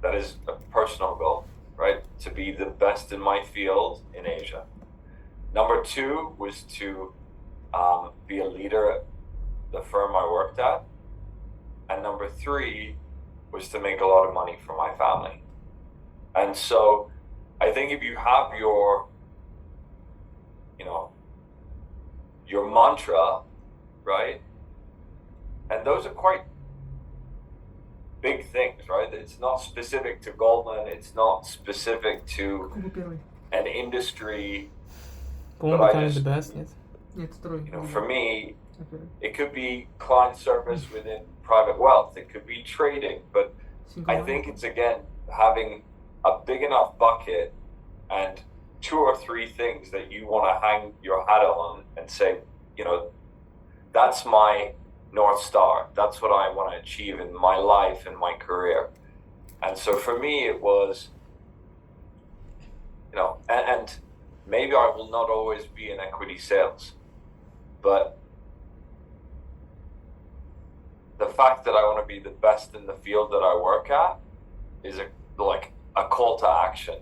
That is a personal goal, right? To be the best in my field in Asia. Number two was to be a leader at the firm I worked at. And number three was to make a lot of money for my family. And so I think if you have your mantra, right? And those are quite big things, right? It's not specific to Goldman, it's not specific to an industry. But I just, for me, it could be client service within private wealth, it could be trading, but I think it's, again, having a big enough bucket and 2 or 3 things that you want to hang your hat on and say, that's my North Star. That's what I want to achieve in my life and my career. And so for me, it was, and maybe I will not always be in equity sales, but the fact that I want to be the best in the field that I work at is a call to action.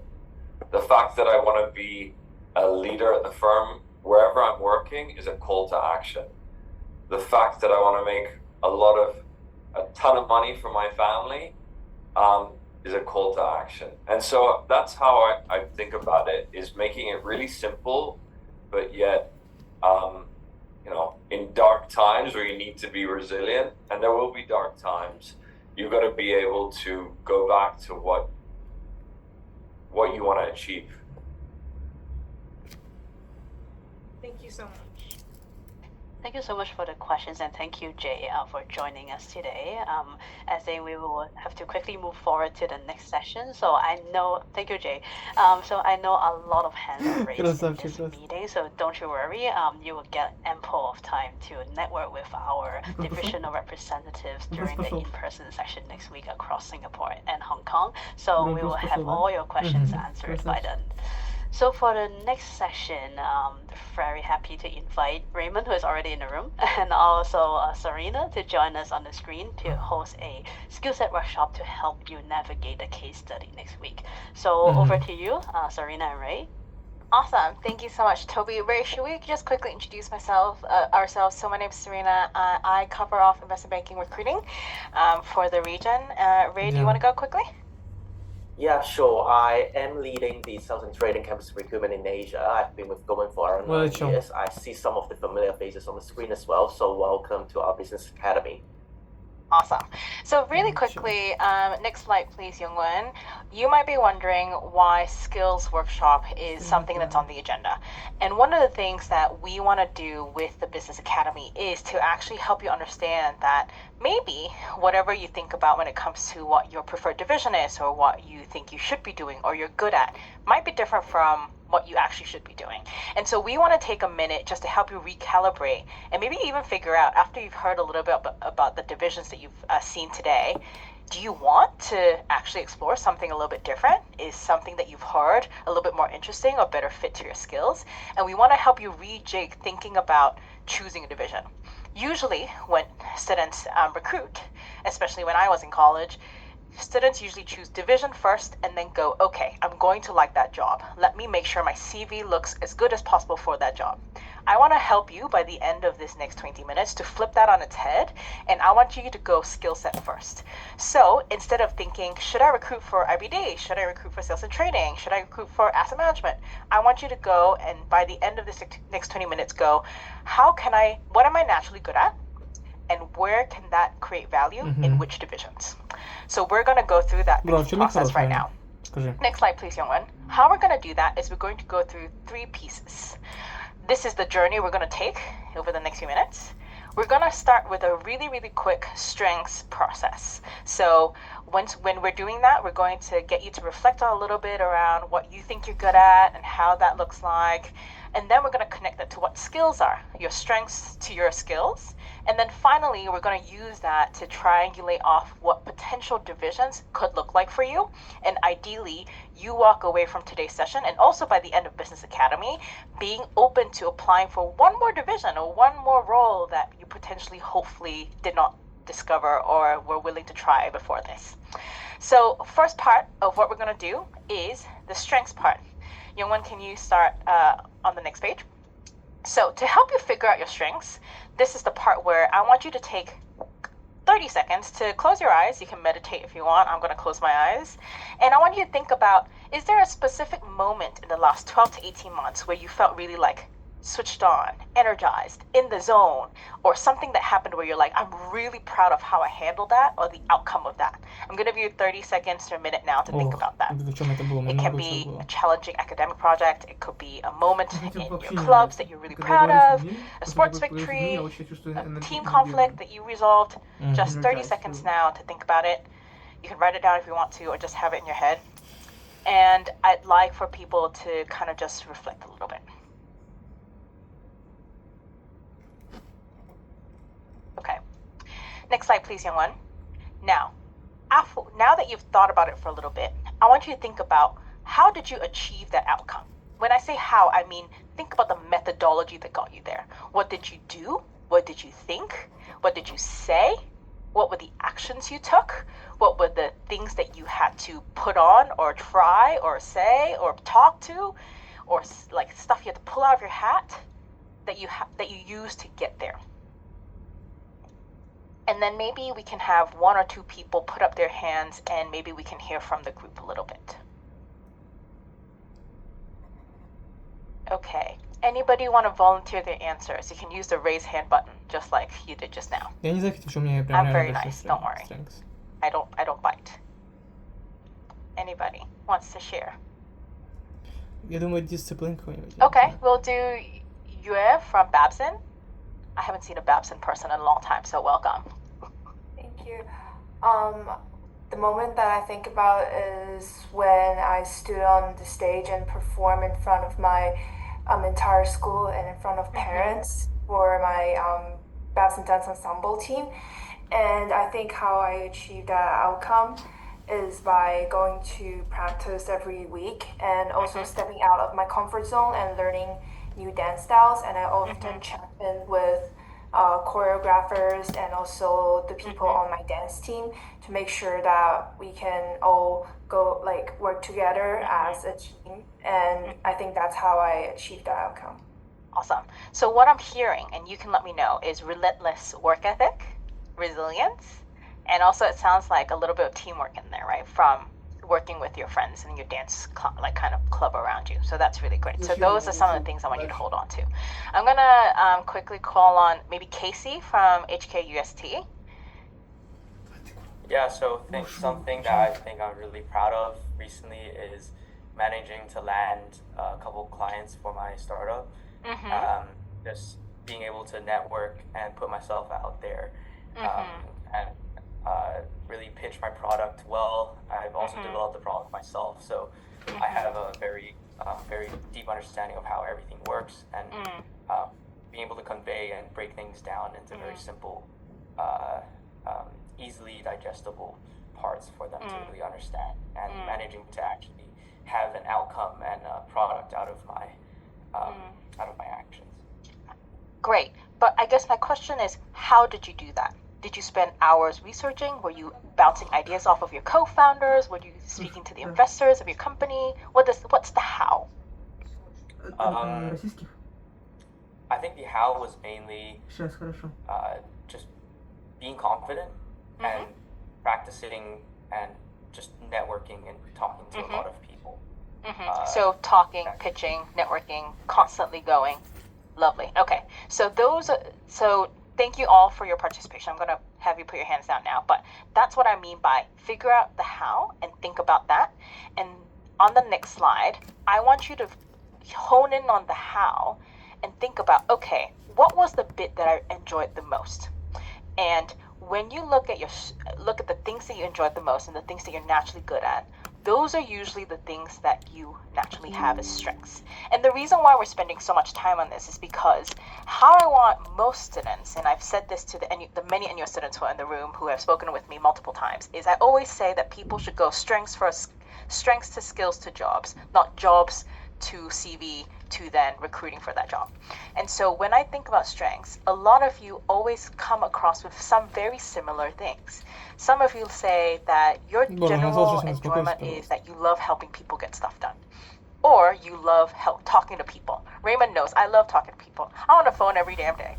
The fact that I want to be a leader at the firm wherever I'm working is a call to action. The fact that I want to make a ton of money for my family is a call to action. And so that's how I think about it, is making it really simple, but yet, in dark times where you need to be resilient, and there will be dark times, you've got to be able to go back to what you want to achieve. Thank you so much. Thank you so much for the questions, and thank you, Jay, for joining us today. I think we will have to quickly move forward to the next session. So I know, thank you, Jay. So I know a lot of hands are raised in this meeting, so don't you worry. You will get ample of time to network with our divisional representatives during the in-person session next week across Singapore and Hong Kong. So we will have all your questions answered by then. So for the next session, very happy to invite Raymond, who is already in the room, and also Serena to join us on the screen to host a skill set workshop to help you navigate the case study next week. So over to you, Serena and Ray. Awesome. Thank you so much, Toby. Ray, should we just quickly introduce ourselves? So my name is Serena. I cover off investment banking recruiting for the region. Ray, do you want to go quickly? Yeah, sure. I am leading the sales and trading campus recruitment in Asia. I've been with Goldman for around 9 years. I see some of the familiar faces on the screen as well. So welcome to our business academy. Awesome. So really quickly, next slide, please, Youngwon. You might be wondering why skills workshop is something that's on the agenda. And one of the things that we want to do with the Business Academy is to actually help you understand that maybe whatever you think about when it comes to what your preferred division is or what you think you should be doing or you're good at might be different from what you actually should be doing. And so we want to take a minute just to help you recalibrate and maybe even figure out, after you've heard a little bit about the divisions that you've seen today, do you want to actually explore something a little bit different? Is something that you've heard a little bit more interesting or better fit to your skills? And we want to help you rejig thinking about choosing a division. Usually when students recruit, especially when I was in college, students usually choose division first and then go, okay, I'm going to like that job. Let me make sure my CV looks as good as possible for that job. I want to help you by the end of this next 20 minutes to flip that on its head, and I want you to go skill set first. So instead of thinking, should I recruit for IBD? Should I recruit for sales and trading? Should I recruit for asset management? I want you to go, and by the end of this next 20 minutes, go, what am I naturally good at? And where can that create value in which divisions? So we're going to go through that process right now. Next slide, please, Youngwon. How we're going to do that is we're going to go through 3 pieces. This is the journey we're going to take over the next few minutes. We're going to start with a really, really quick strengths process. So when we're doing that, we're going to get you to reflect on a little bit around what you think you're good at and how that looks like. And then we're going to connect that to what skills are, your strengths to your skills. And then finally, we're going to use that to triangulate off what potential divisions could look like for you. And ideally, you walk away from today's session, and also by the end of Business Academy, being open to applying for one more division or one more role that you potentially, hopefully, did not discover or were willing to try before this. So first part of what we're going to do is the strengths part. Youngwon, can you start on the next page? So to help you figure out your strengths, this is the part where I want you to take 30 seconds to close your eyes. You can meditate if you want. I'm going to close my eyes. And I want you to think about, is there a specific moment in the last 12 to 18 months where you felt really like switched on, energized, in the zone, or something that happened where you're like, I'm really proud of how I handled that or the outcome of that? I'm going to give you 30 seconds to a minute now to think about that. It can be a challenging academic project. It could be a moment in your clubs that you're really proud of, a sports victory, a team conflict that you resolved. Just 30 seconds now to think about it. You can write it down if you want to, or just have it in your head. And I'd like for people to kind of just reflect a little bit. Okay. Next slide, please, Youngwon. Now that you've thought about it for a little bit, I want you to think about, how did you achieve that outcome? When I say how, I mean think about the methodology that got you there. What did you do? What did you think? What did you say? What were the actions you took? What were the things that you had to put on or try or say or talk to, or like stuff you had to pull out of your hat that you used to get there? And then maybe we can have 1 or 2 people put up their hands, and maybe we can hear from the group a little bit. Okay. Anybody want to volunteer their answers? You can use the raise hand button, just like you did just now. I'm very nice, don't worry. I don't bite. Anybody wants to share? Okay, we'll do Yue from Babson. I haven't seen a Babs in person in a long time, so welcome. Thank you. The moment that I think about is when I stood on the stage and performed in front of my entire school and in front of parents for my Babs and Dance Ensemble team. And I think how I achieved that outcome is by going to practice every week and also stepping out of my comfort zone and learning new dance styles. And I often check in with choreographers and also the people on my dance team to make sure that we can all go work together as a team. And I think that's how I achieved that outcome. Awesome. So what I'm hearing, and you can let me know, is relentless work ethic, resilience, and also it sounds like a little bit of teamwork in there, right? From working with your friends and your dance kind of club around you. So that's really great. So those are some of the things I want you to hold on to. I'm gonna quickly call on maybe Casey from HKUST. Yeah, so something that I think I'm really proud of recently is managing to land a couple clients for my startup. Just being able to network and put myself out there and really pitch my product well. I've also developed the product myself, so I have a very deep understanding of how everything works, and being able to convey and break things down into very simple, easily digestible parts for them to really understand, and managing to actually have an outcome and a product out of my actions. Great, but I guess my question is, how did you do that? Did you spend hours researching? Were you bouncing ideas off of your co-founders? Were you speaking to the investors of your company? What's the how? I think the how was mainly just being confident and practicing and just networking and talking to a lot of people. So talking, pitching, networking, constantly going. Lovely. Okay. So thank you all for your participation. I'm going to have you put your hands down now, but that's what I mean by figure out the how and think about that. And on the next slide, I want you to hone in on the how and think about, okay, what was the bit that I enjoyed the most? And when you look at the things that you enjoyed the most and the things that you're naturally good at, those are usually the things that you naturally have as strengths. And the reason why we're spending so much time on this is because how I want most students, and I've said this to the many NUS students who are in the room who have spoken with me multiple times, is I always say that people should go strengths first, strengths to skills to jobs, not jobs to CV to then recruiting for that job. And so when I think about strengths, a lot of you always come across with some very similar things. Some of you say that your general enjoyment is that you love helping people get stuff done. Or you love talking to people. Raymond knows I love talking to people. I'm on the phone every damn day.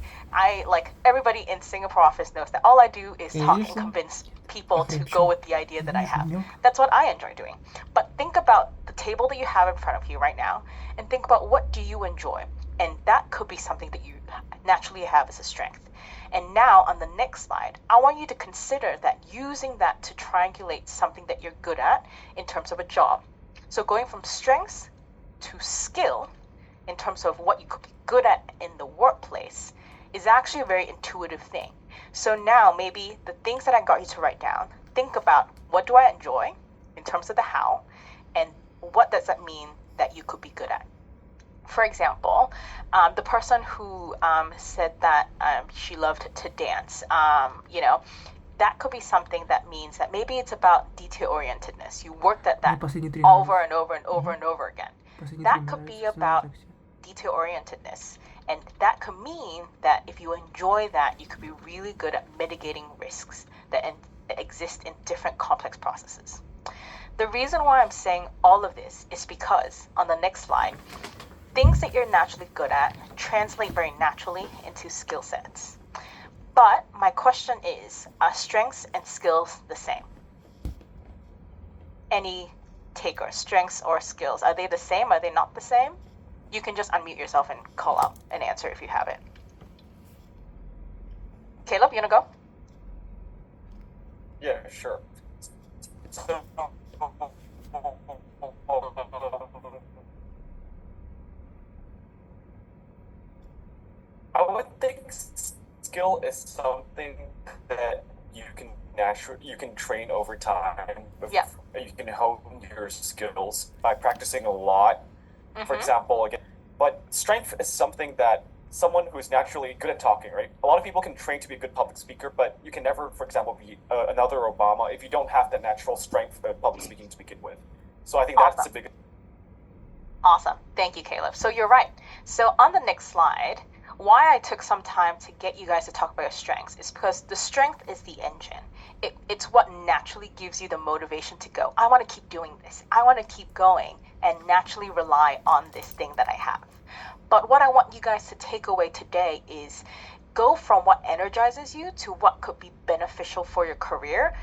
Everybody in Singapore office knows that all I do is talk and convince people to go with the idea that I have. That's what I enjoy doing. But think about the table that you have in front of you right now and think about what do you enjoy. And that could be something that you naturally have as a strength. And now on the next slide, I want you to consider that using that to triangulate something that you're good at in terms of a job. So going from strengths to skill in terms of what you could be good at in the workplace is actually a very intuitive thing. So now maybe the things that I got you to write down, think about what do I enjoy in terms of the how, and what does that mean that you could be good at. For example, the person who said that she loved to dance, that could be something that means that maybe it's about detail-orientedness. You worked at that over and over and over and over again. That could be about detail-orientedness. And that could mean that if you enjoy that, you could be really good at mitigating risks that exist in different complex processes. The reason why I'm saying all of this is because on the next slide, things that you're naturally good at translate very naturally into skill sets. But my question is, are strengths and skills the same? Any takers, strengths or skills, are they the same? Are they not the same? You can just unmute yourself and call out an answer if you have it. Caleb, you wanna go? Yeah, sure. I would think skill is something that you can train over time. Yeah. You can hone your skills by practicing a lot. For example, again, but strength is something that someone who is naturally good at talking, right? A lot of people can train to be a good public speaker, but you can never, for example, be another Obama if you don't have the natural strength for public speaking to begin with. So I think that's the biggest. Awesome. Thank you, Caleb. So you're right. So on the next slide, why I took some time to get you guys to talk about your strengths is because the strength is the engine. It's what naturally gives you the motivation to go, I want to keep doing this. I want to keep going and naturally rely on this thing that I have. But what I want you guys to take away today is go from what energizes you to what could be beneficial for your career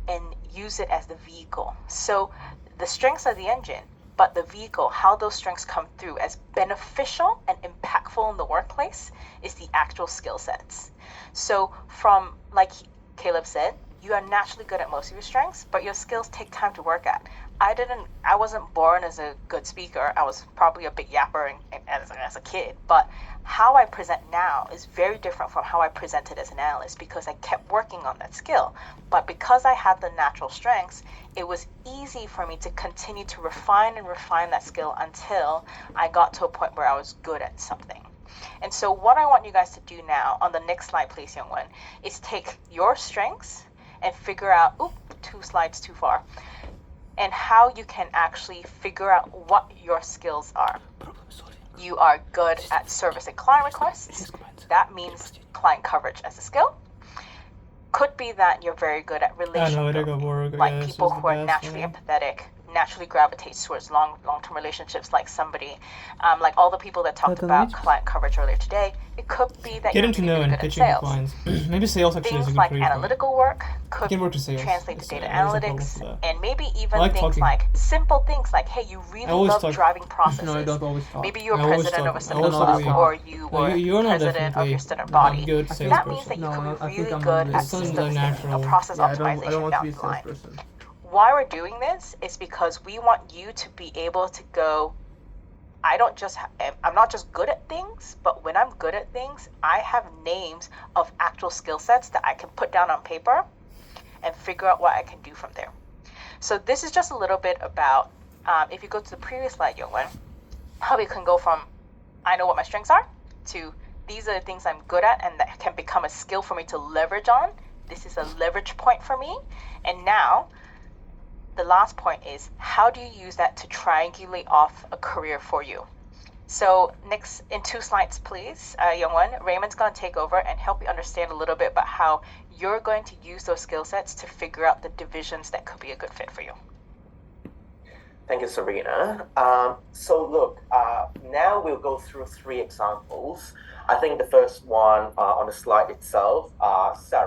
and use it as the vehicle. So the strengths are the engine, but the vehicle, how those strengths come through as beneficial and impactful in the workplace is the actual skill sets. So from, like Caleb said, you are naturally good at most of your strengths, but your skills take time to work at. I wasn't born as a good speaker. I was probably a big yapper as a kid, but how I present now is very different from how I presented as an analyst because I kept working on that skill. But because I had the natural strengths, it was easy for me to continue to refine that skill until I got to a point where I was good at something. And so what I want you guys to do now, on the next slide, please, young one, is take your strengths and figure out, 2 slides too far, and how you can actually figure out what your skills are. You are good at servicing client requests. That means client coverage as a skill. Could be that you're very good at relationship building, like people who are naturally empathetic, naturally gravitates towards long-term relationships, like somebody, like all the people that talked about client coverage earlier today. It could be that you're really good at sales. Maybe sales actually is a Things good like career analytical work could translate to data analytics, and maybe even things like simple things like, hey, you really love driving processes. No, I don't always talk. Maybe you're president of a student club, or you were president of your student body. That means that you could be really good at systems thinking, process optimization down the line. Why we're doing this is because we want you to be able to go, I'm not just good at things, but when I'm good at things, I have names of actual skill sets that I can put down on paper and figure out what I can do from there. So this is just a little bit about, if you go to the previous slide, young one, how we can go from, I know what my strengths are, to these are the things I'm good at and that can become a skill for me to leverage on. This is a leverage point for me. And now, the last point is, how do you use that to triangulate off a career for you? So next, in 2 slides, please, young one, Raymond's going to take over and help you understand a little bit about how you're going to use those skill sets to figure out the divisions that could be a good fit for you. Thank you, Serena. So look, now we'll go through 3 examples. I think the first one on the slide itself, Sarah.